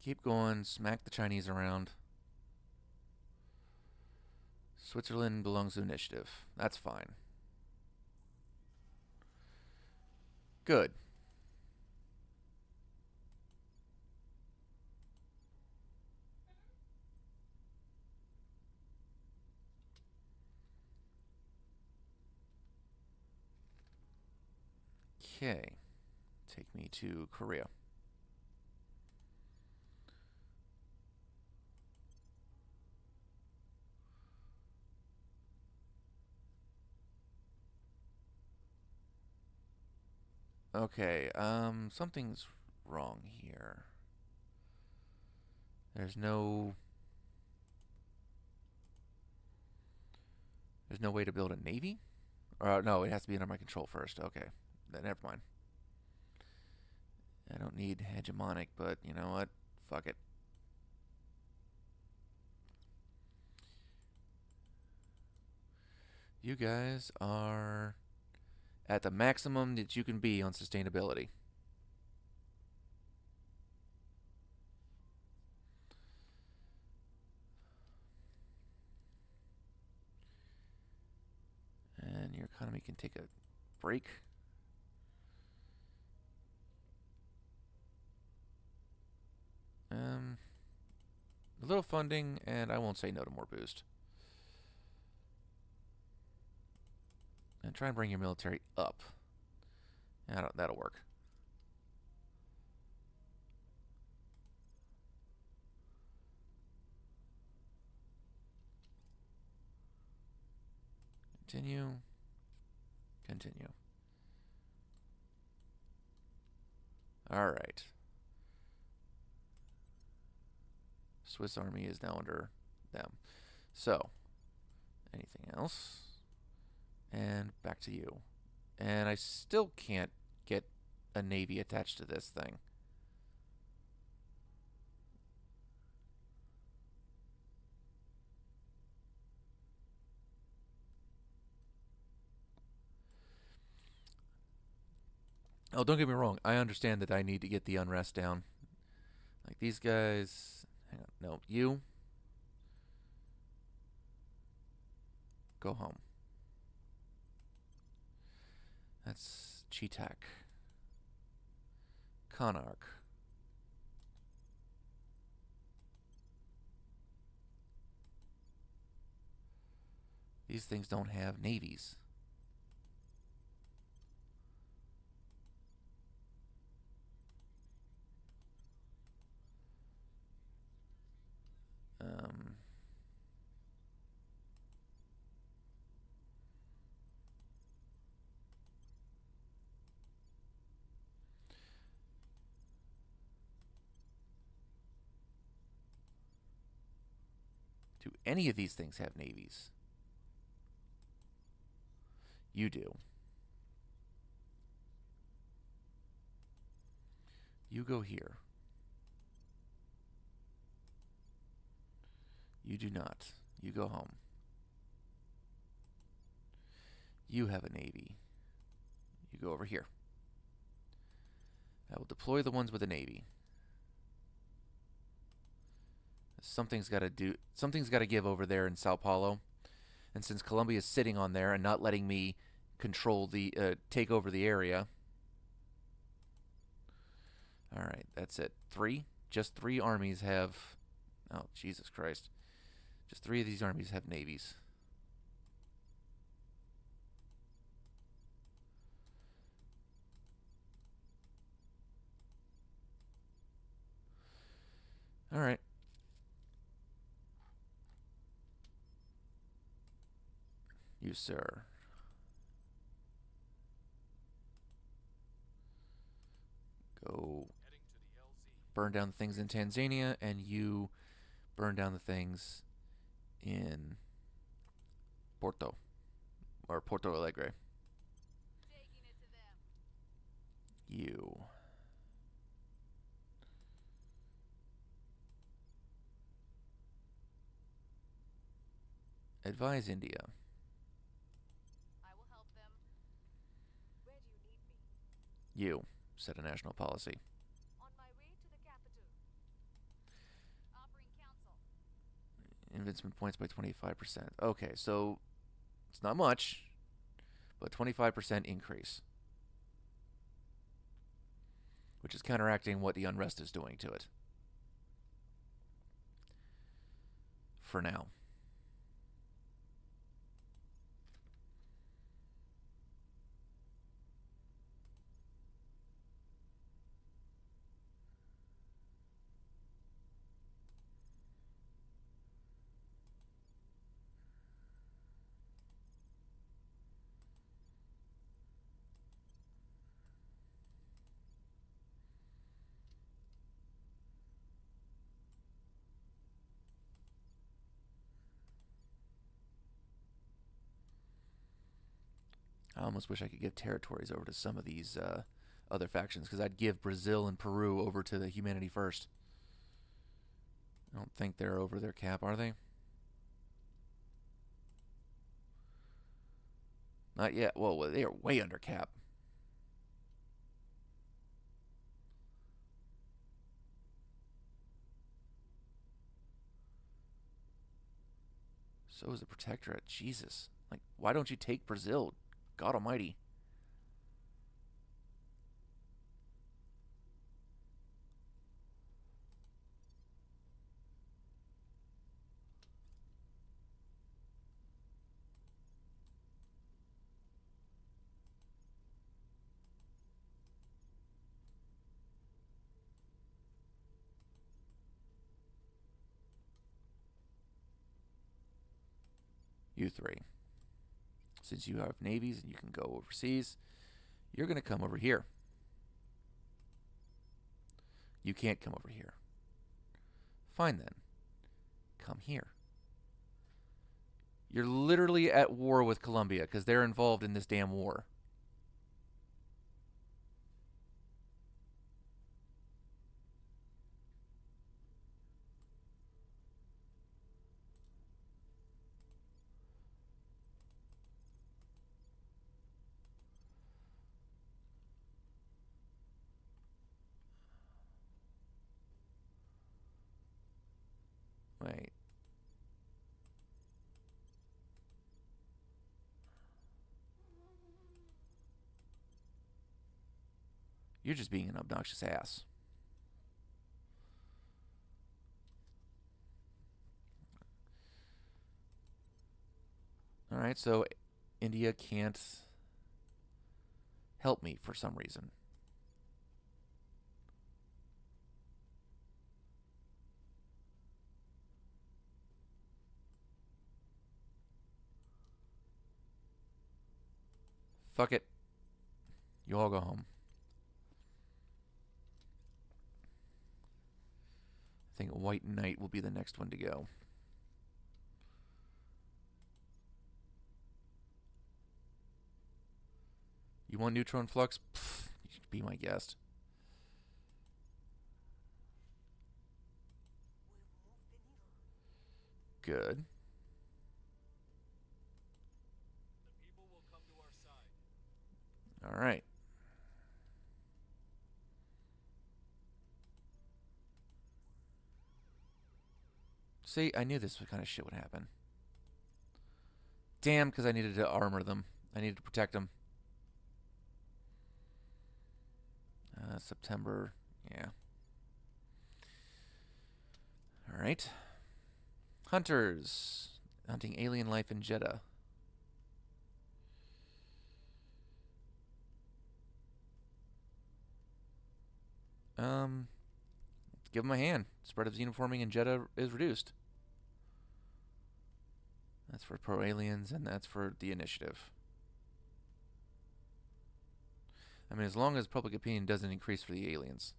Keep going. Smack the Chinese around. Switzerland belongs to initiative. That's fine. Good. Okay. take me to Korea. Okay, something's wrong here. There's no way to build a navy? Or no, it has to be under my control first. Okay. Then never mind. I don't need hegemonic, but you know what? Fuck it. You guys are at the maximum that you can be on sustainability. And your economy can take a break. A little funding, and I won't say no to more boost. And try and bring your military up. That'll work. Continue. Continue. Alright. Swiss army is now under them. So, anything else? And back to you. And I still can't get a navy attached to this thing. Oh, don't get me wrong. I understand that I need to get the unrest down. Like these guys. Hang on. No, you. Go home. That's Cheetak. Konark. These things don't have navies. Do any of these things have navies? You do. You go here. You do not. You go home. You have a navy. You go over here. I will deploy the ones with a navy. Something's got to give over there in Sao Paulo. And since Colombia is sitting on there and not letting me control take over the area. All right, that's it. Just 3 armies have. Oh, Jesus Christ. Just 3 of these armies have navies. All right. You, sir. Go burn down the things in Tanzania, and you burn down the things in Porto. Or Porto Alegre. Taking it to them. You. Advise India. I will help them. Where do you need me? You. Set a national policy. On my way to the capital. Offering counsel. Invincible points by 25%. Okay, so it's not much, but 25% increase. Which is counteracting what the unrest is doing to it. For now. I almost wish I could give territories over to some of these other factions, because I'd give Brazil and Peru over to the Humanity First. I don't think they're over their cap, are they? Not yet. Well, they are way under cap. So is the Protectorate. Jesus. Like, why don't you take Brazil? God almighty. You three. Since you have navies and you can go overseas, you're going to come over here. You can't come over here. Fine then. Come here. You're literally at war with Colombia because they're involved in this damn war. Wait. You're just being an obnoxious ass. Alright, so India can't help me for some reason. Fuck it. You all go home. I think White Knight will be the next one to go. You want neutron flux? Pfft, you should be my guest. We've moved the needle. Good. The people will come to our side. All right. See, I knew this kind of shit would happen. Damn, because I needed to armor them. I needed to protect them. September. Yeah. All right. Hunters. Hunting alien life in Jeddah. Give them a hand. Spread of xenoforming in Jeddah is reduced. That's for pro-aliens, and that's for the initiative. I mean, as long as public opinion doesn't increase for the aliens.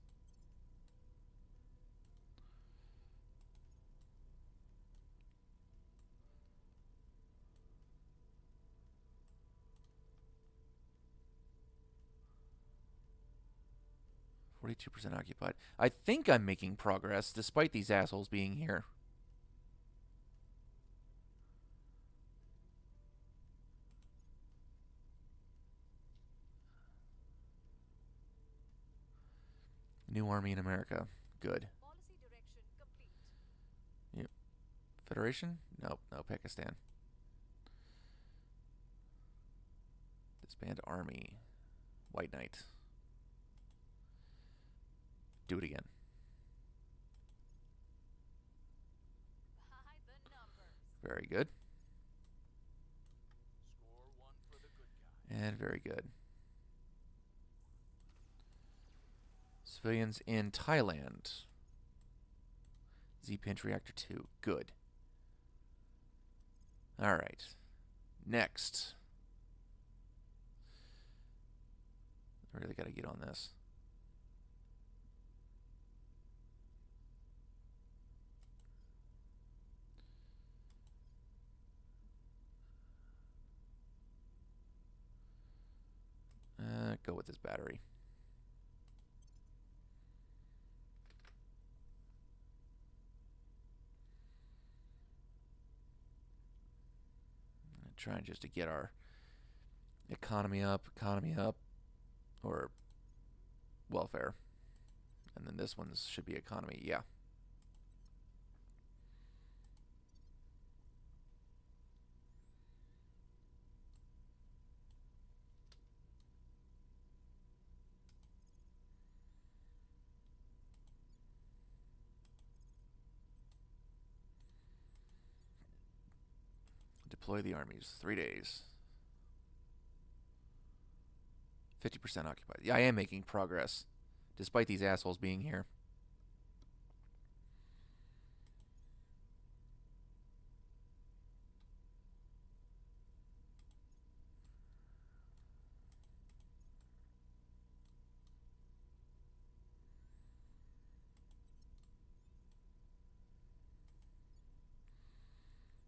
%, occupied. I think I'm making progress, despite these assholes being here. New army in America. Good. Policy direction complete. Yep. Federation? Nope. No, Pakistan. Disband army. White Knight. Do it again. By the numbers. Very good. Score one for the good guy. And very good. Civilians in Thailand. Z-Pinch Reactor 2. Good. Alright. Next. I really gotta get on this. battery. Trying just to get our economy up, or welfare. And then this one should be economy, yeah. Deploy the armies. 3 days. 50% occupied. Yeah, I am making progress, despite these assholes being here.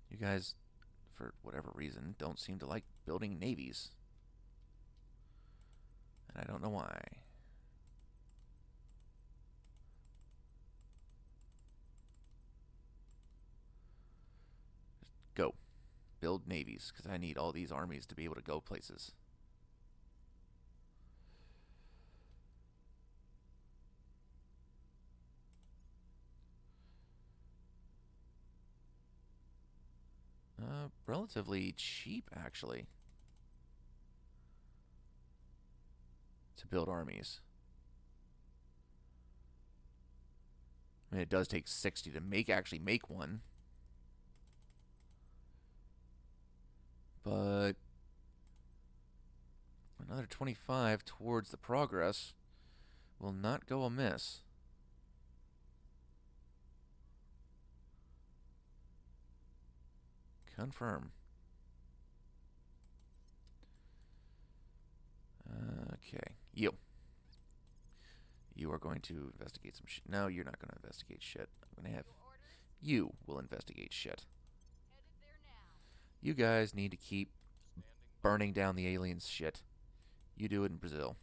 You guys, for whatever reason, don't seem to like building navies. And I don't know why. Just go. Build navies, because I need all these armies to be able to go places. Relatively cheap, actually, to build armies. I mean, it does take 60 to actually make one. But another 25 towards the progress will not go amiss. Confirm. Okay. You are going to investigate some shit. No, you're not going to investigate shit. I'm going to have... You will investigate shit. You guys need to keep burning down the aliens' shit. You do it in Brazil.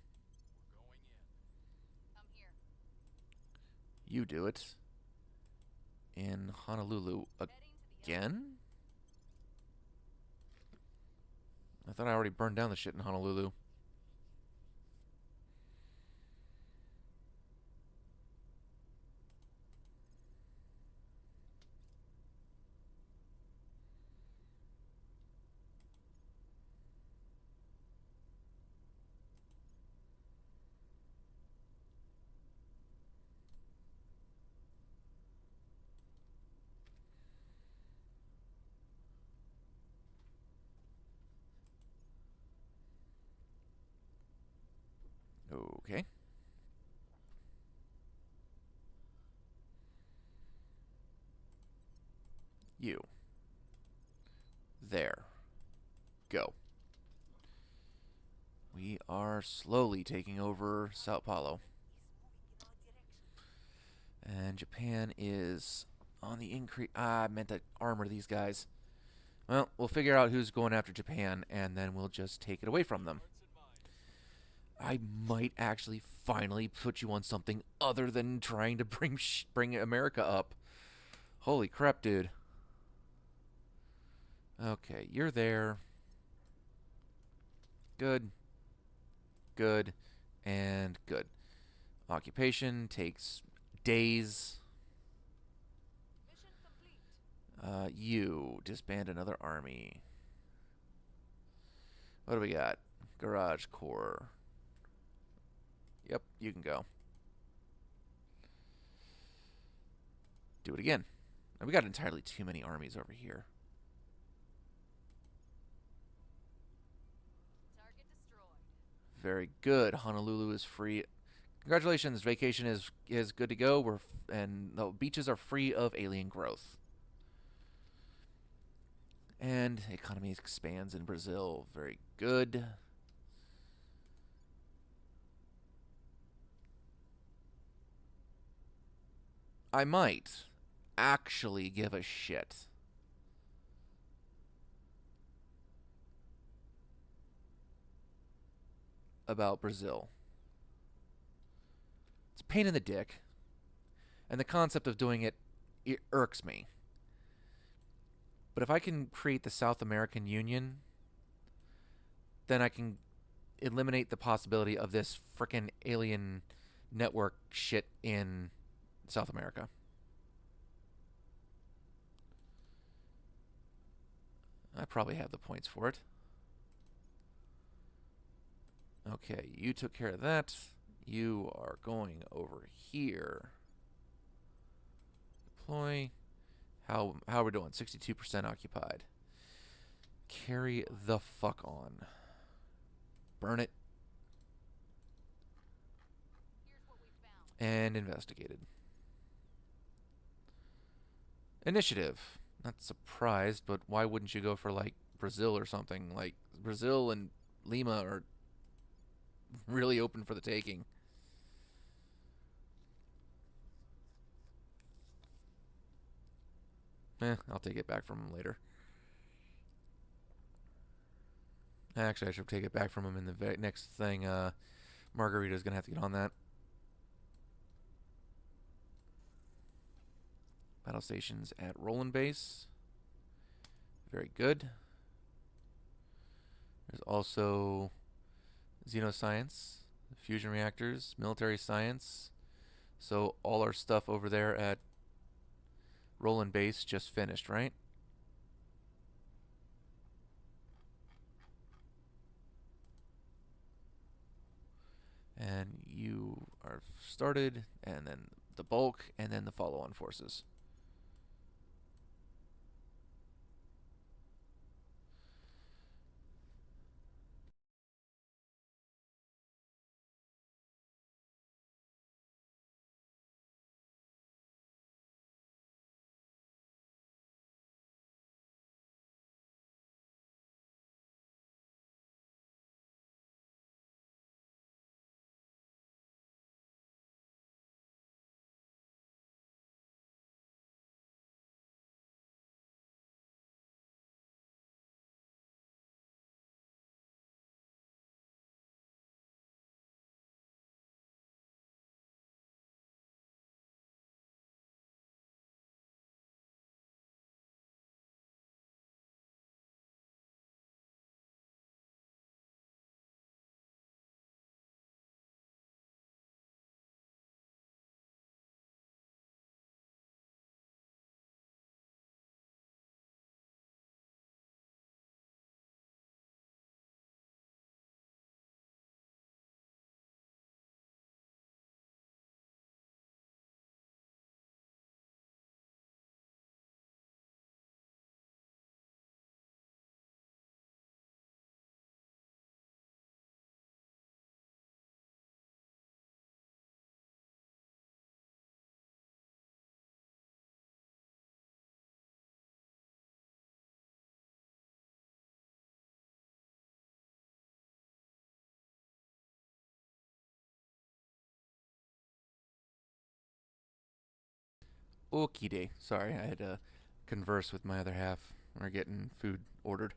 You do it in Honolulu again? I thought I already burned down the shit in Honolulu. Okay. You. There. Go. We are slowly taking over Sao Paulo. And Japan is on the increase. I meant to armor these guys. Well, we'll figure out who's going after Japan, and then we'll just take it away from them. I might actually finally put you on something other than trying to bring America up. Holy crap, dude. Okay, you're there. Good. Good. And good. Occupation takes days. Mission complete. You disband another army. What do we got? Garage Corps. Yep, you can go. Do it again. We got entirely too many armies over here. Target destroyed. Very good. Honolulu is free. Congratulations, vacation is good to go. And the beaches are free of alien growth. And economy expands in Brazil. Very good. I might actually give a shit about Brazil. It's a pain in the dick. And the concept of doing it irks me. But if I can create the South American Union, then I can eliminate the possibility of this frickin' alien network shit in South America. I probably have the points for it. Okay, you took care of that. You are going over here. Deploy. How are we doing? 62% occupied. Carry the fuck on. Burn it. And investigated. Initiative. Not surprised, but why wouldn't you go for like Brazil or something? Like Brazil and Lima are really open for the taking. I'll take it back from him later. Actually, I should take it back from him in the next thing. Margarita's going to have to get on that. Battle stations at Roland Base. Very good. There's also xenoscience, fusion reactors, military science. So all our stuff over there at Roland Base just finished, right? And you are started, and then the bulk, and then the follow-on forces. Okie day. Sorry, I had to converse with my other half. We're getting food ordered.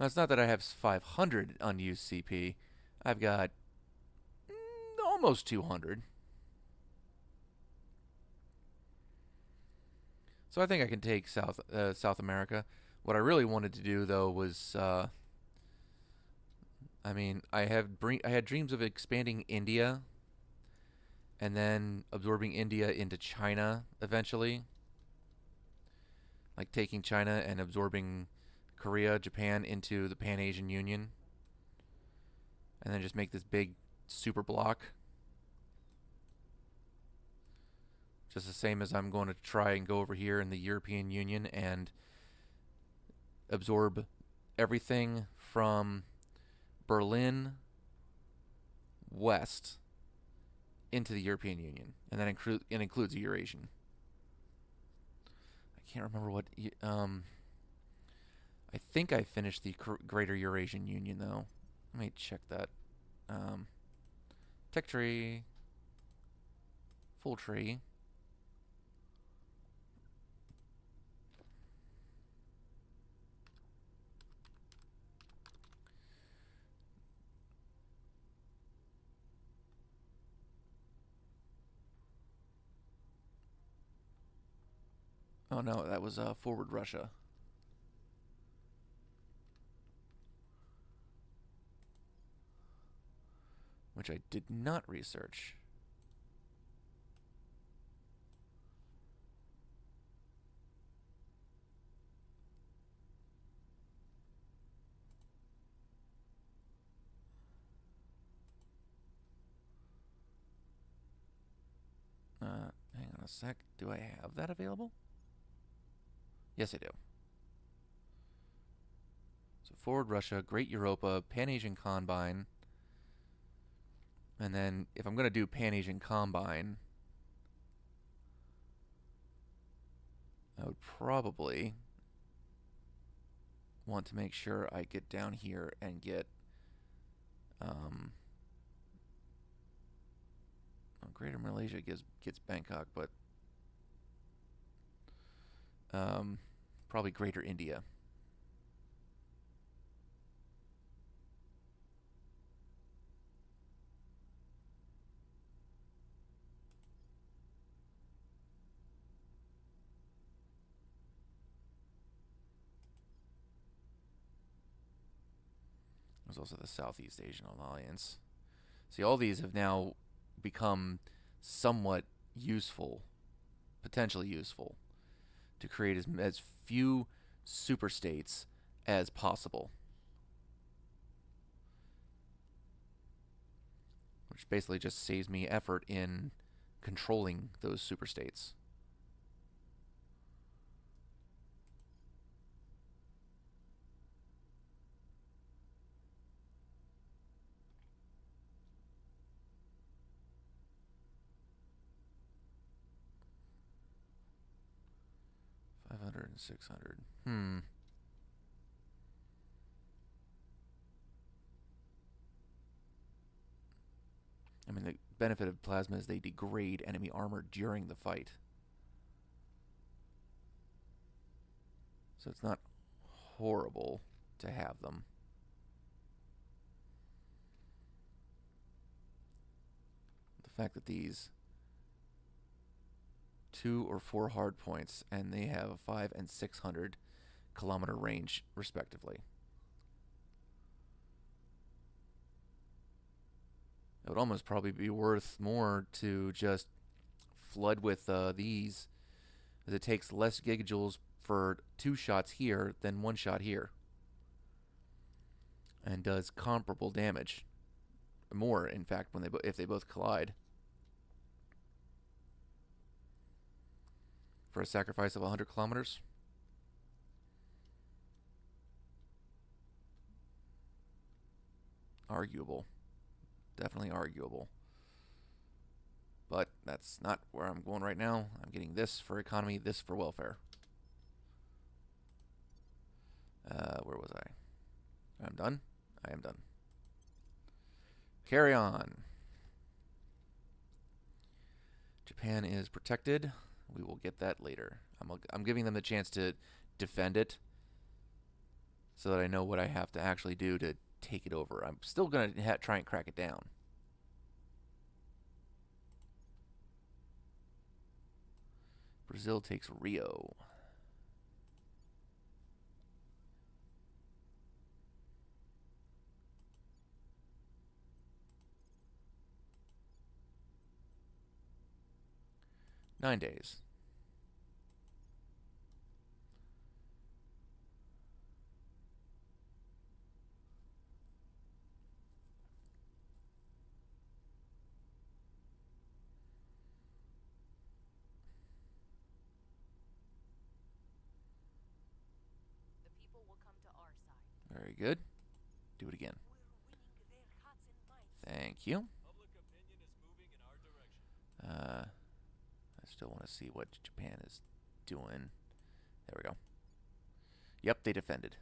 Now, it's not that I have 500 unused CP. I've got almost 200. So I think I can take South America. What I really wanted to do though was, I mean, I had dreams of expanding India, and then absorbing India into China eventually, like taking China and absorbing Korea, Japan into the Pan Asian Union, and then just make this big super block. Just the same as I'm going to try and go over here in the European Union and absorb everything from Berlin west into the European Union, and that includes the Eurasian. I can't remember what. I think I finished the Greater Eurasian Union though. Let me check that. Tech tree, full tree. Oh no, that was forward Russia. Which I did not research. Hang on a sec. Do I have that available? Yes, I do. So forward Russia, Great Europa, Pan-Asian Combine. And then if I'm going to do Pan-Asian Combine, I would probably want to make sure I get down here and get Greater Malaysia gets Bangkok, but probably Greater India. There's also the Southeast Asian Alliance. See, all these have now become somewhat useful, potentially useful, to create as few super states as possible. Which basically just saves me effort in controlling those super states. $500 and $600. I mean, the benefit of plasma is they degrade enemy armor during the fight. So it's not horrible to have them. The fact that these 2 or 4 hard points and they have a 5 and 600 kilometer range respectively. It would almost probably be worth more to just flood with these, as it takes less gigajoules for 2 shots here than 1 shot here, and does comparable damage, more in fact when if they both collide. For a sacrifice of 100 kilometers. Arguable. Definitely arguable. But that's not where I'm going right now. I'm getting this for economy, this for welfare. Where was I? I'm done? I am done. Carry on. Japan is protected. We will get that later. I'm giving them the chance to defend it so that I know what I have to actually do to take it over. I'm still going to try and crack it down. Brazil takes Rio. Nine days. The people will come to our side. Very good. Do it again. We're winning their hearts and minds. Thank you. Public opinion is moving in our direction. I still want to see what Japan is doing. There we go. Yep, they defended.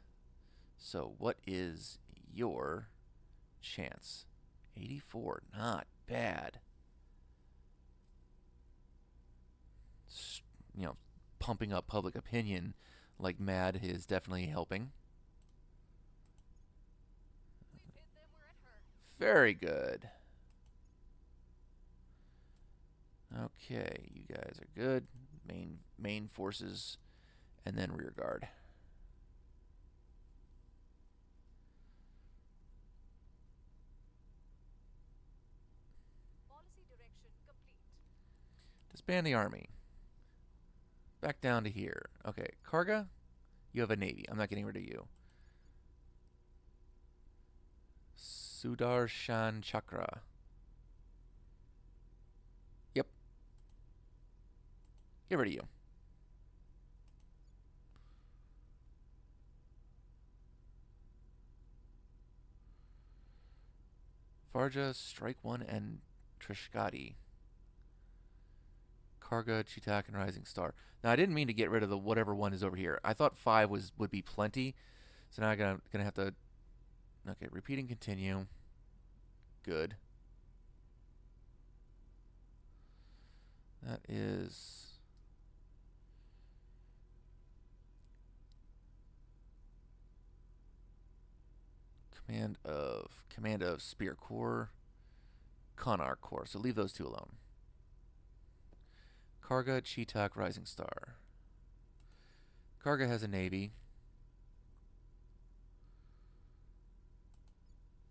So what is your chance? 84, not bad. You know, pumping up public opinion like mad is definitely helping. We've hit them where it hurts. Very good. Okay, you guys are good. main forces, and then rear guard. Policy direction complete. Disband the army. Back down to here. Okay, Karga, you have a navy. I'm not getting rid of you. Sudarshan Chakra. Yep. Get rid of you. Varja, Strike 1, and Trishkati. Karga, Chitak, and Rising Star. Now, I didn't mean to get rid of the whatever one is over here. I thought 5 would be plenty. So now I'm gonna have to... Okay, repeat and continue. Good. That is... Command of Spear Corps, Konar Corps. So leave those two alone. Karga, Cheetak, Rising Star. Karga has a navy.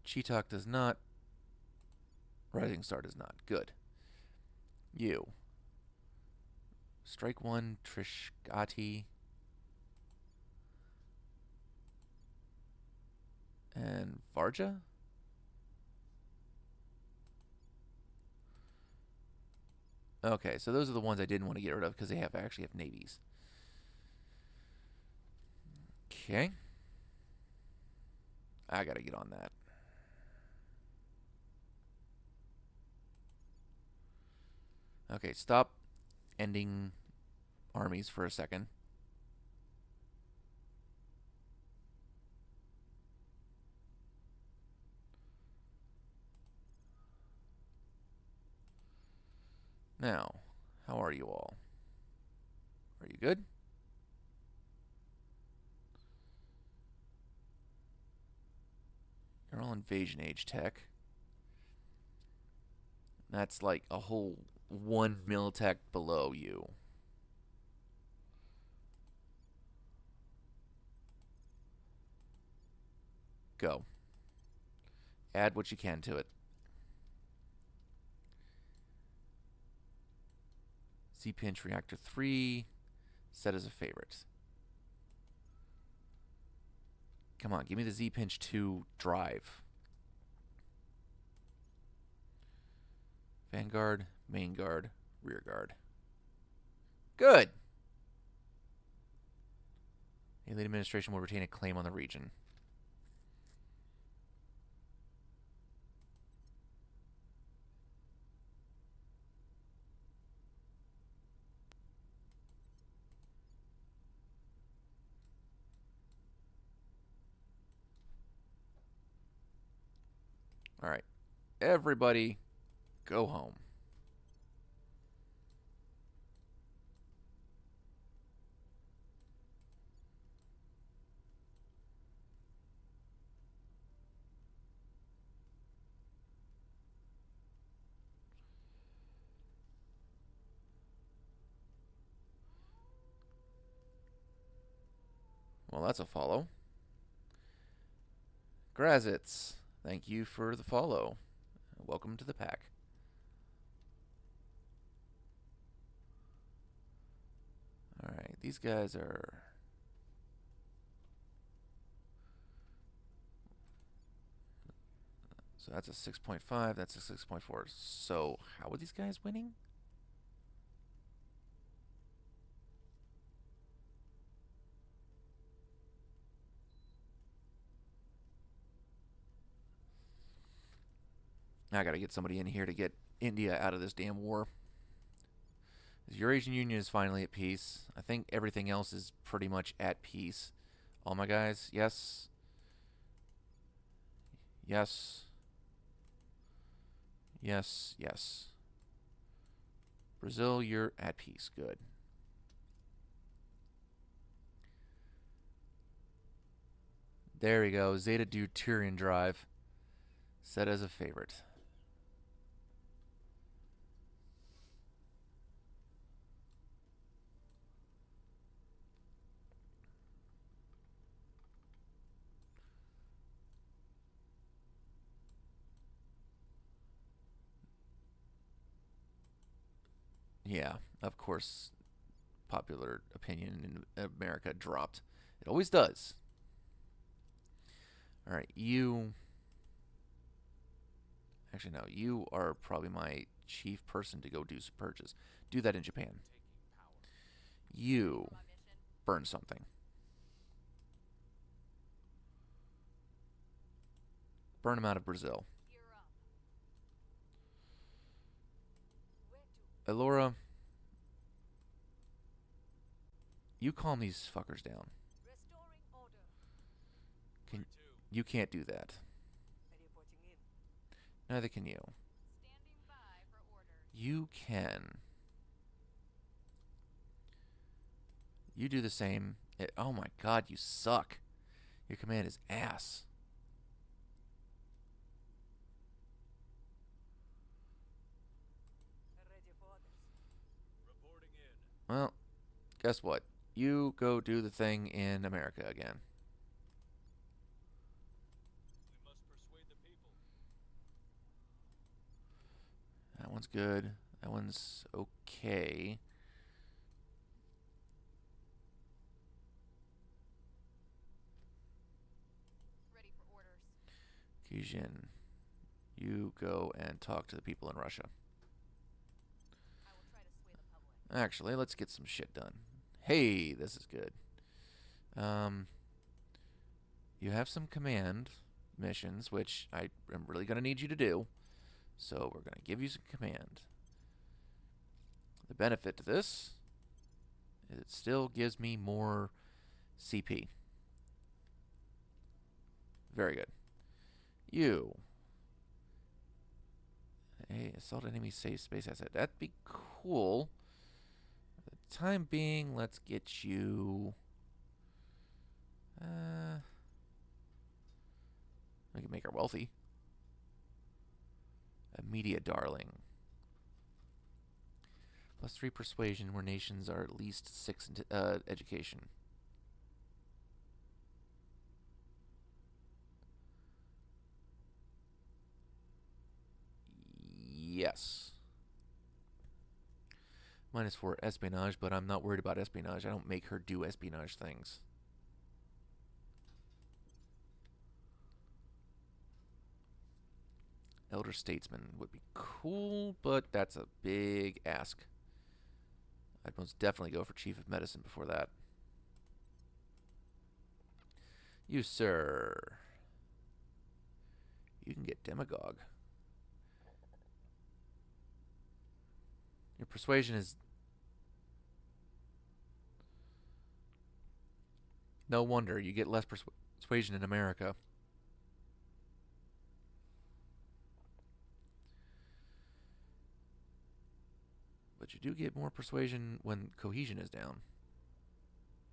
Cheetak does not. Rising Star does not. Good. You. Strike 1, Trishkati. And Varja? Okay, so those are the ones I didn't want to get rid of because they actually have navies. Okay. I gotta get on that. Okay, stop ending armies for a second. Now, how are you all? Are you good? You're all invasion age tech. That's like a whole 1 militech below you. Go. Add what you can to it. Z-Pinch Reactor 3. Set as a favorite. Come on, give me the Z-Pinch 2 drive. Vanguard, main guard, rear guard. Good. Alien administration will retain a claim on the region. All right. Everybody go home. Well, that's a follow. Grazitz, thank you for the follow. Welcome to the pack. Alright, these guys are... So that's a 6.5, that's a 6.4. So, how are these guys winning? I gotta get somebody in here to get India out of this damn war. The Eurasian Union is finally at peace. I think everything else is pretty much at peace. All my guys, yes. Yes. Yes, yes. Brazil, you're at peace. Good. There we go. Zeta Deuterian drive. Set as a favorite. Yeah, of course, popular opinion in America dropped. It always does. All right, you. Actually, no, you are probably my chief person to go do some purges. Do that in Japan. You burn something. Burn them out of Brazil. Where to? Elora, you calm these fuckers down. Restoring order. Can you can't do that. Reporting in. Neither can you. Standing by for orders. You can. You do the same. Oh my god, you suck. Your command is ass. Ready for orders. Reporting in. Well, guess what? You go do the thing in America again. We must persuade the people. That one's good. That one's okay. Ready for orders. Kijin, you go and talk to the people in Russia. I will try to sway the public. Actually, let's get some shit done. Hey, this is good. You have some command missions, which I am really going to need you to do. So we're going to give you some command. The benefit to this is it still gives me more CP. Very good. You. Hey, assault enemy safe space asset. That'd be cool. For the time being, let's get you. We can make her wealthy. A media darling. +3 persuasion where nations are at least 6 education. Yes. -4 espionage, but I'm not worried about espionage. I don't make her do espionage things. Elder Statesman would be cool, but that's a big ask. I'd most definitely go for Chief of Medicine before that. You, sir. You can get Demagogue. Your persuasion is... No wonder you get less persuasion in America. But you do get more persuasion when cohesion is down.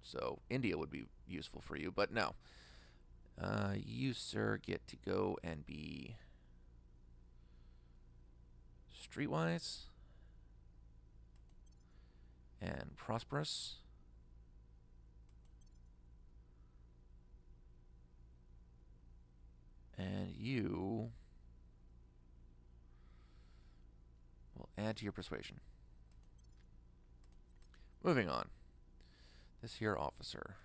So India would be useful for you, but no. You, sir, get to go and be streetwise and prosperous. And you will add to your persuasion. Moving on. This here officer,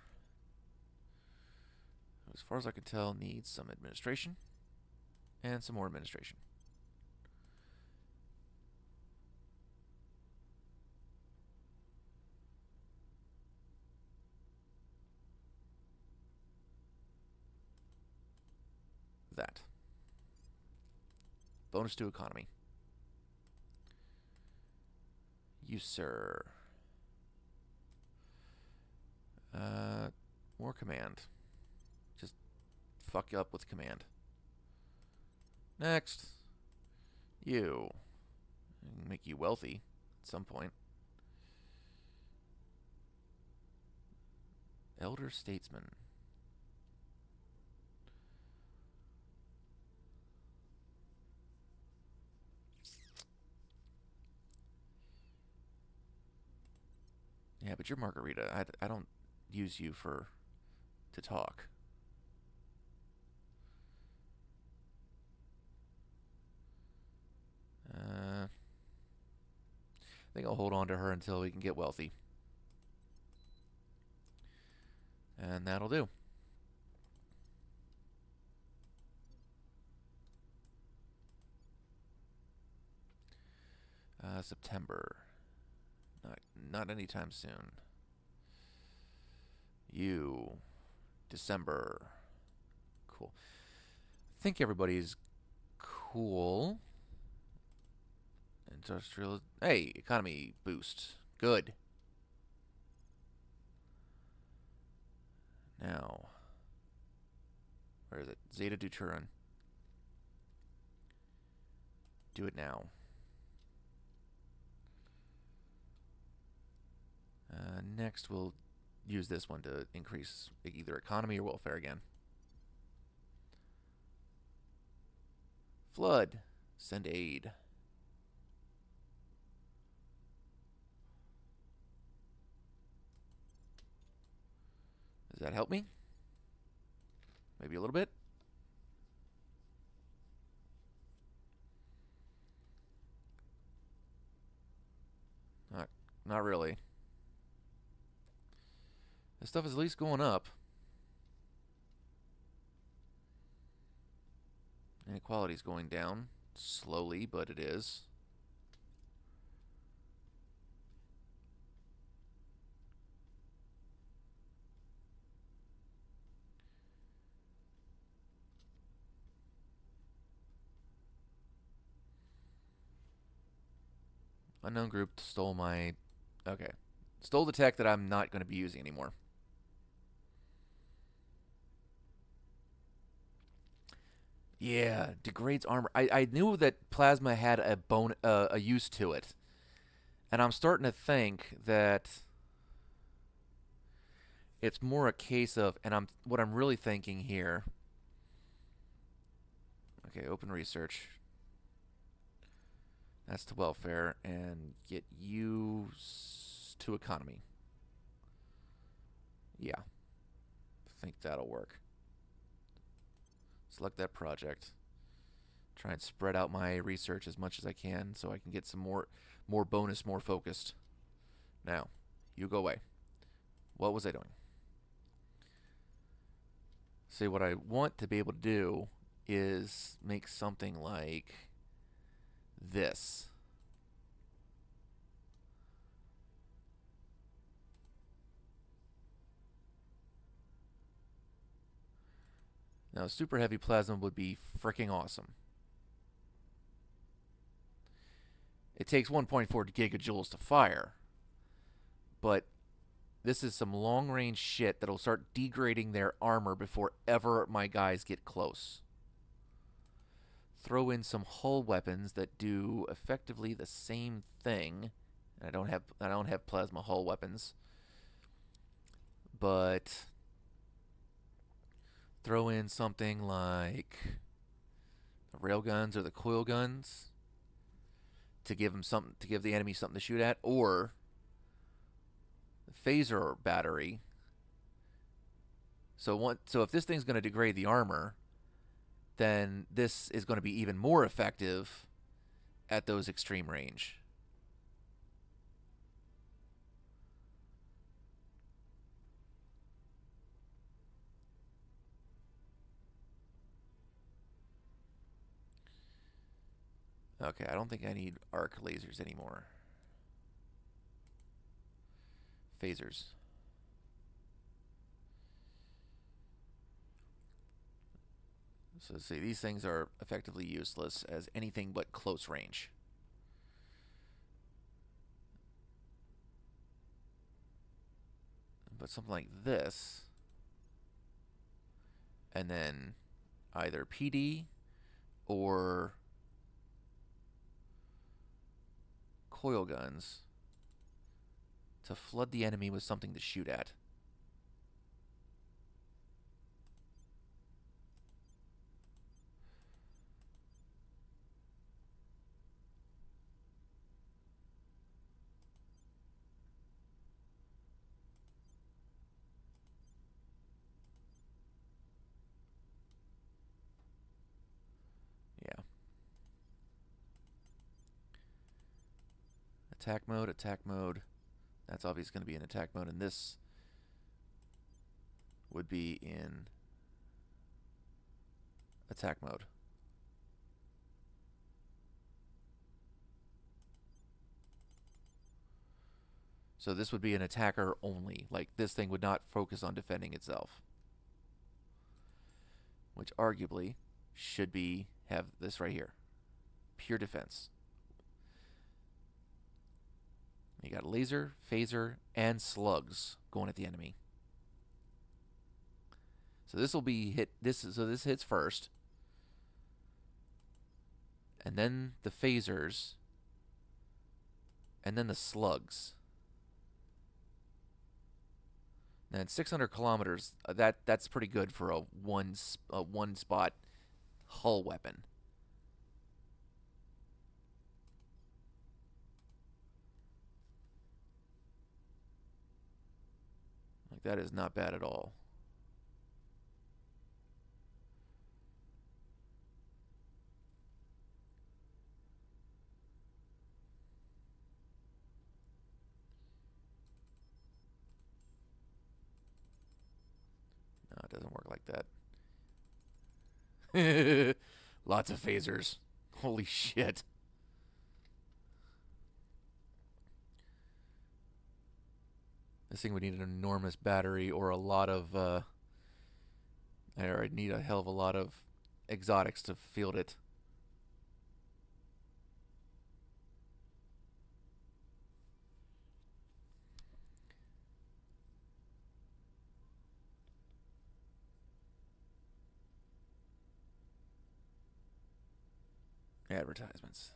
who as far as I can tell needs some administration and some more administration. That. Bonus to economy. You, sir. More command. Just fuck you up with command. Next. You. Make you wealthy at some point. Elder Statesman. Yeah, but you're Margarita. I don't use you to talk. think I'll hold on to her until we can get wealthy. And that'll do. September. Not anytime soon. You. December. Cool. I think everybody's cool. Industrial. Hey, economy boost. Good. Now. Where is it? Zeta Deuteron. Do it now. Next, we'll use this one to increase either economy or welfare again. Flood. Send aid. Does that help me? Maybe a little bit? Not really. This stuff is at least going up. Inequality is going down. Slowly, but it is. Unknown group stole my... Okay. Stole the tech that I'm not going to be using anymore. Yeah, degrades armor. I knew that plasma had a use to it. And I'm starting to think that it's more a case of, and what I'm really thinking here. Okay, open research. That's to welfare, and get you to economy. Yeah, I think that'll work. Select that project. Try and spread out my research as much as I can so I can get some more bonus, more focused. Now, you go away. What was I doing? See, what I want to be able to do is make something like this. Now, super heavy plasma would be freaking awesome. It takes 1.4 gigajoules to fire, but this is some long-range shit that'll start degrading their armor before ever my guys get close. Throw in some hull weapons that do effectively the same thing. I don't have plasma hull weapons, but throw in something like the railguns or the coil guns to give the enemy something to shoot at, or the phaser battery. So if this thing's going to degrade the armor, then this is going to be even more effective at those extreme range. Okay, I don't think I need arc lasers anymore. Phasers. So see, these things are effectively useless as anything but close range. But something like this, and then either PD or coil guns to flood the enemy with something to shoot at. Attack mode, attack mode. That's obviously going to be in attack mode, and this would be in attack mode. So this would be an attacker only. Like, this thing would not focus on defending itself. Which arguably should be, have this right here. Pure defense. You got laser, phaser, and slugs going at the enemy. So this will be hit. So this hits first, and then the phasers, and then the slugs. And 600 kilometers. That's pretty good for a one spot hull weapon. Like, that is not bad at all. No, it doesn't work like that. Lots of phasers. Holy shit. This thing would need an enormous battery or a lot of, I'd need a hell of a lot of exotics to field it. Advertisements.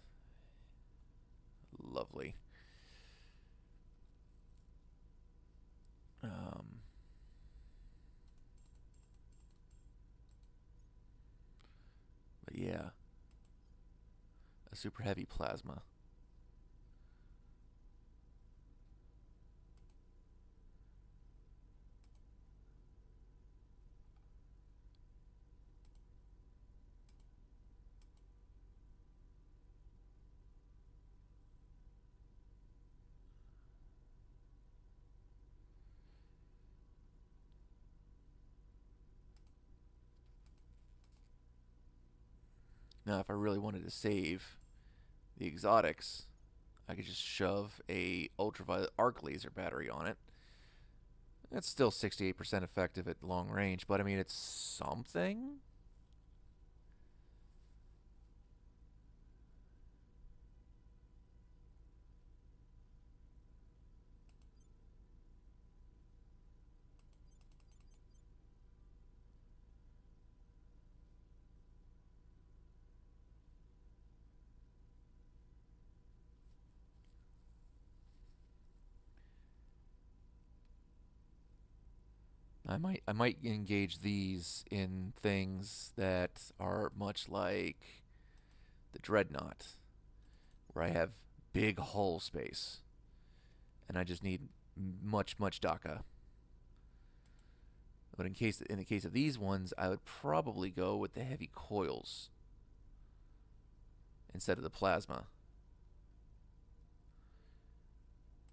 Lovely. But yeah, a super heavy plasma. Now, if I really wanted to save the exotics, I could just shove a ultraviolet arc laser battery on it. It's still 68% effective at long range, but I mean, it's something. I might engage these in things that are much like the Dreadnought, where I have big hull space, and I just need much DACA. But in the case of these ones, I would probably go with the heavy coils instead of the plasma,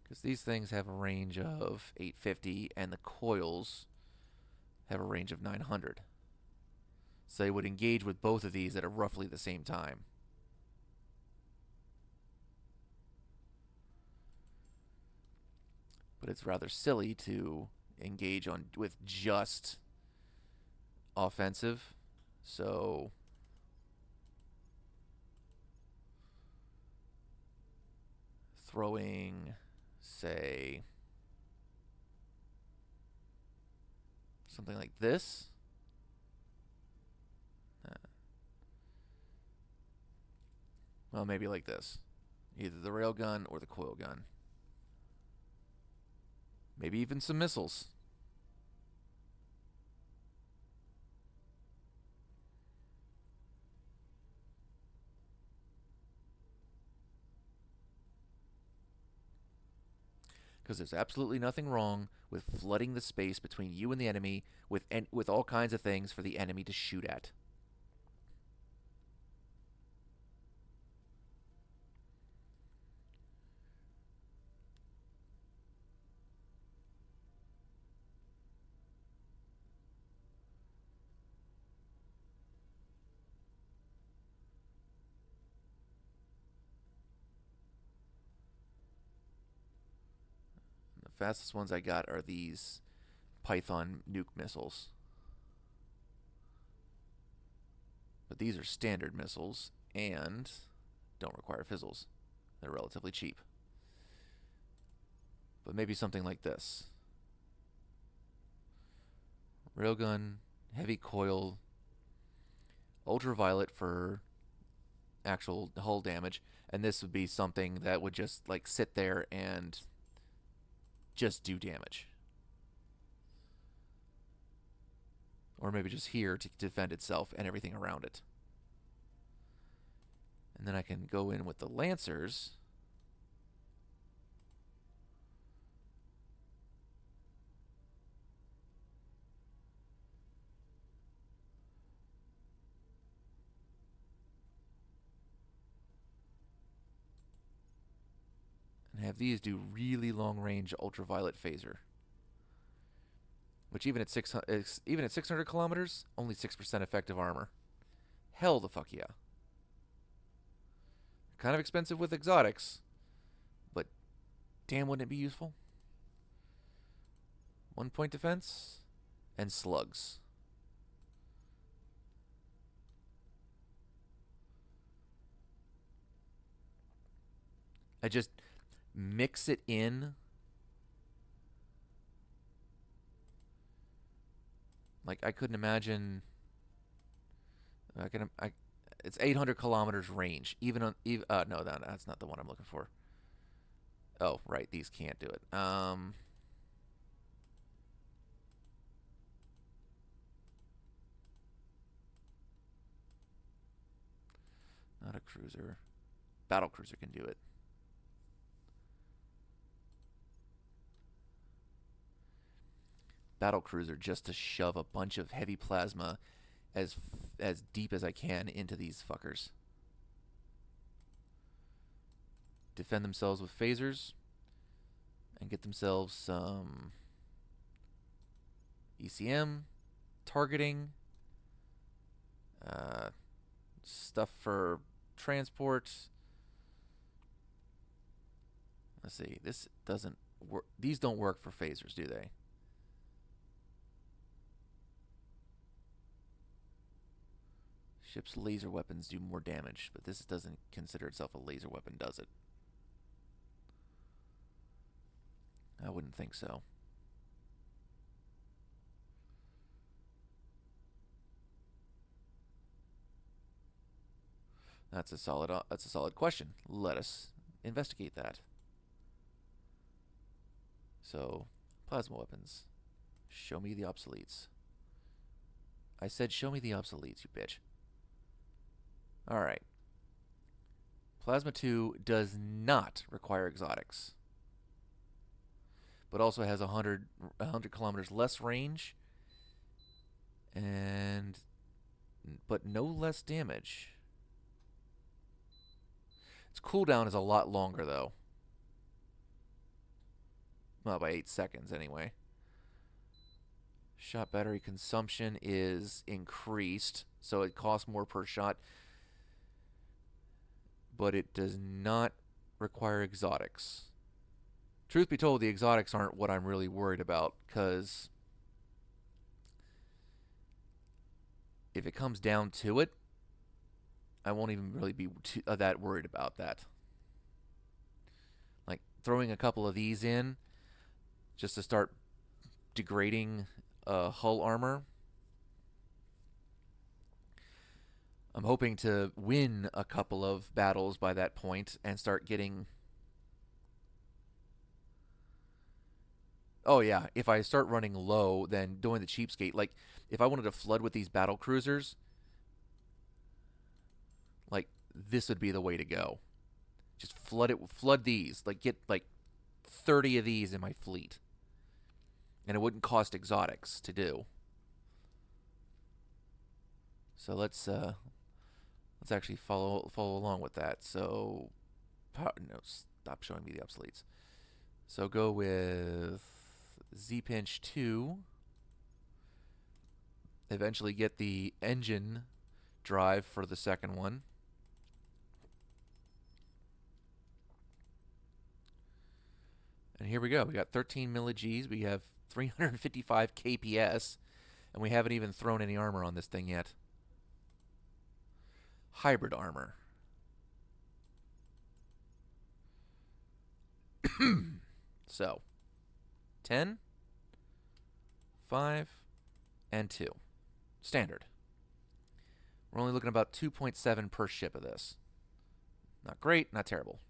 because these things have a range of 850, and the coils have a range of 900. So they would engage with both of these at roughly the same time. But it's rather silly to engage with just offensive. So throwing, say, something like this. Well, maybe like this. Either the railgun or the coil gun. Maybe even some missiles. Because there's absolutely nothing wrong with flooding the space between you and the enemy with all kinds of things for the enemy to shoot at. Fastest ones I got are these Python nuke missiles. But these are standard missiles and don't require fizzles. They're relatively cheap. But maybe something like this. Railgun, heavy coil, ultraviolet for actual hull damage, and this would be something that would just like sit there and just do damage. Or maybe just here to defend itself and everything around it. And then I can go in with the Lancers. And have these do really long range ultraviolet phaser. Which even at 600 kilometers, only 6% effective armor. Hell the fuck yeah. Kind of expensive with exotics, but damn, wouldn't it be useful? 1 point defense and slugs. I just mix it in. Like I couldn't imagine. It's 800 kilometers range. No, that's not the one I'm looking for. Oh, right, these can't do it. Not a cruiser. Battle cruiser can do it. Battle cruiser just to shove a bunch of heavy plasma as deep as I can into these fuckers. Defend themselves with phasers and get themselves some ECM, targeting, stuff for transport. Let's see. This doesn't work. These don't work for phasers, do they? Ship's laser weapons do more damage, but this doesn't consider itself a laser weapon, does it? I wouldn't think so. That's a solid question. Let us investigate that. So, plasma weapons. Show me the obsoletes. I said show me the obsoletes, you bitch. Alright. Plasma 2 does not require exotics, but also has 100 kilometers less range, but no less damage. Its cooldown is a lot longer, though. Well, by 8 seconds, anyway. Shot battery consumption is increased, so it costs more per shot, but it does not require exotics. Truth be told, the exotics aren't what I'm really worried about, because if it comes down to it, I won't even really be that worried about that. Like, throwing a couple of these in just to start degrading hull armor. I'm hoping to win a couple of battles by that point and start getting... Oh yeah, if I start running low, then doing the cheapskate, like if I wanted to flood with these battle cruisers, like this would be the way to go. Just flood these, like get like 30 of these in my fleet. And it wouldn't cost exotics to do. So let's actually follow along with that. So no, stop showing me the obsoletes. So go with Z-Pinch 2. Eventually get the engine drive for the second one. And here we go. We got 13 milli-Gs. We have 355 KPS. And we haven't even thrown any armor on this thing yet. Hybrid armor. So, 10, 5, and 2. Standard. We're only looking at about 2.7 per ship of this. Not great, not terrible.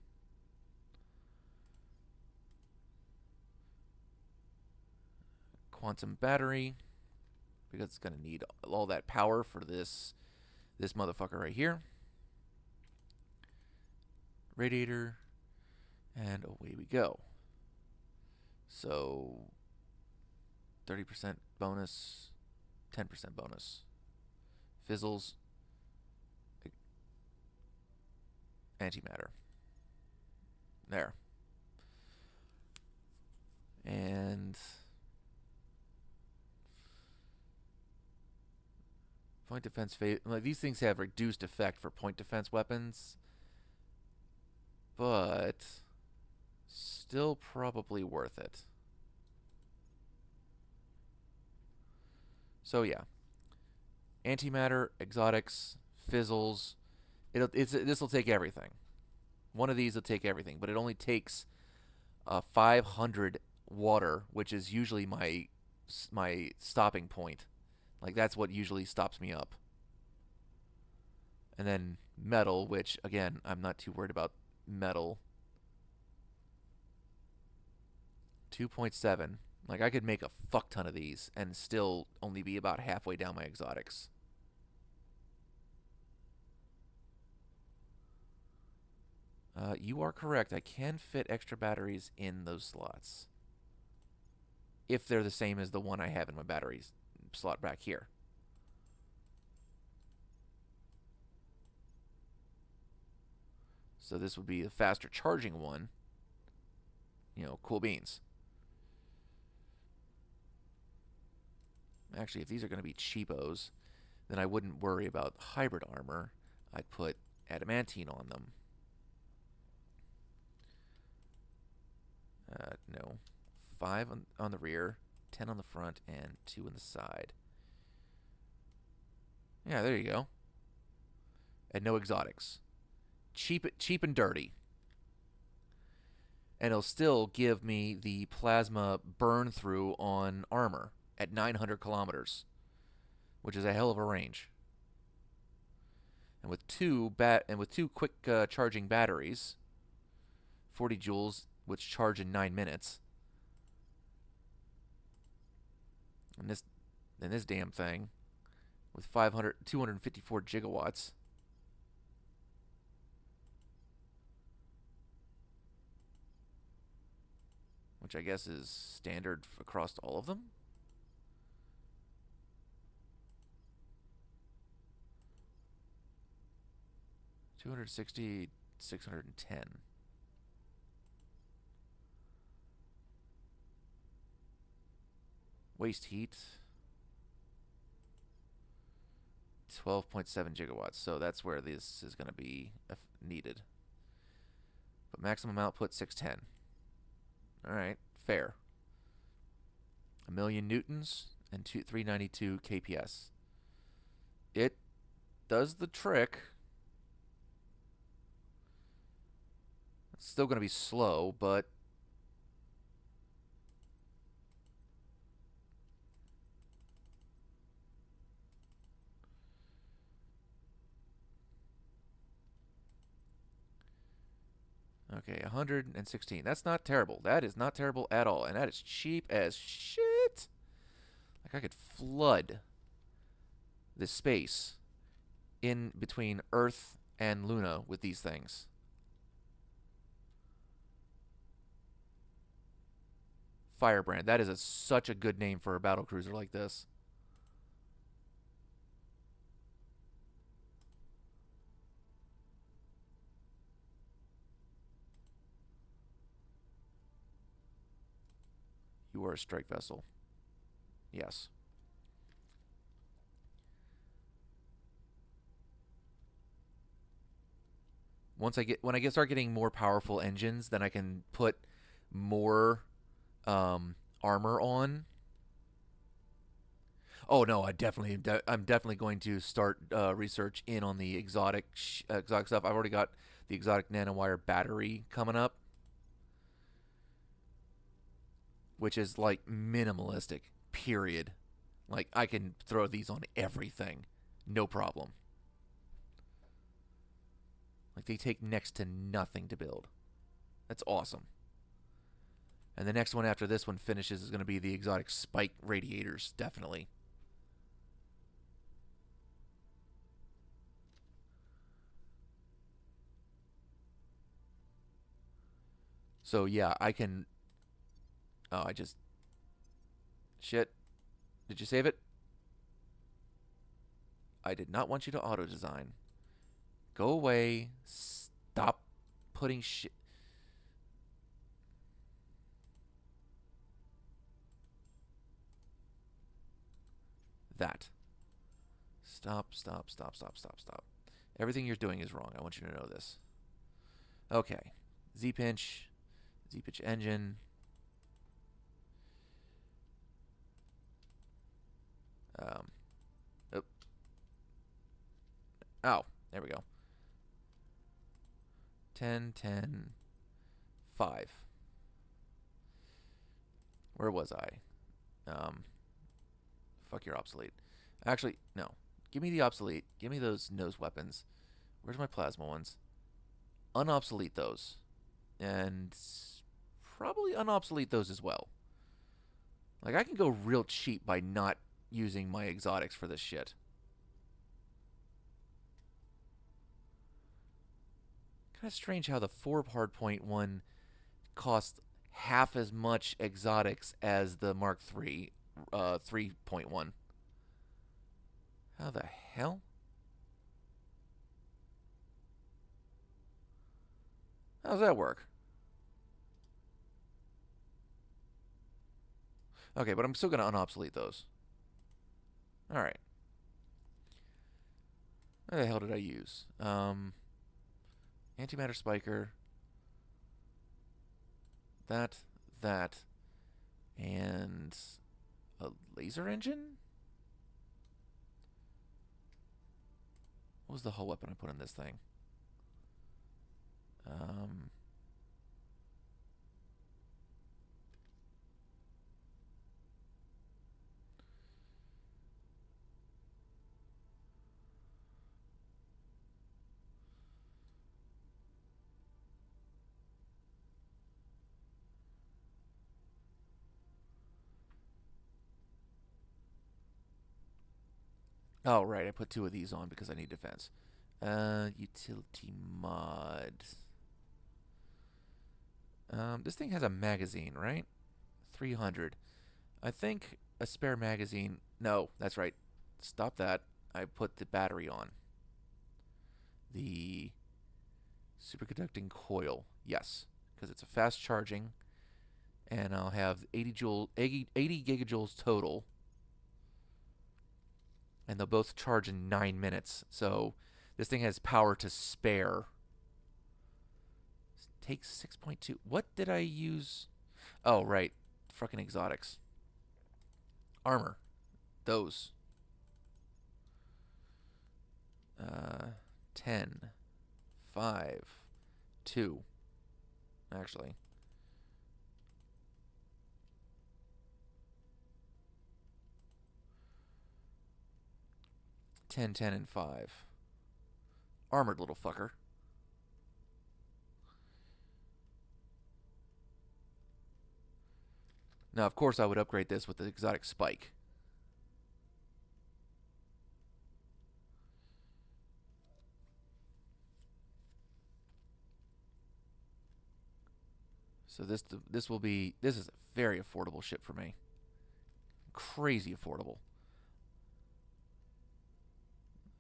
Quantum battery, because it's going to need all that power for this motherfucker right here. Radiator, and away we go. So 30% bonus, 10% bonus. Fizzles, antimatter. There. And point defense like these things have reduced effect for point defense weapons, but still probably worth it. So yeah, antimatter, exotics, fizzles. This will take everything. One of these will take everything, but it only takes 500 water, which is usually my stopping point. Like that's what usually stops me up. And then metal, which again, I'm not too worried about metal. 2.7. Like I could make a fuck ton of these and still only be about halfway down my exotics. You are correct. I can fit extra batteries in those slots. If they're the same as the one I have in my batteries slot back here. So this would be the faster charging one. You know, cool beans. Actually, if these are going to be cheapos, then I wouldn't worry about hybrid armor. I'd put adamantine on them. No. 5 on the rear, 10 on the front, and 2 on the side. Yeah, there you go. And no exotics. Cheap and dirty. And it'll still give me the plasma burn through on armor at 900 kilometers, which is a hell of a range. And with two quick charging batteries, 40 joules, which charge in 9 minutes. And this damn thing with 254 gigawatts. Which I guess is standard across all of them. $260, $610. Waste heat, 12.7 gigawatts. So that's where this is going to be needed. But maximum output 610. All right, fair. 1,000,000 newtons and 392 kps. It does the trick. It's still going to be slow, but okay, 116. That's not terrible. That is not terrible at all. And that is cheap as shit. Like I could flood this space in between Earth and Luna with these things. Firebrand. That is such a good name for a battle cruiser like this. You are a strike vessel. Yes. When I start getting more powerful engines, then I can put more armor on. Oh no, I'm definitely going to start research in on the exotic stuff. I've already got the exotic nanowire battery coming up, which is like minimalistic. Period. Like I can throw these on everything, no problem. Like they take next to nothing to build. That's awesome. And the next one after this one finishes is going to be the exotic spike radiators, definitely. So yeah, I can. Oh, I just. Shit. Did you save it? I did not want you to auto design. Go away. Stop putting shit. That. Stop, stop, stop, stop, stop, stop. Everything you're doing is wrong. I want you to know this. Okay. Z-pinch. Z-pinch engine. Um. Oh. Oh, there we go. 10, 10, 5. Where was I? Fuck, you're obsolete. Actually, no. Give me the obsolete. Give me those nose weapons. Where's my plasma ones? Unobsolete those. And probably unobsolete those as well. Like, I can go real cheap by not using my exotics for this shit. Kind of strange how the 4 hardpoint one costs half as much exotics as the Mark III 3.1. How the hell? How does that work? Okay, but I'm still going to unobsolete those. Alright. What the hell did I use? Antimatter spiker. That. And a laser engine? What was the hull weapon I put in this thing? Oh, right. I put 2 of these on because I need defense. Utility mod. This thing has a magazine, right? 300. I think a spare magazine. No, that's right. Stop that. I put the battery on. The superconducting coil. Yes, because it's a fast charging, and I'll have 80 gigajoules total, and they'll both charge in 9 minutes. So this thing has power to spare. Takes 6.2. What did I use? Oh, right. Fucking exotics. Armor. Those. 10, 5, 2. Actually. Ten, 10, and 5. Armored little fucker. Now, of course, I would upgrade this with the exotic spike. So this is a very affordable ship for me. Crazy affordable.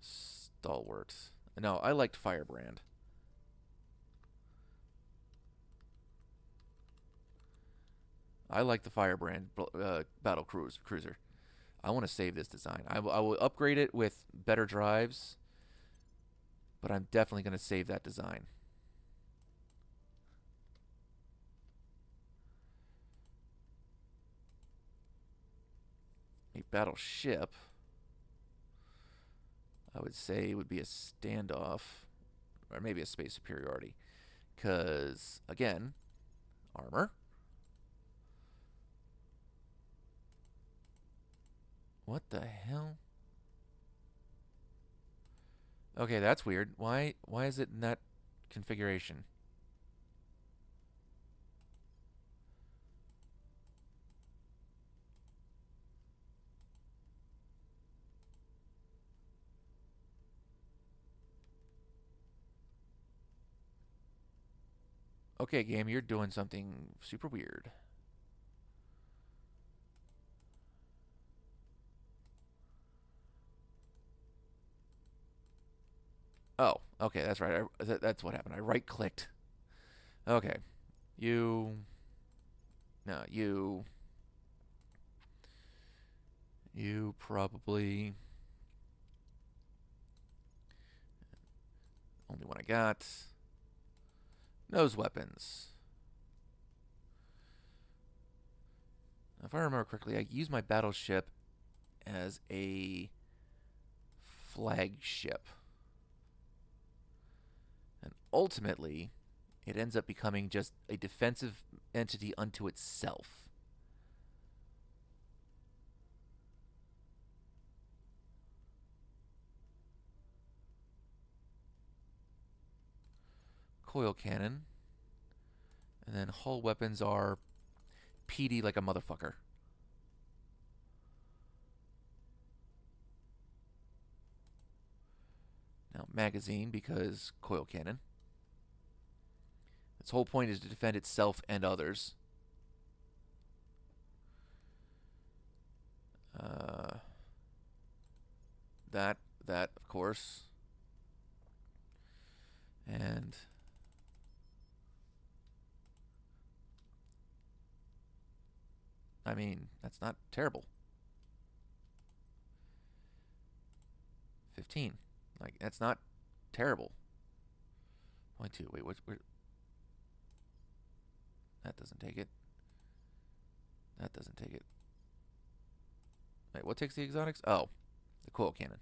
Stalwart. No, I liked Firebrand. I like the Firebrand battle cruiser. I want to save this design. I will upgrade it with better drives, but I'm definitely going to save that design. a battleship, I would say it would be a standoff, or maybe a space superiority. Because, again, armor. What the hell? Okay, that's weird. Why is it in that configuration? Okay, game, you're doing something super weird. Oh, okay, that's right. That's what happened. I right-clicked. Okay, you. No, you. You probably. Only one I got. Nose weapons. If I remember correctly, I used my battleship as a flagship. And ultimately, it ends up becoming just a defensive entity unto itself. Coil cannon. And then hull weapons are PD like a motherfucker. Now, magazine, because coil cannon. Its whole point is to defend itself and others. Uh, that, of course. And I mean, that's not terrible. 15. Like, that's not terrible. Point 2. Wait, where? That doesn't take it. That doesn't take it. Wait, what takes the exotics? Oh, the coil cannon.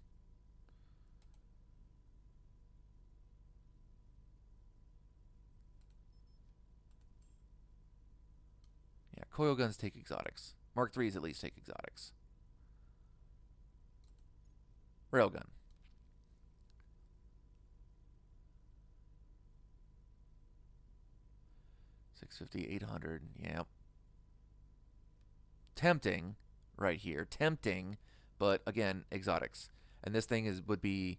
Yeah, coil guns take exotics. Mark 3s at least take exotics. Railgun. 650, 800. Yeah. Tempting right here. Tempting, but again, exotics. And this thing would be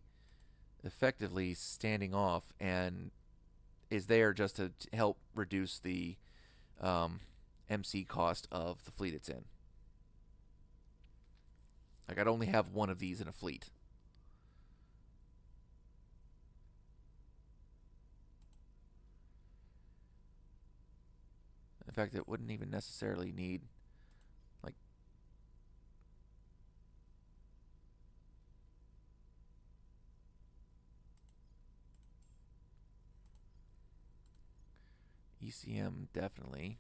effectively standing off and is there just to help reduce the MC cost of the fleet it's in. Like, I'd only have one of these in a fleet. In fact, it wouldn't even necessarily need, like, ECM definitely.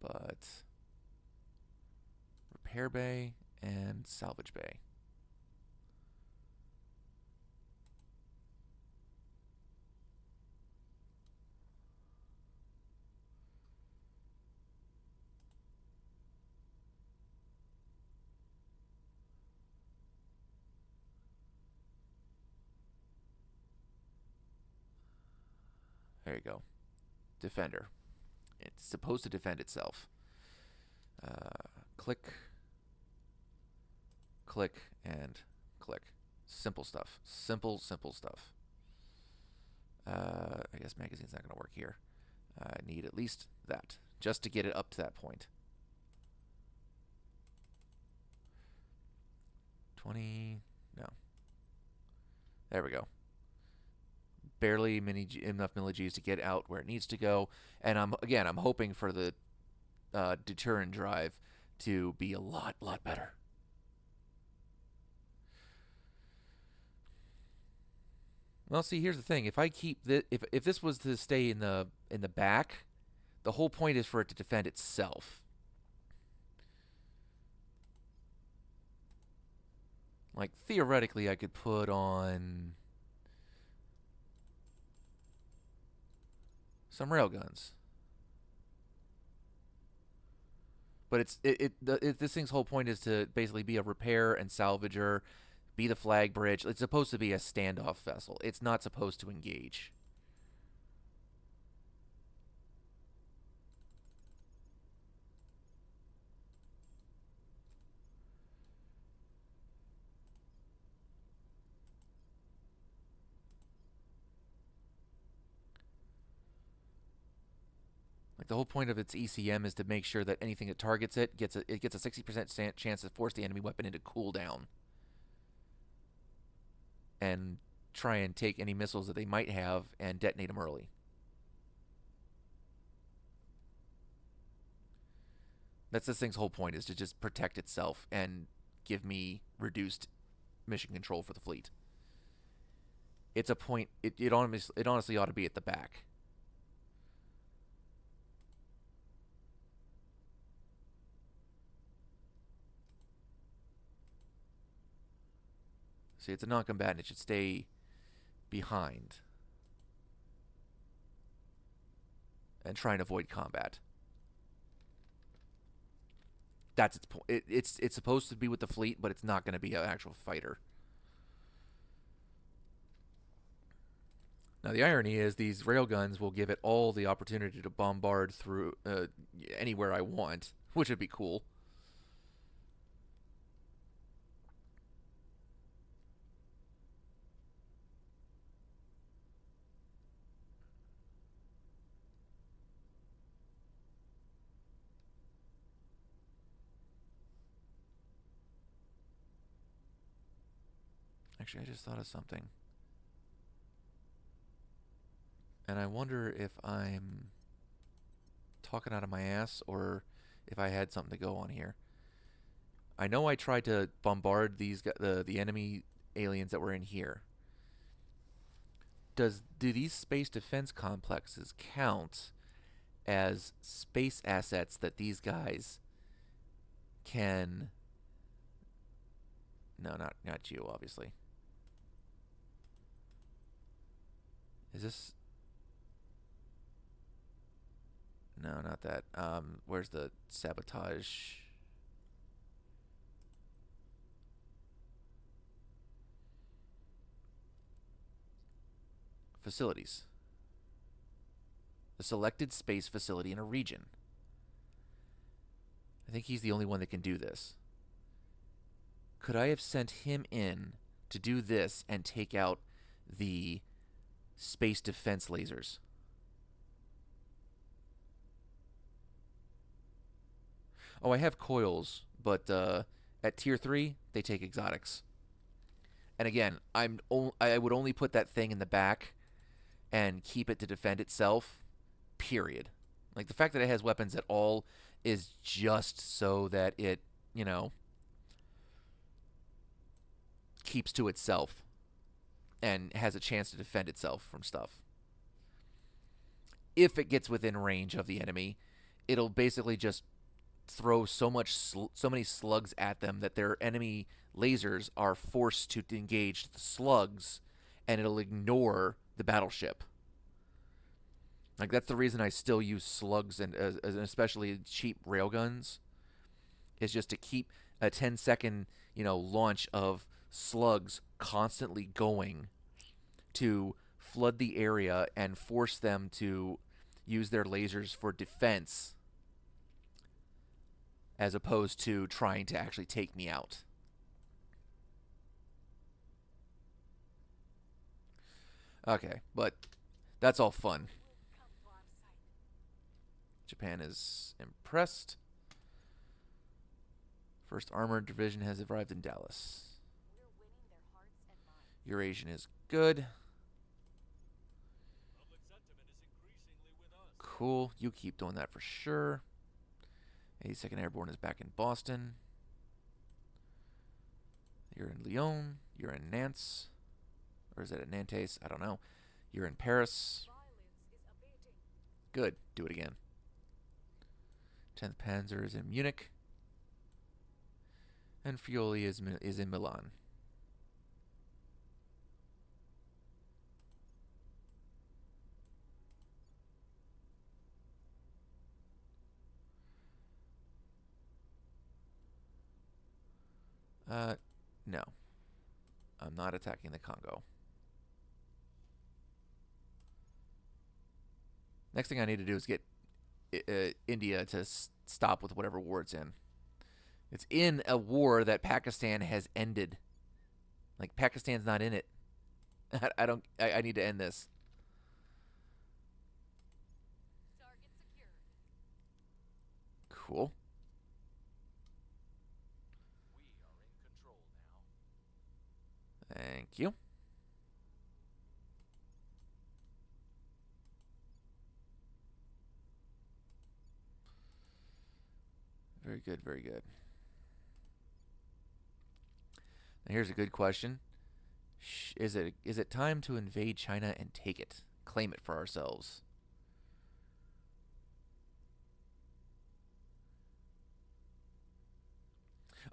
But repair bay and salvage bay. There you go. Defender. It's supposed to defend itself. Click, click, and click. Simple stuff. Simple stuff. I guess magazine's not going to work here. I need at least that, just to get it up to that point. 20, no. There we go. Barely enough milli-Gs to get out where it needs to go. And I'm hoping for the deterrent drive to be a lot better. Well, see, here's the thing. If I keep this, if this was to stay in the back, the whole point is for it to defend itself. Like theoretically, I could put on some railguns, but this thing's whole point is to basically be a repair and salvager, be the flag bridge. It's supposed to be a standoff vessel. It's not supposed to engage. Like the whole point of its ECM is to make sure that anything that targets it gets a 60% chance to force the enemy weapon into cooldown and try and take any missiles that they might have and detonate them early. That's this thing's whole point, is to just protect itself and give me reduced mission control for the fleet. It's a point. It honestly ought to be at the back. See, it's a non-combatant. It should stay behind and try and avoid combat. That's its point. It's supposed to be with the fleet, but it's not going to be an actual fighter. Now, the irony is these railguns will give it all the opportunity to bombard through anywhere I want, which would be cool. Actually, I just thought of something. And I wonder if I'm talking out of my ass or if I had something to go on here. I know I tried to bombard the enemy aliens that were in here. Do these space defense complexes count as space assets that these guys can? No, not you, obviously. Is this? No, not that. Where's the sabotage? Facilities. The selected space facility in a region. I think he's the only one that can do this. Could I have sent him in to do this and take out the space defense lasers? Oh, I have coils, but at tier 3, they take exotics. And again, I would only put that thing in the back and keep it to defend itself, period. Like, the fact that it has weapons at all is just so that it, keeps to itself and has a chance to defend itself from stuff. If it gets within range of the enemy, it'll basically just throw so many slugs at them that their enemy lasers are forced to engage the slugs, and it'll ignore the battleship. Like, that's the reason I still use slugs and especially cheap railguns, is just to keep a 10-second, launch of slugs constantly going to flood the area and force them to use their lasers for defense as opposed to trying to actually take me out. Okay, but that's all fun. Japan is impressed. First Armored Division has arrived in Dallas. Eurasian is good. Public sentiment is increasingly with us. Cool. You keep doing that for sure. 82nd Airborne is back in Boston. You're in Lyon. You're in Nantes. Or is it at Nantes? I don't know. You're in Paris. Violence is abating. Good. Do it again. 10th Panzer is in Munich. And Friuli is in Milan. No. I'm not attacking the Congo. Next thing I need to do is get India to stop with whatever war it's in. It's in a war that Pakistan has ended. Like, Pakistan's not in it. I need to end this. Target secured. Cool. We are in control now. Thank you. Very good, very good. Now here's a good question. Is it time to invade China and take it? Claim it for ourselves.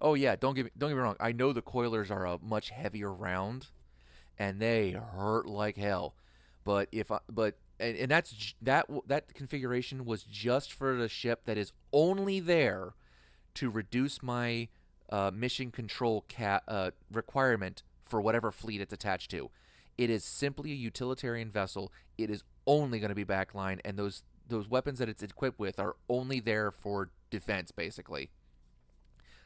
Oh yeah, don't get me wrong. I know the coilers are a much heavier round and they hurt like hell. But if I, but and that configuration was just for the ship that is only there to reduce my mission control requirement for whatever fleet it's attached to. It is simply a utilitarian vessel. It is only going to be backline, and those weapons that it's equipped with are only there for defense, basically.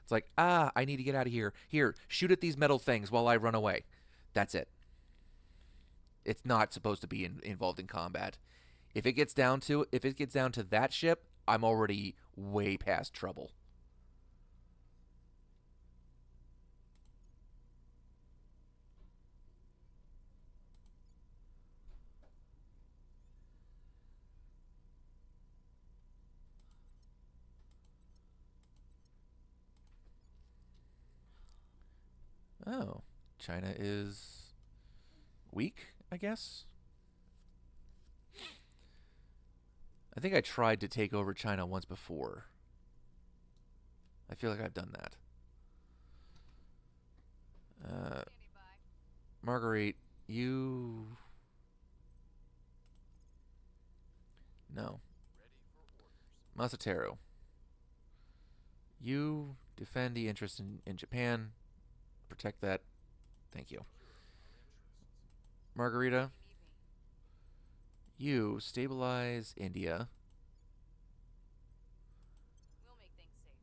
It's like, I need to get out of here. Here, shoot at these metal things while I run away. That's it. It's not supposed to be involved in combat. If it gets down to that ship, I'm already way past trouble. Oh, China is weak, I guess. I think I tried to take over China once before. I feel like I've done that. Standing by. Marguerite, you... No. Masateru, you defend the interest in Japan. Protect that. Thank you. Margarita, You need me. you stabilize India. We'll make things safe.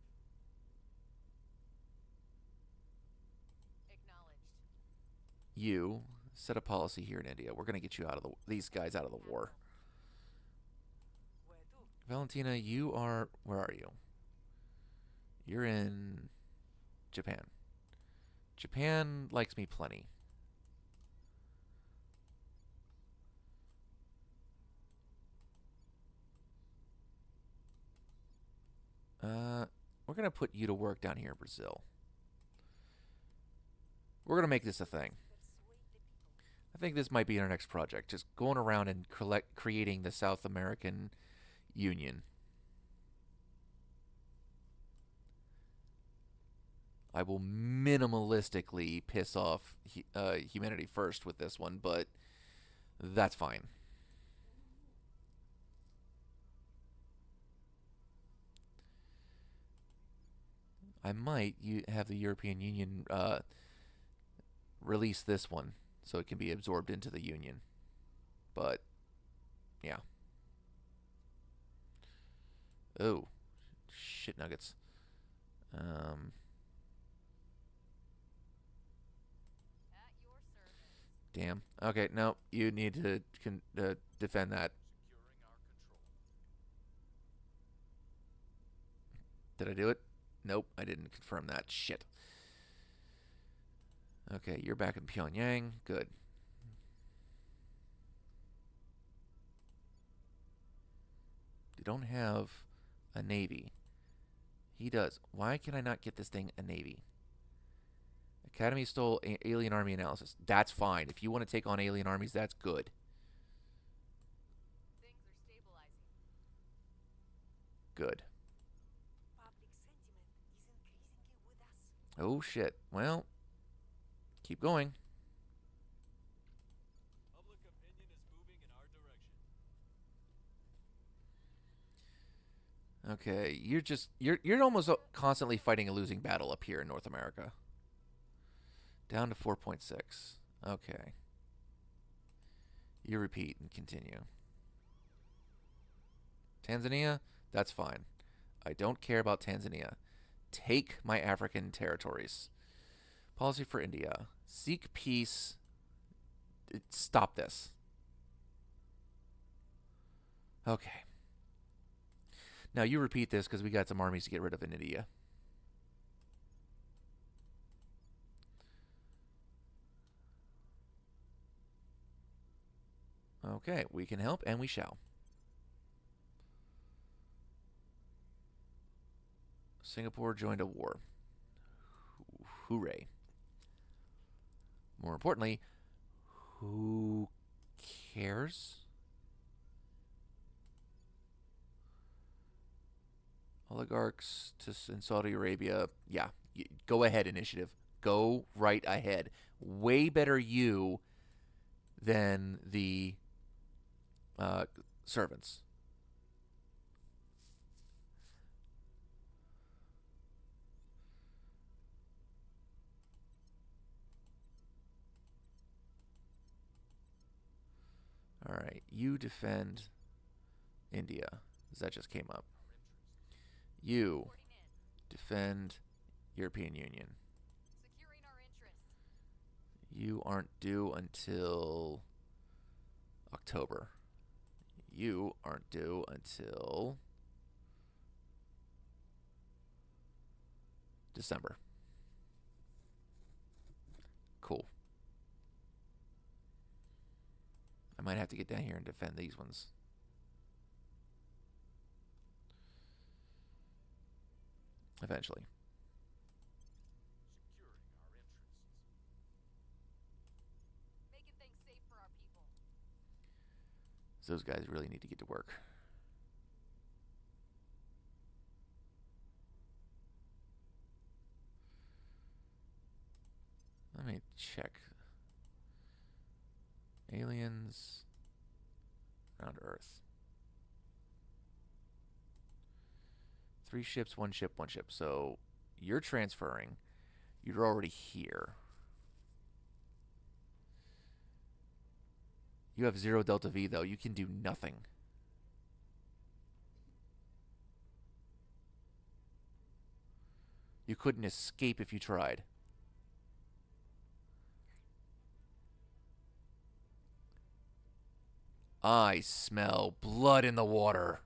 Acknowledged. You set a policy here in India. We're gonna get you out of these guys out of the war. Where to? Valentina, you are... Where are you? You're in Japan. Japan likes me plenty. We're gonna put you to work down here in Brazil. We're gonna make this a thing. Persuade the people. I think this might be our next project. Just going around and creating the South American Union. I will minimalistically piss off humanity first with this one, but that's fine. I might have the European Union release this one so it can be absorbed into the Union. But, yeah. Oh, shit nuggets. Um, At your service. damn. Okay, no, you need to defend that. Securing our control. Did I do it? Nope, I didn't confirm that. Shit. Okay, you're back in Pyongyang. Good. You don't have a navy. He does. Why can I not get this thing a navy? Academy stole alien army analysis. That's fine. If you want to take on alien armies, that's good. Things are stabilizing. Good. Public sentiment is increasingly with us. Oh, shit. Well, keep going. Public opinion is moving in our direction. Okay, you're almost constantly fighting a losing battle up here in North America. Down to 4.6. Okay. You repeat and continue. Tanzania, that's fine. I don't care about Tanzania. Take my African territories. Policy for India. Seek peace. Stop this. Okay. Now you repeat this because we got some armies to get rid of in India. Okay, we can help and we shall. Singapore joined a war. Hooray. More importantly, who cares? Oligarchs in Saudi Arabia. Yeah, go ahead, initiative. Go right ahead. Way better you than the servants. All right, you defend India. That just came up. You Reporting in. defend European Union. Securing our interests. You aren't due until October. You aren't due until December. Cool. I might have to get down here and defend these ones. Eventually. Making things safe for our people. So those guys really need to get to work. Let me check. Aliens around Earth. 3 ships, 1 ship, 1 ship. So you're transferring. You're already here. You have 0 Delta V, though. You can do nothing. You couldn't escape if you tried. I smell blood in the water.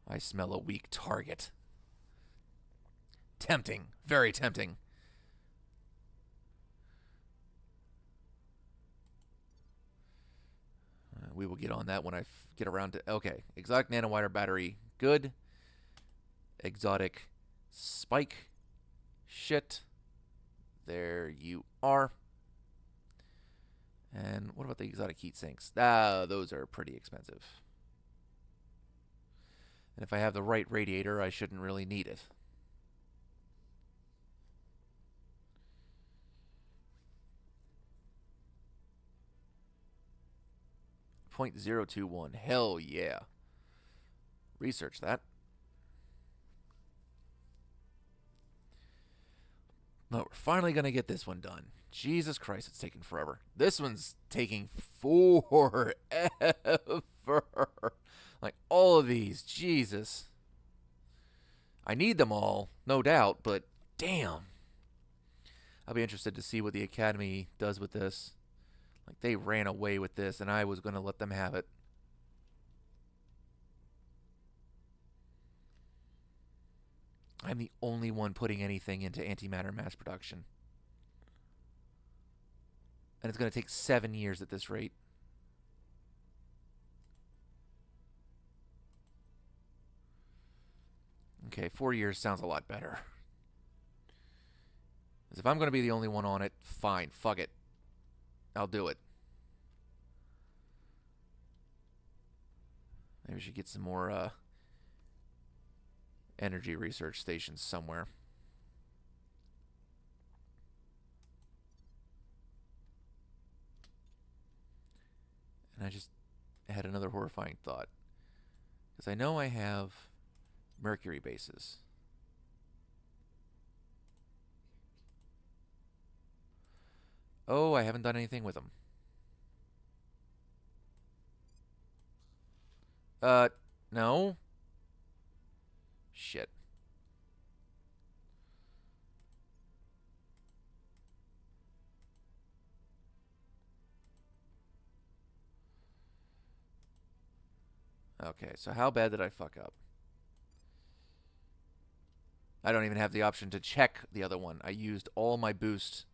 I smell a weak target. Tempting. Very tempting. We will get on that when I get around to... Okay. Exotic nanowire battery. Good. Exotic spike. Shit. There you are. And what about the exotic heat sinks? Those are pretty expensive. And if I have the right radiator, I shouldn't really need it. .021. Hell yeah. Research that. No, we're finally going to get this one done. Jesus Christ, it's taking forever. This one's taking forever. Like, all of these. Jesus. I need them all, no doubt, but damn. I'll be interested to see what the Academy does with this. Like, they ran away with this, and I was going to let them have it. I'm the only one putting anything into antimatter mass production. And it's going to take 7 years at this rate. Okay, 4 years sounds a lot better. Because if I'm going to be the only one on it, fine. Fuck it. I'll do it. Maybe we should get some more energy research stations somewhere. And I just had another horrifying thought. Because I know I have Mercury bases. Oh, I haven't done anything with them. No. Shit. Okay, so how bad did I fuck up? I don't even have the option to check the other one. I used all my boost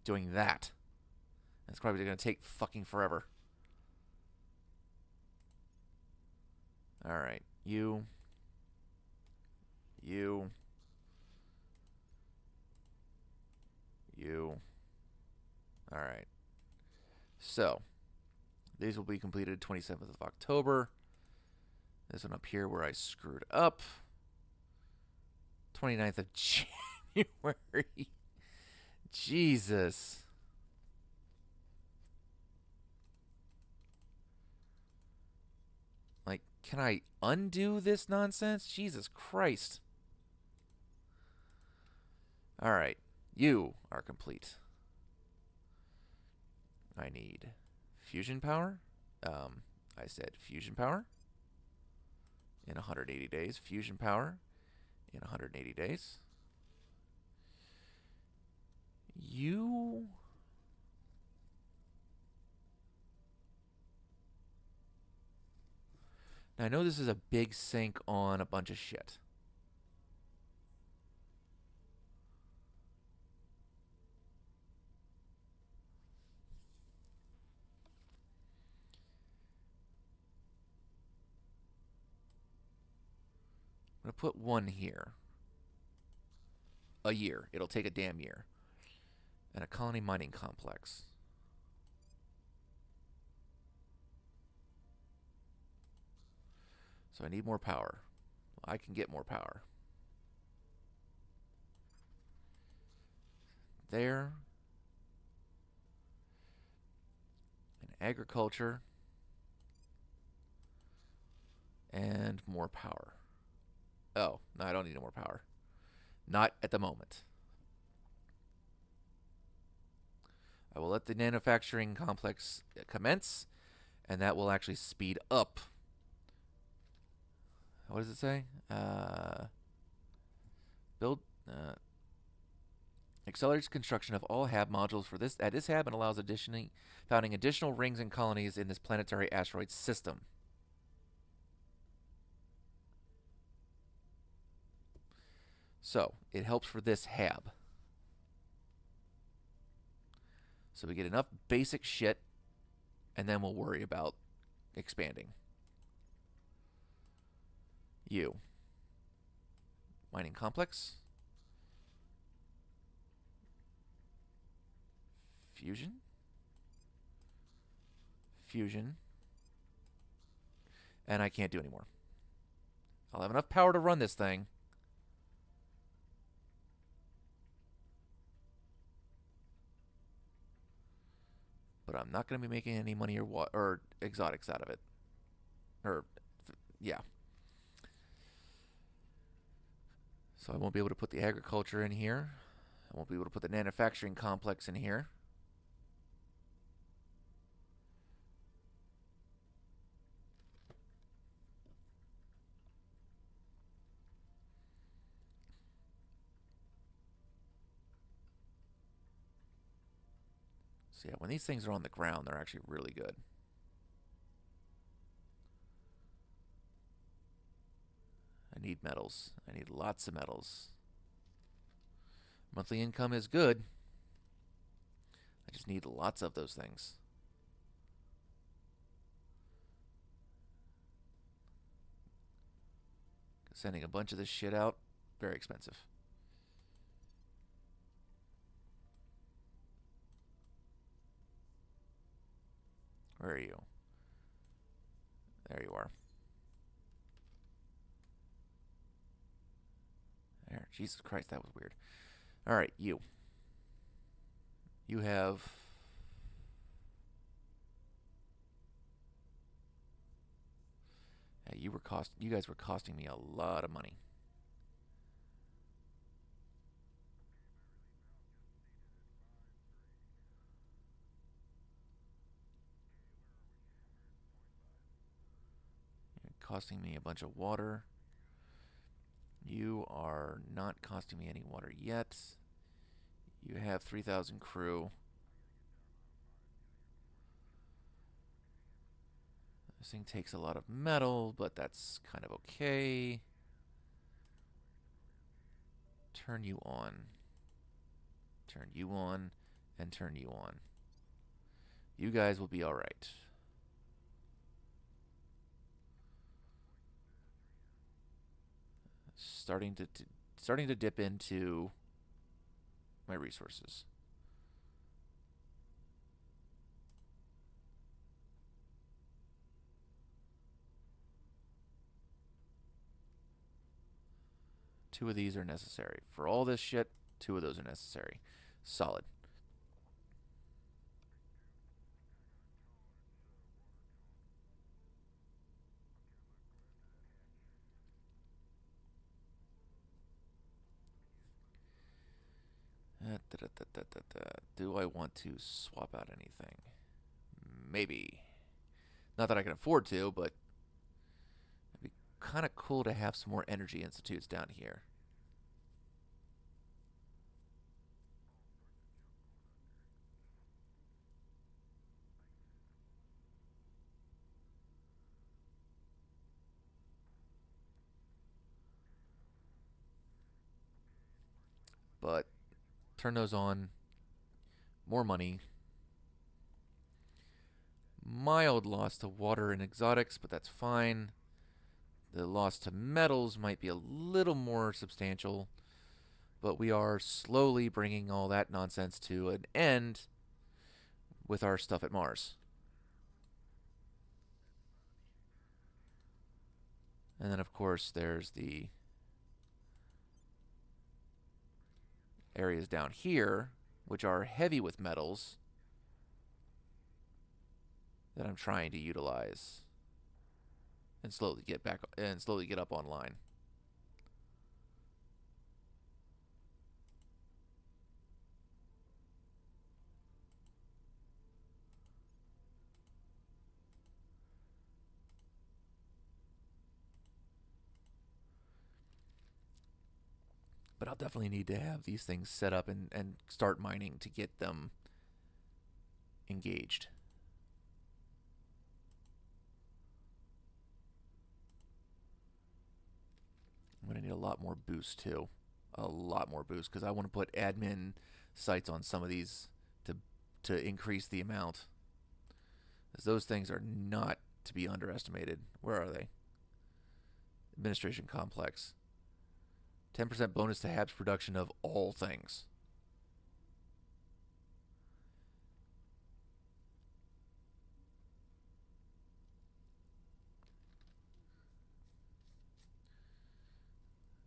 doing that. That's probably going to take fucking forever. Alright, you. Alright. So, these will be completed 27th of October. This one up here where I screwed up. 29th of January. Jesus. Like, can I undo this nonsense? Jesus Christ. Alright. You are complete. I need fusion power. I said fusion power in 180 days. Fusion power in 180 days. You... Now, I know this is a big sink on a bunch of shit. I'm going to put one here. A year. It'll take a damn year. And a colony mining complex. So I need more power. I can get more power. There. And agriculture. And more power. Oh, no, I don't need any more power. Not at the moment. I will let the manufacturing complex commence, and that will actually speed up. What does it say? Build accelerates construction of all HAB modules for this HAB and allows founding additional rings and colonies in this planetary asteroid system. So it helps for this HAB. So we get enough basic shit, and then we'll worry about expanding. You. Mining complex. Fusion. Fusion. And I can't do anymore. I'll have enough power to run this thing. But I'm not going to be making any money or exotics out of it. Yeah. So I won't be able to put the agriculture in here. I won't be able to put the manufacturing complex in here. So yeah, when these things are on the ground, they're actually really good. I need metals. I need lots of metals. Monthly income is good. I just need lots of those things. Sending a bunch of this shit out, very expensive. Where are you? There you are. There. Jesus Christ, that was weird. Alright, you. You have... Yeah, you guys were costing me a lot of money. You're costing me a bunch of water. You are not costing me any water yet. You have 3,000 crew. This thing takes a lot of metal, but that's kind of okay. Turn you on. Turn you on, and turn you on. You guys will be alright. Starting to dip into my resources. Two of these are necessary. For all this shit, two of those are necessary. Solid. Do I want to swap out anything? Maybe. Not that I can afford to, but it'd be kind of cool to have some more energy institutes down here. But turn those on. More money. Mild loss to water and exotics, but that's fine. The loss to metals might be a little more substantial, but we are slowly bringing all that nonsense to an end with our stuff at Mars. And then, of course, there's the areas down here, which are heavy with metals, that I'm trying to utilize and slowly get up online. But I'll definitely need to have these things set up and start mining to get them engaged. I'm going to need a lot more boost too. A lot more boost because I want to put admin sites on some of these to increase the amount. As those things are not to be underestimated. Where are they? Administration complex. 10% bonus to Habs production of all things.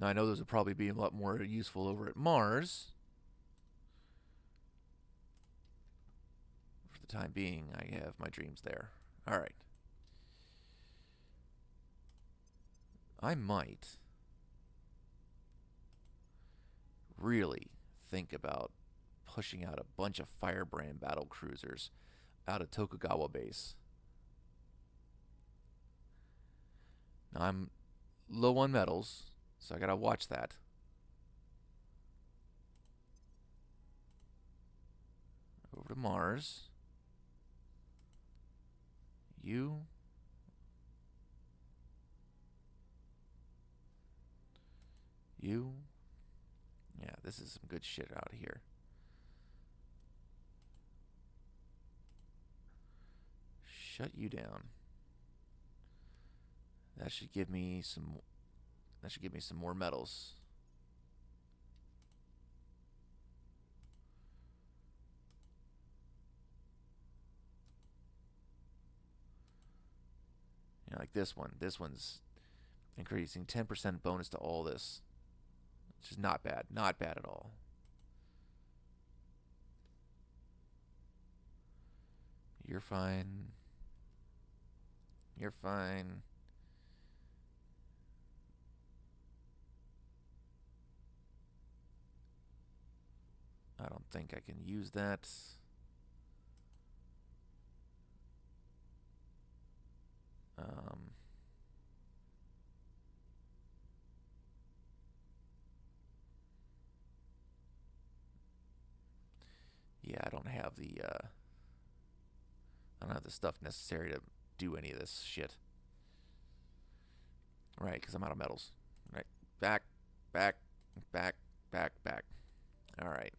Now, I know those would probably be a lot more useful over at Mars. For the time being, I have my dreams there. All right. I might really think about pushing out a bunch of Firebrand battle cruisers out of Tokugawa base. Now, I'm low on metals, so I gotta watch that. Over to Mars. You. You. Yeah, this is some good shit out here. Shut you down. That should give me some more metals. this one. This one's increasing 10% bonus to all this. Which is not bad. Not bad at all. You're fine. You're fine. I don't think I can use that. Yeah, I don't have the stuff necessary to do any of this shit. Right, because I'm out of metals. Right, back, back, back, back, back. All right.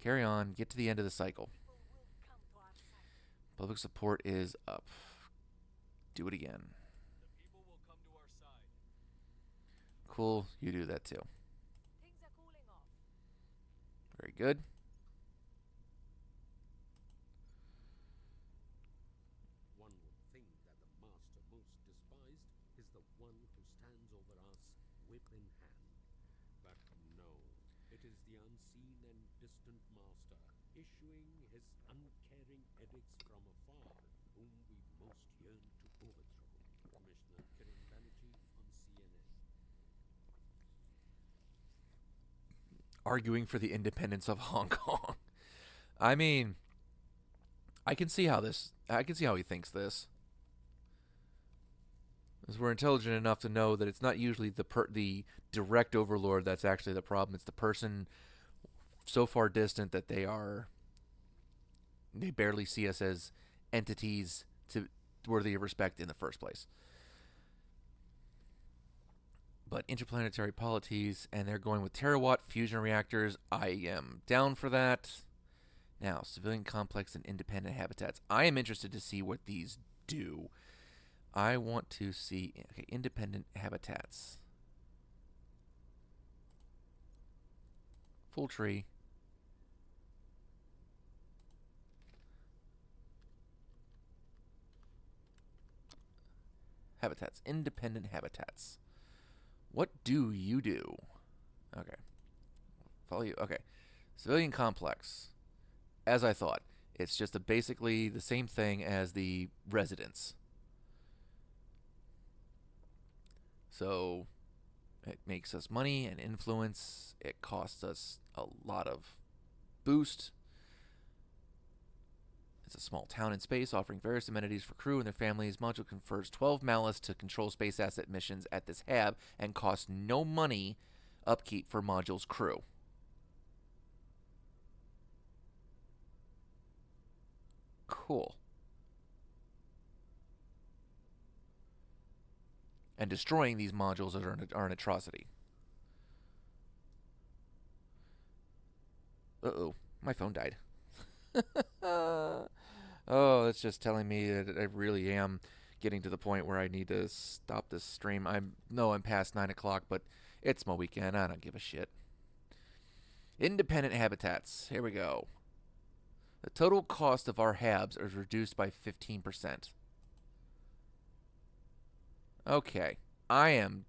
Carry on. Get to the end of the cycle. People will come to our side. Public support is up. Do it again. The people will come to our side. Cool. You do that too. Things are cooling off. Very good. One would think that the master most despised is the one who stands over us, whip in hand. But no, it is the unseen and distant master, issuing his uncaring edicts from afar, whom we most yearn to overthrow. Commissioner Kiran Banerjee on CNN. Arguing for the independence of Hong Kong. I mean, I can see how he thinks this. Because we're intelligent enough to know that it's not usually the direct overlord that's actually the problem. It's the person so far distant that they barely see us as entities worthy of respect in the first place. But interplanetary polities, and they're going with terawatt fusion reactors. I am down for that. Now, civilian complex and independent habitats. I am interested to see what these do. I want to see independent habitats. Full tree. Habitats. Independent habitats. What do you do? Okay. Follow you. Okay. Civilian complex. As I thought. It's just basically the same thing as the residence. So it makes us money and influence. It costs us a lot of boost. It's a small town in space offering various amenities for crew and their families. Module confers 12 malice to control space asset missions at this hab and costs no money upkeep for module's crew. Cool. And destroying these modules are an atrocity. Uh-oh. My phone died. Oh, it's just telling me that I really am getting to the point where I need to stop this stream. I'm past 9 o'clock, but it's my weekend. I don't give a shit. Independent habitats. Here we go. The total cost of our habs is reduced by 15%. Okay. I am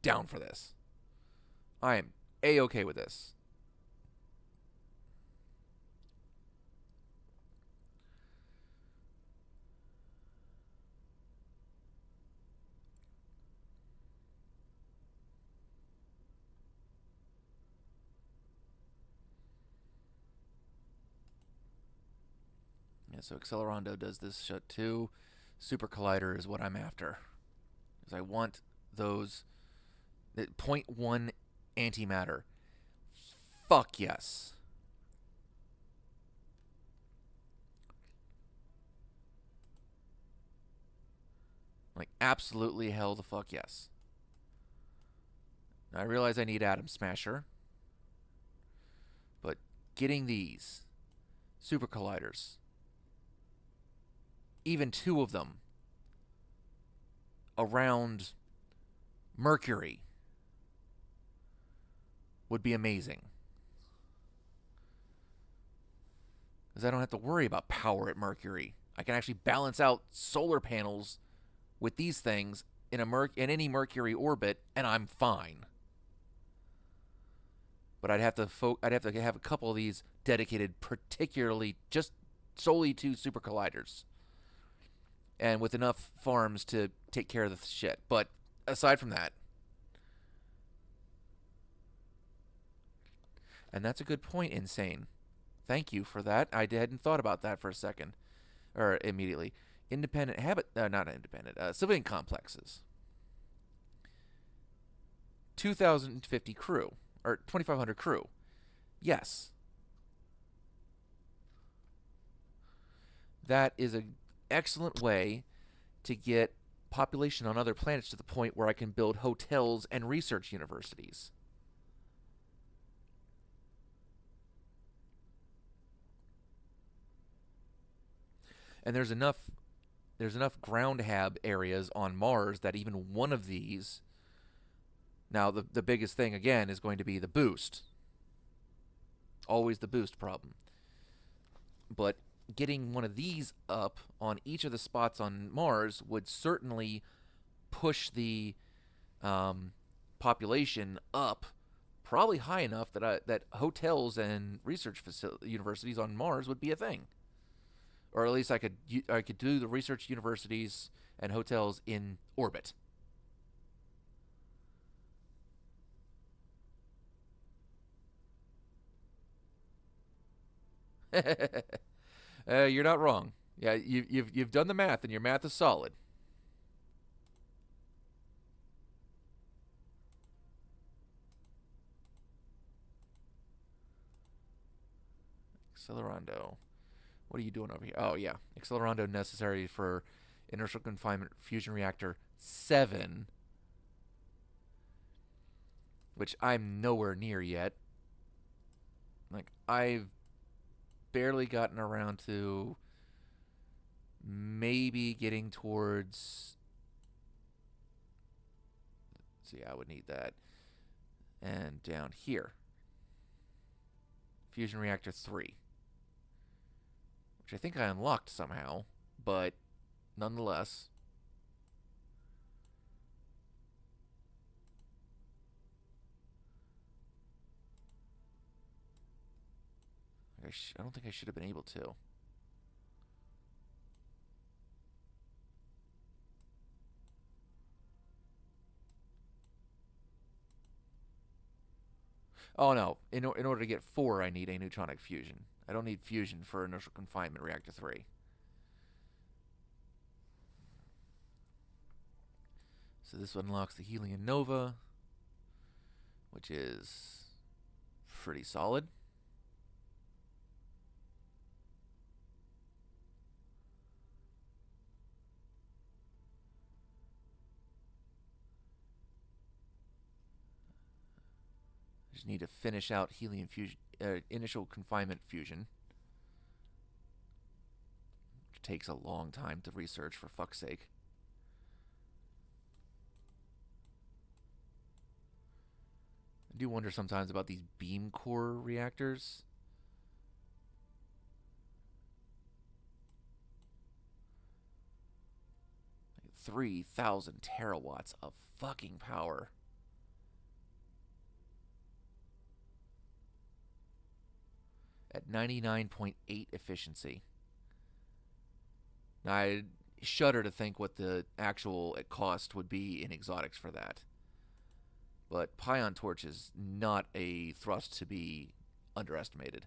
down for this. I am A-okay with this. Yeah, so Accelerando does this shit too. Super Collider is what I'm after. Because I want those 0.1 antimatter. Fuck yes. Like, absolutely hell the fuck yes. Now, I realize I need Atom Smasher. But getting these Super Colliders, even 2 of them, around Mercury would be amazing. Because I don't have to worry about power at Mercury. I can actually balance out solar panels with these things in in any Mercury orbit, and I'm fine. But I'd have to have a couple of these dedicated, particularly just solely to super colliders, and with enough farms to take care of the shit. But aside from that, and that's a good point, Insane. Thank you for that. I hadn't thought about that for a second, or immediately. Independent habit, not independent, civilian complexes. 2,050 crew, or 2,500 crew. Yes. That is an excellent way to get population on other planets to the point where I can build hotels and research universities. And there's enough ground hab areas on Mars that even one of these. Now the biggest thing again is going to be the boost. Always the boost problem. But getting one of these up on each of the spots on Mars would certainly push the population up, probably high enough that hotels and research universities on Mars would be a thing. Or at least I could do the research universities and hotels in orbit. You're not wrong. Yeah, you've done the math, and your math is solid. Accelerando. What are you doing over here? Oh, yeah. Accelerando necessary for inertial confinement fusion reactor 7, which I'm nowhere near yet. Like, I've barely gotten around to maybe getting towards. See, I would need that. And down here, fusion reactor 3, which I think I unlocked somehow, but nonetheless. I don't think I should have been able to. Oh no, in order to get 4, I need a neutronic fusion. I don't need fusion for inertial confinement reactor 3. So this unlocks the helium nova, which is pretty solid. Just need to finish out helium fusion, initial confinement fusion, which takes a long time to research, for fuck's sake. I do wonder sometimes about these beam core reactors. Like 3,000 terawatts of fucking power. At 99.8 efficiency. Now, I shudder to think what the actual cost would be in exotics for that. But pion torch is not a thrust to be underestimated.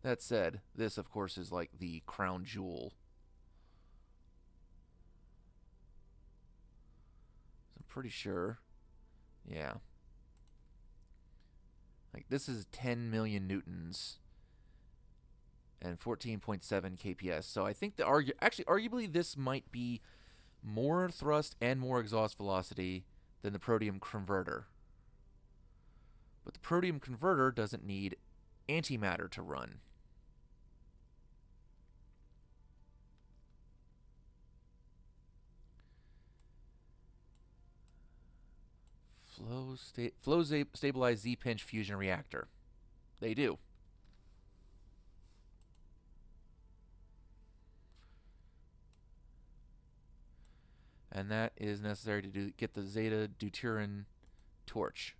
That said, this, of course, is like the crown jewel. So I'm pretty sure. Yeah. Like, this is 10 million newtons and 14.7 kps. So I think arguably this might be more thrust and more exhaust velocity than the protium converter. But the protium converter doesn't need antimatter to run. Stabilized Z-pinch fusion reactor. They do. And that is necessary to get the Zeta deuterium torch.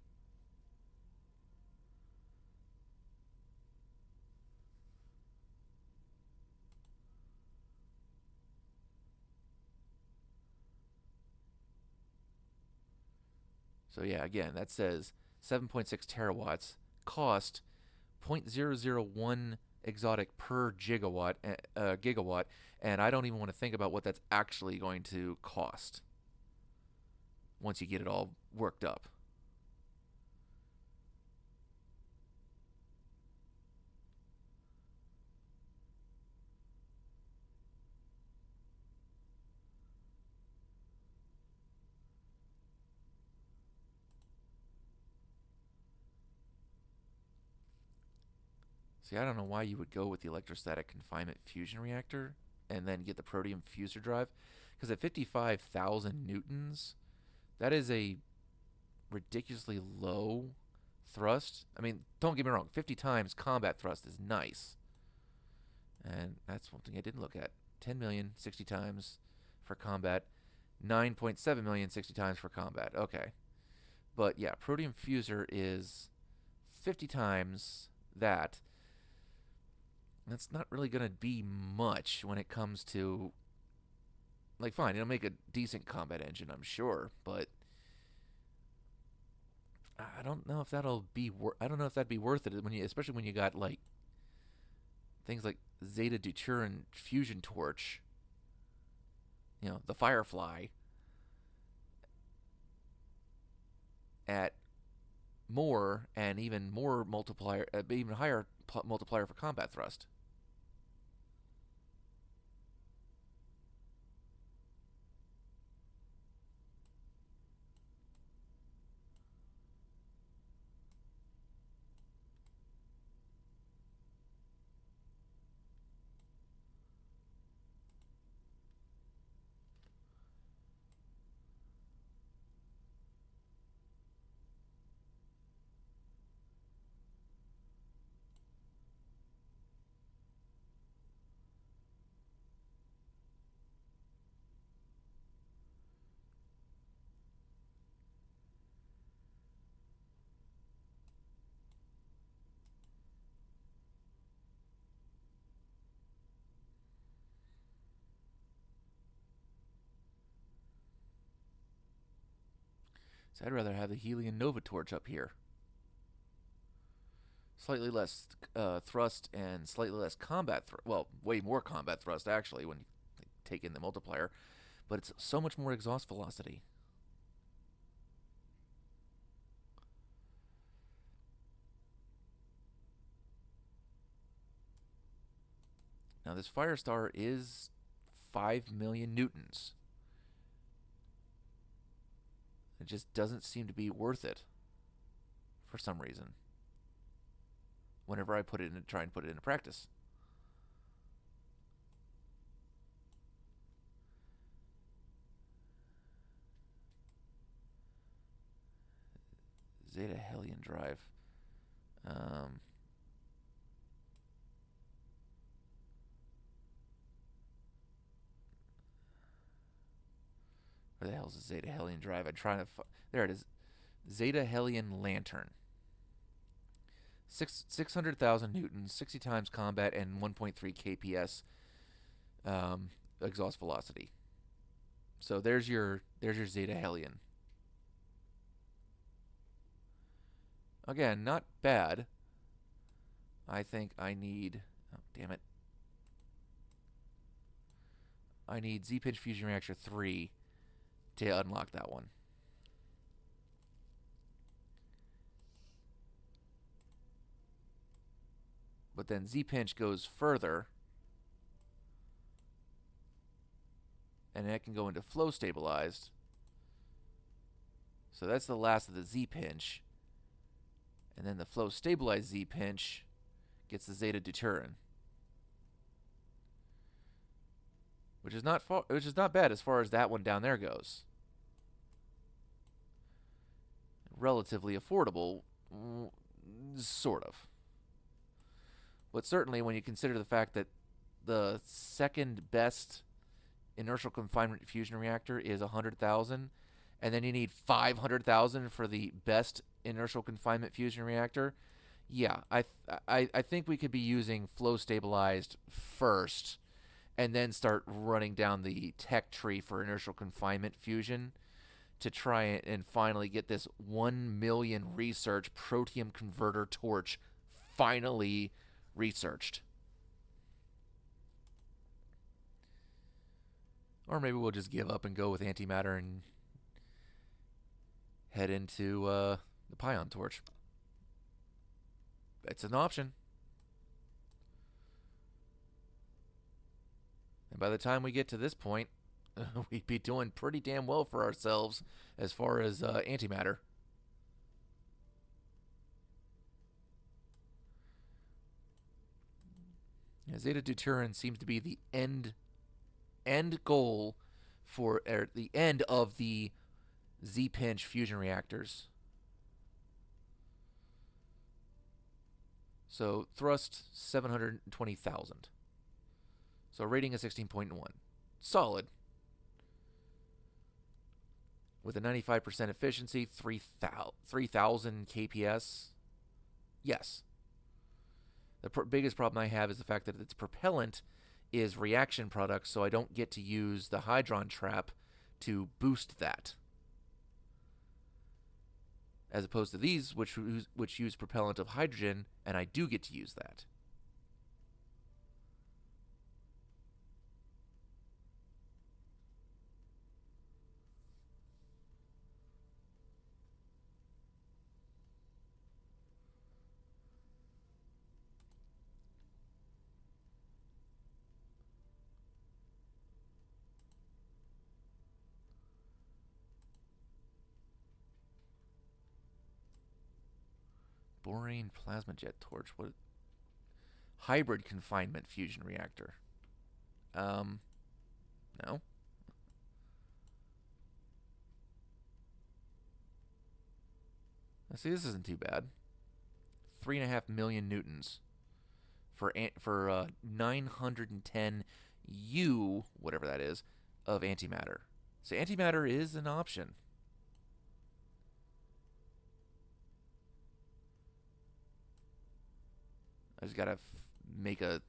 So yeah, again, that says 7.6 terawatts, cost 0.001 exotic per gigawatt, and I don't even want to think about what that's actually going to cost once you get it all worked up. See, I don't know why you would go with the electrostatic confinement fusion reactor and then get the protium fuser drive, because at 55,000 newtons, that is a ridiculously low thrust. I mean, don't get me wrong, 50 times combat thrust is nice. And that's one thing I didn't look at. 10 million, 60 times for combat. 9.7 million, 60 times for combat. Okay. But yeah, protium fuser is 50 times that. That's not really going to be much when it comes to, like, fine, it'll make a decent combat engine, I'm sure, but I don't know if that'd be worth it when you, especially when you got like things like Zeta deuterium fusion torch, the Firefly at more and even more multiplier, even higher multiplier for combat thrust. So I'd rather have the Helion Nova torch up here. Slightly less thrust and slightly less combat thrust. Well, way more combat thrust, actually, when you take in the multiplier. But it's so much more exhaust velocity. Now, this Firestar is 5 million newtons. It just doesn't seem to be worth it for some reason whenever I try and put it into practice. Zeta Hellion drive. Where the hell is the Zeta Hellion drive? I'm trying to. There it is. Zeta Hellion lantern. 600,000 newtons, 60 times combat, and 1.3 kps exhaust velocity. So there's your Zeta Hellion. Again, not bad. I think I need. Oh, damn it. I need Z-Pinch Fusion Reactor 3 to unlock that one. But then Z-Pinch goes further, and that can go into flow stabilized. So that's the last of the Z-Pinch. And then the flow stabilized Z-Pinch gets the Zeta deuterium, which is not bad as far as that one down there goes. relatively affordable, sort of. But certainly when you consider the fact that the second best inertial confinement fusion reactor is 100,000, and then you need 500,000 for the best inertial confinement fusion reactor. Yeah, I think we could be using flow stabilized first, and then start running down the tech tree for inertial confinement fusion to try and finally get this 1 million research protium converter torch finally researched. Or maybe we'll just give up and go with antimatter and head into the pion torch. It's an option. And by the time we get to this point, we'd be doing pretty damn well for ourselves as far as antimatter. Yeah, Zeta Deuteran seems to be the end goal for the end of the Z-pinch fusion reactors. So thrust 720,000. So rating of 16.1. Solid. With a 95% efficiency, 3,000 kps. Yes. The biggest problem I have is the fact that its propellant is reaction product, so I don't get to use the Hydron trap to boost that. As opposed to these, which use propellant of hydrogen, and I do get to use that. Borane plasma jet torch. What? Hybrid confinement fusion reactor. No. See, this isn't too bad. 3.5 million newtons for 910 U, whatever that is, of antimatter. So antimatter is an option. I just gotta make a.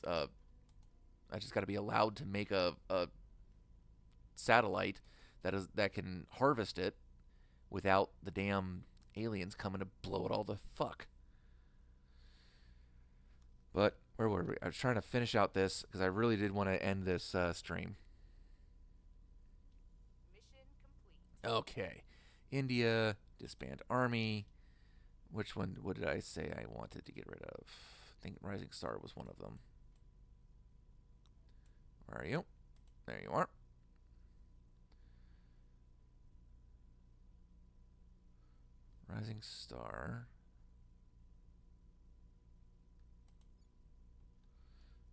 I just gotta be allowed to make a satellite that can harvest it without the damn aliens coming to blow it all the fuck. But where were we? I was trying to finish out this because I really did want to end this stream. Mission complete. Okay, India disband army. Which one? What did I say I wanted to get rid of? I think Rising Star was one of them. Where are you? There you are. Rising Star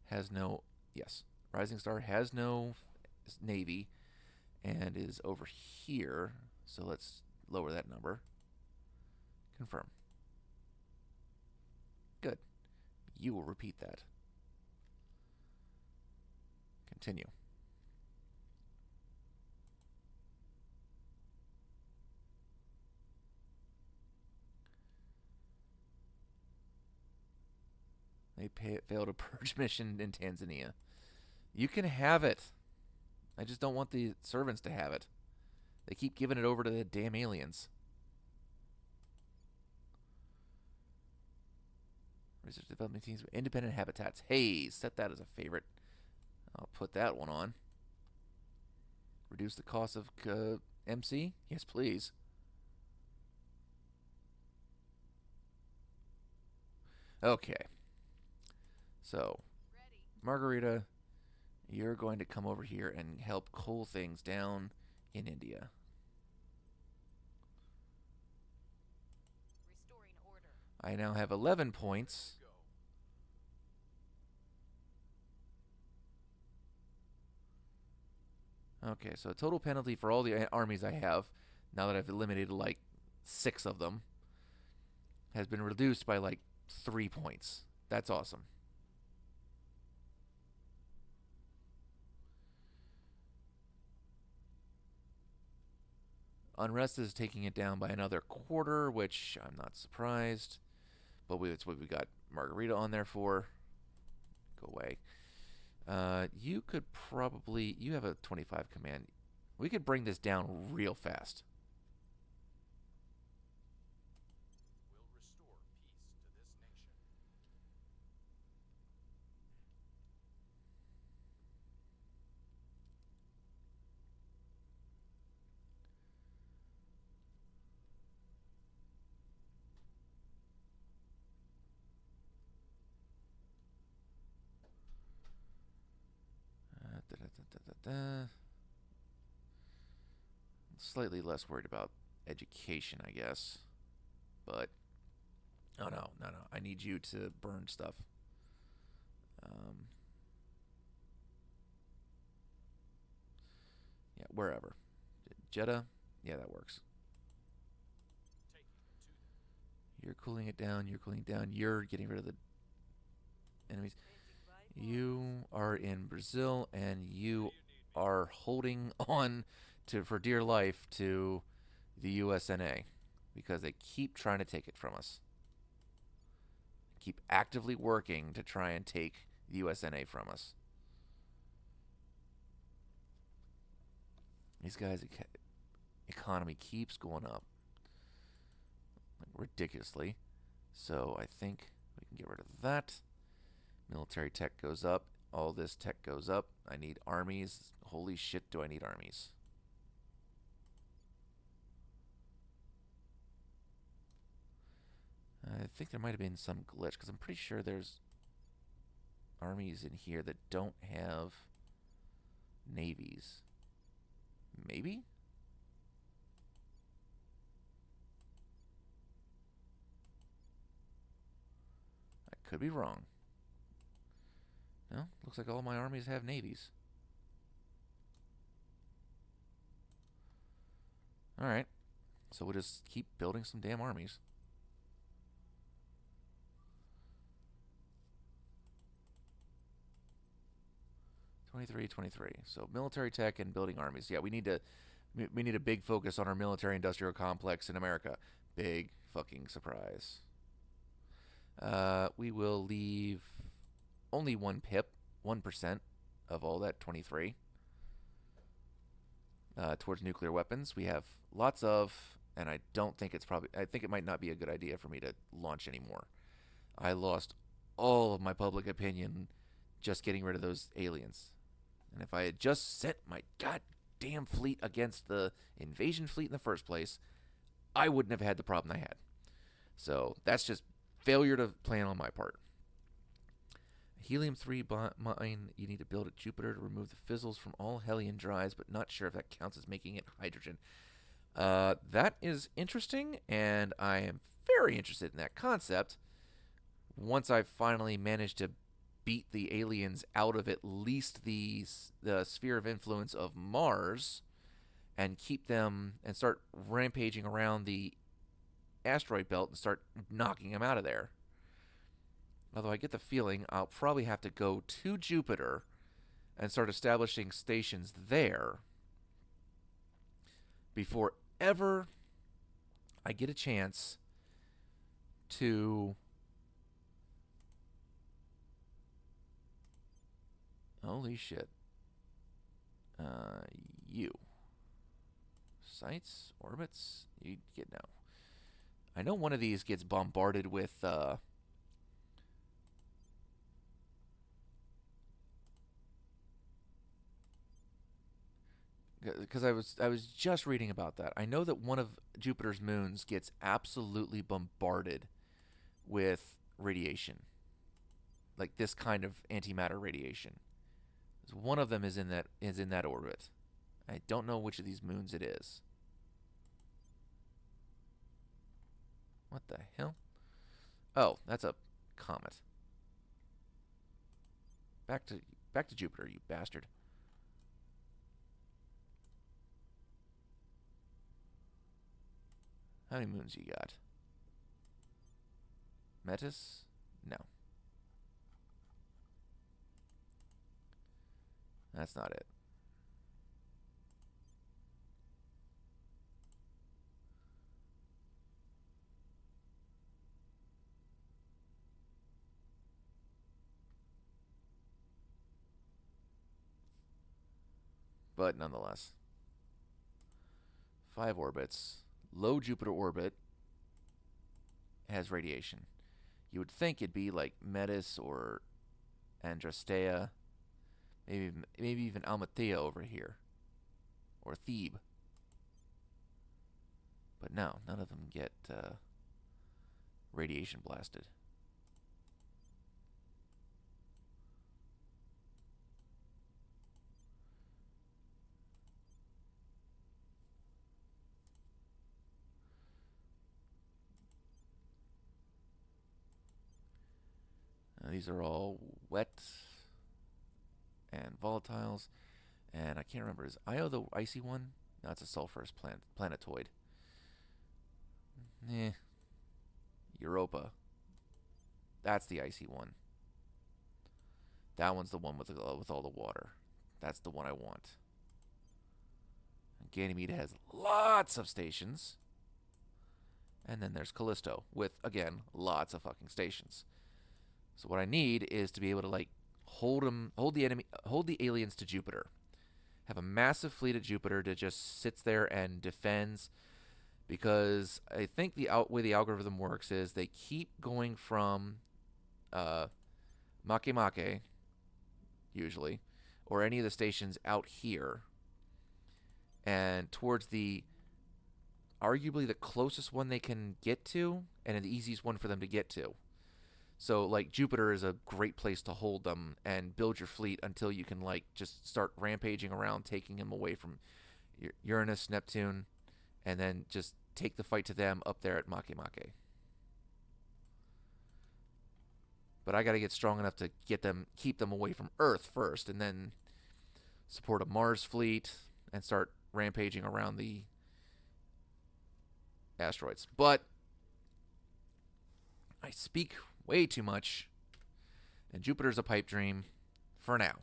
has no. Yes, Rising Star has no navy and is over here. So let's lower that number. Confirm. Good. You will repeat that. Continue. They failed a purge mission in Tanzania. You can have it. I just don't want the servants to have it. They keep giving it over to the damn aliens. Research development teams with independent habitats. Hey, set that as a favorite. I'll put that one on. Reduce the cost of MC? Yes, please. Okay. So, Margarita, you're going to come over here and help cool things down in India. Restoring order. I now have 11 points. Okay, so total penalty for all the armies I have. now that I've eliminated like 6 of them, has been reduced by like 3 points. That's awesome. Unrest is taking it down by another quarter, which I'm not surprised. But it's what we got Margarita on there for. Go away. You could probably... You have a 25 command. We could bring this down real fast. Will restore peace to this nation. Slightly less worried about education, I guess. But... Oh, no. I need you to burn stuff. Yeah, wherever. Jeddah? Yeah, that works. Taking it to them. You're cooling it down. You're cooling it down. You're getting rid of the enemies. You are in Brazil, and you are holding on to for dear life to the USNA because they keep trying to take it from us. Keep actively working to try and take the USNA from us. These guys' economy keeps going up like ridiculously. So I think we can get rid of that. Military tech goes up. All this tech goes up. I need armies. Holy shit, do I need armies. I think there might have been some glitch because I'm pretty sure there's armies in here that don't have navies. Maybe? I could be wrong. No, looks like all my armies have navies. Alright, so we'll just keep building some damn armies. '23. So military tech and building armies. Yeah, we need a big focus on our military industrial complex in America. Big fucking surprise. We will leave only 1 pip, 1% of all that 23 towards nuclear weapons. We have lots of, and I don't think it's probably, I think it might not be a good idea for me to launch anymore. I lost all of my public opinion just getting rid of those aliens. And if I had just sent my goddamn fleet against the invasion fleet in the first place, I wouldn't have had the problem I had. So that's just failure to plan on my part. Helium-3 mine, you need to build at Jupiter to remove the fizzles from all Hellion dries, but not sure if that counts as making it hydrogen. That is interesting, and I am very interested in that concept. Once I finally manage to beat the aliens out of at least the sphere of influence of Mars and keep them and start rampaging around the asteroid belt and start knocking them out of there. Although I get the feeling I'll probably have to go to Jupiter and start establishing stations there before ever I get a chance to... Holy shit. You. Sites? Orbits? You get no. I know one of these gets bombarded with, because I was just reading about that. I know that one of Jupiter's moons gets absolutely bombarded with radiation. Like this kind of antimatter radiation. One of them is in that orbit. I don't know which of these moons it is. What the hell? Oh, that's a comet. Back to Jupiter, you bastard. How many moons you got? Metis? No. That's not it. But nonetheless. 5 orbits. Low Jupiter orbit has radiation. You would think it'd be like Metis or Andrastea, maybe even Almathea over here, or Thebe. But no, none of them get radiation blasted. These are all wet and volatiles. And I can't remember, is Io the icy one? No, it's a sulfurous planetoid. Europa. That's the icy one. That one's the one with all the water. That's the one I want. Ganymede has lots of stations. And then there's Callisto with, again, lots of fucking stations. So what I need is to be able to like hold the aliens to Jupiter. Have a massive fleet at Jupiter that just sits there and defends, because I think the way the algorithm works is they keep going from Makemake, usually, or any of the stations out here, and towards arguably the closest one they can get to, and the easiest one for them to get to. So, like, Jupiter is a great place to hold them and build your fleet until you can, like, just start rampaging around, taking them away from Uranus, Neptune, and then just take the fight to them up there at Makemake. But I got to get strong enough to keep them away from Earth first, and then support a Mars fleet and start rampaging around the asteroids. But I speak way too much, and Jupiter's a pipe dream for now.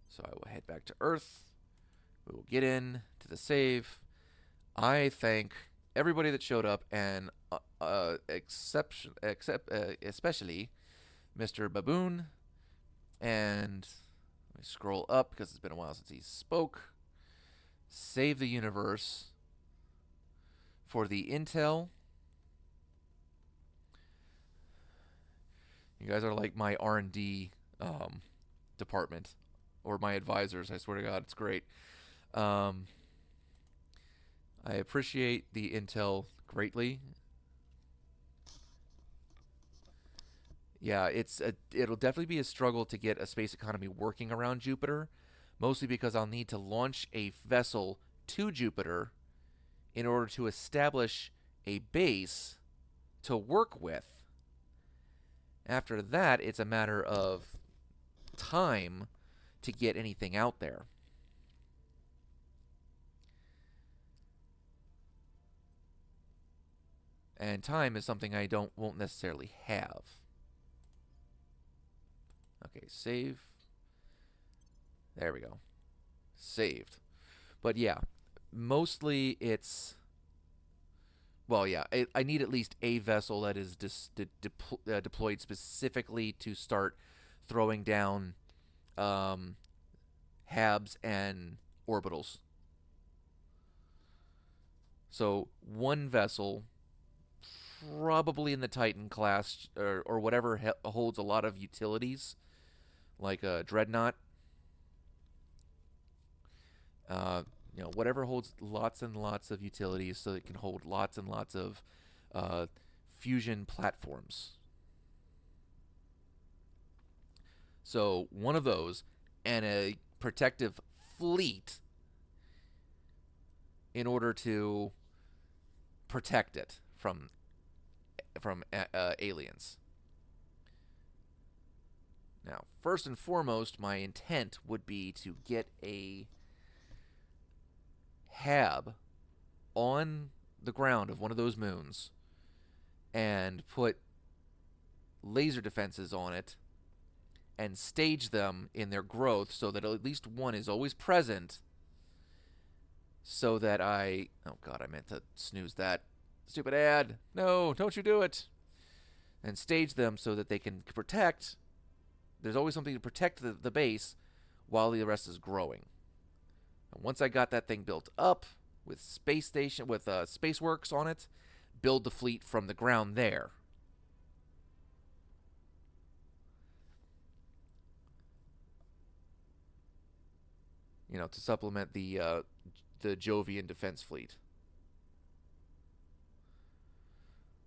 So I will head back to Earth. We will get in to the save. I thank everybody that showed up, and especially Mr. Baboon. And let me scroll up because it's been a while since he spoke. Save the universe for the intel. You guys are like my R&D department, or my advisors. I swear to God, it's great. I appreciate the intel greatly. Yeah, it'll definitely be a struggle to get a space economy working around Jupiter, mostly because I'll need to launch a vessel to Jupiter in order to establish a base to work with. After that, it's a matter of time to get anything out there. And time is something I won't necessarily have. Okay, save. There we go. Saved. But yeah, mostly it's... Well, yeah, I need at least a vessel that is deployed specifically to start throwing down HABs and orbitals. So one vessel, probably in the Titan class, or whatever holds a lot of utilities, like a Dreadnought. Whatever holds lots and lots of utilities, so it can hold lots and lots of fusion platforms. So one of those, and a protective fleet in order to protect it from aliens. Now, first and foremost, my intent would be to get a HAB on the ground of one of those moons and put laser defenses on it and stage them in their growth so that at least one is always present, so that oh god, I meant to snooze that stupid ad. No, don't you do it. And stage them so that they can protect. There's always something to protect the base while the rest is growing. And once I got that thing built up with SpaceWorks on it, build the fleet from the ground there. To supplement the Jovian defense fleet.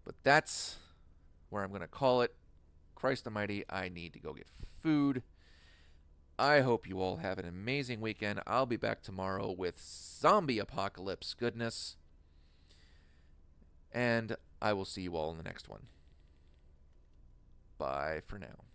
But that's where I'm going to call it. Christ almighty, I need to go get food. I hope you all have an amazing weekend. I'll be back tomorrow with zombie apocalypse goodness. And I will see you all in the next one. Bye for now.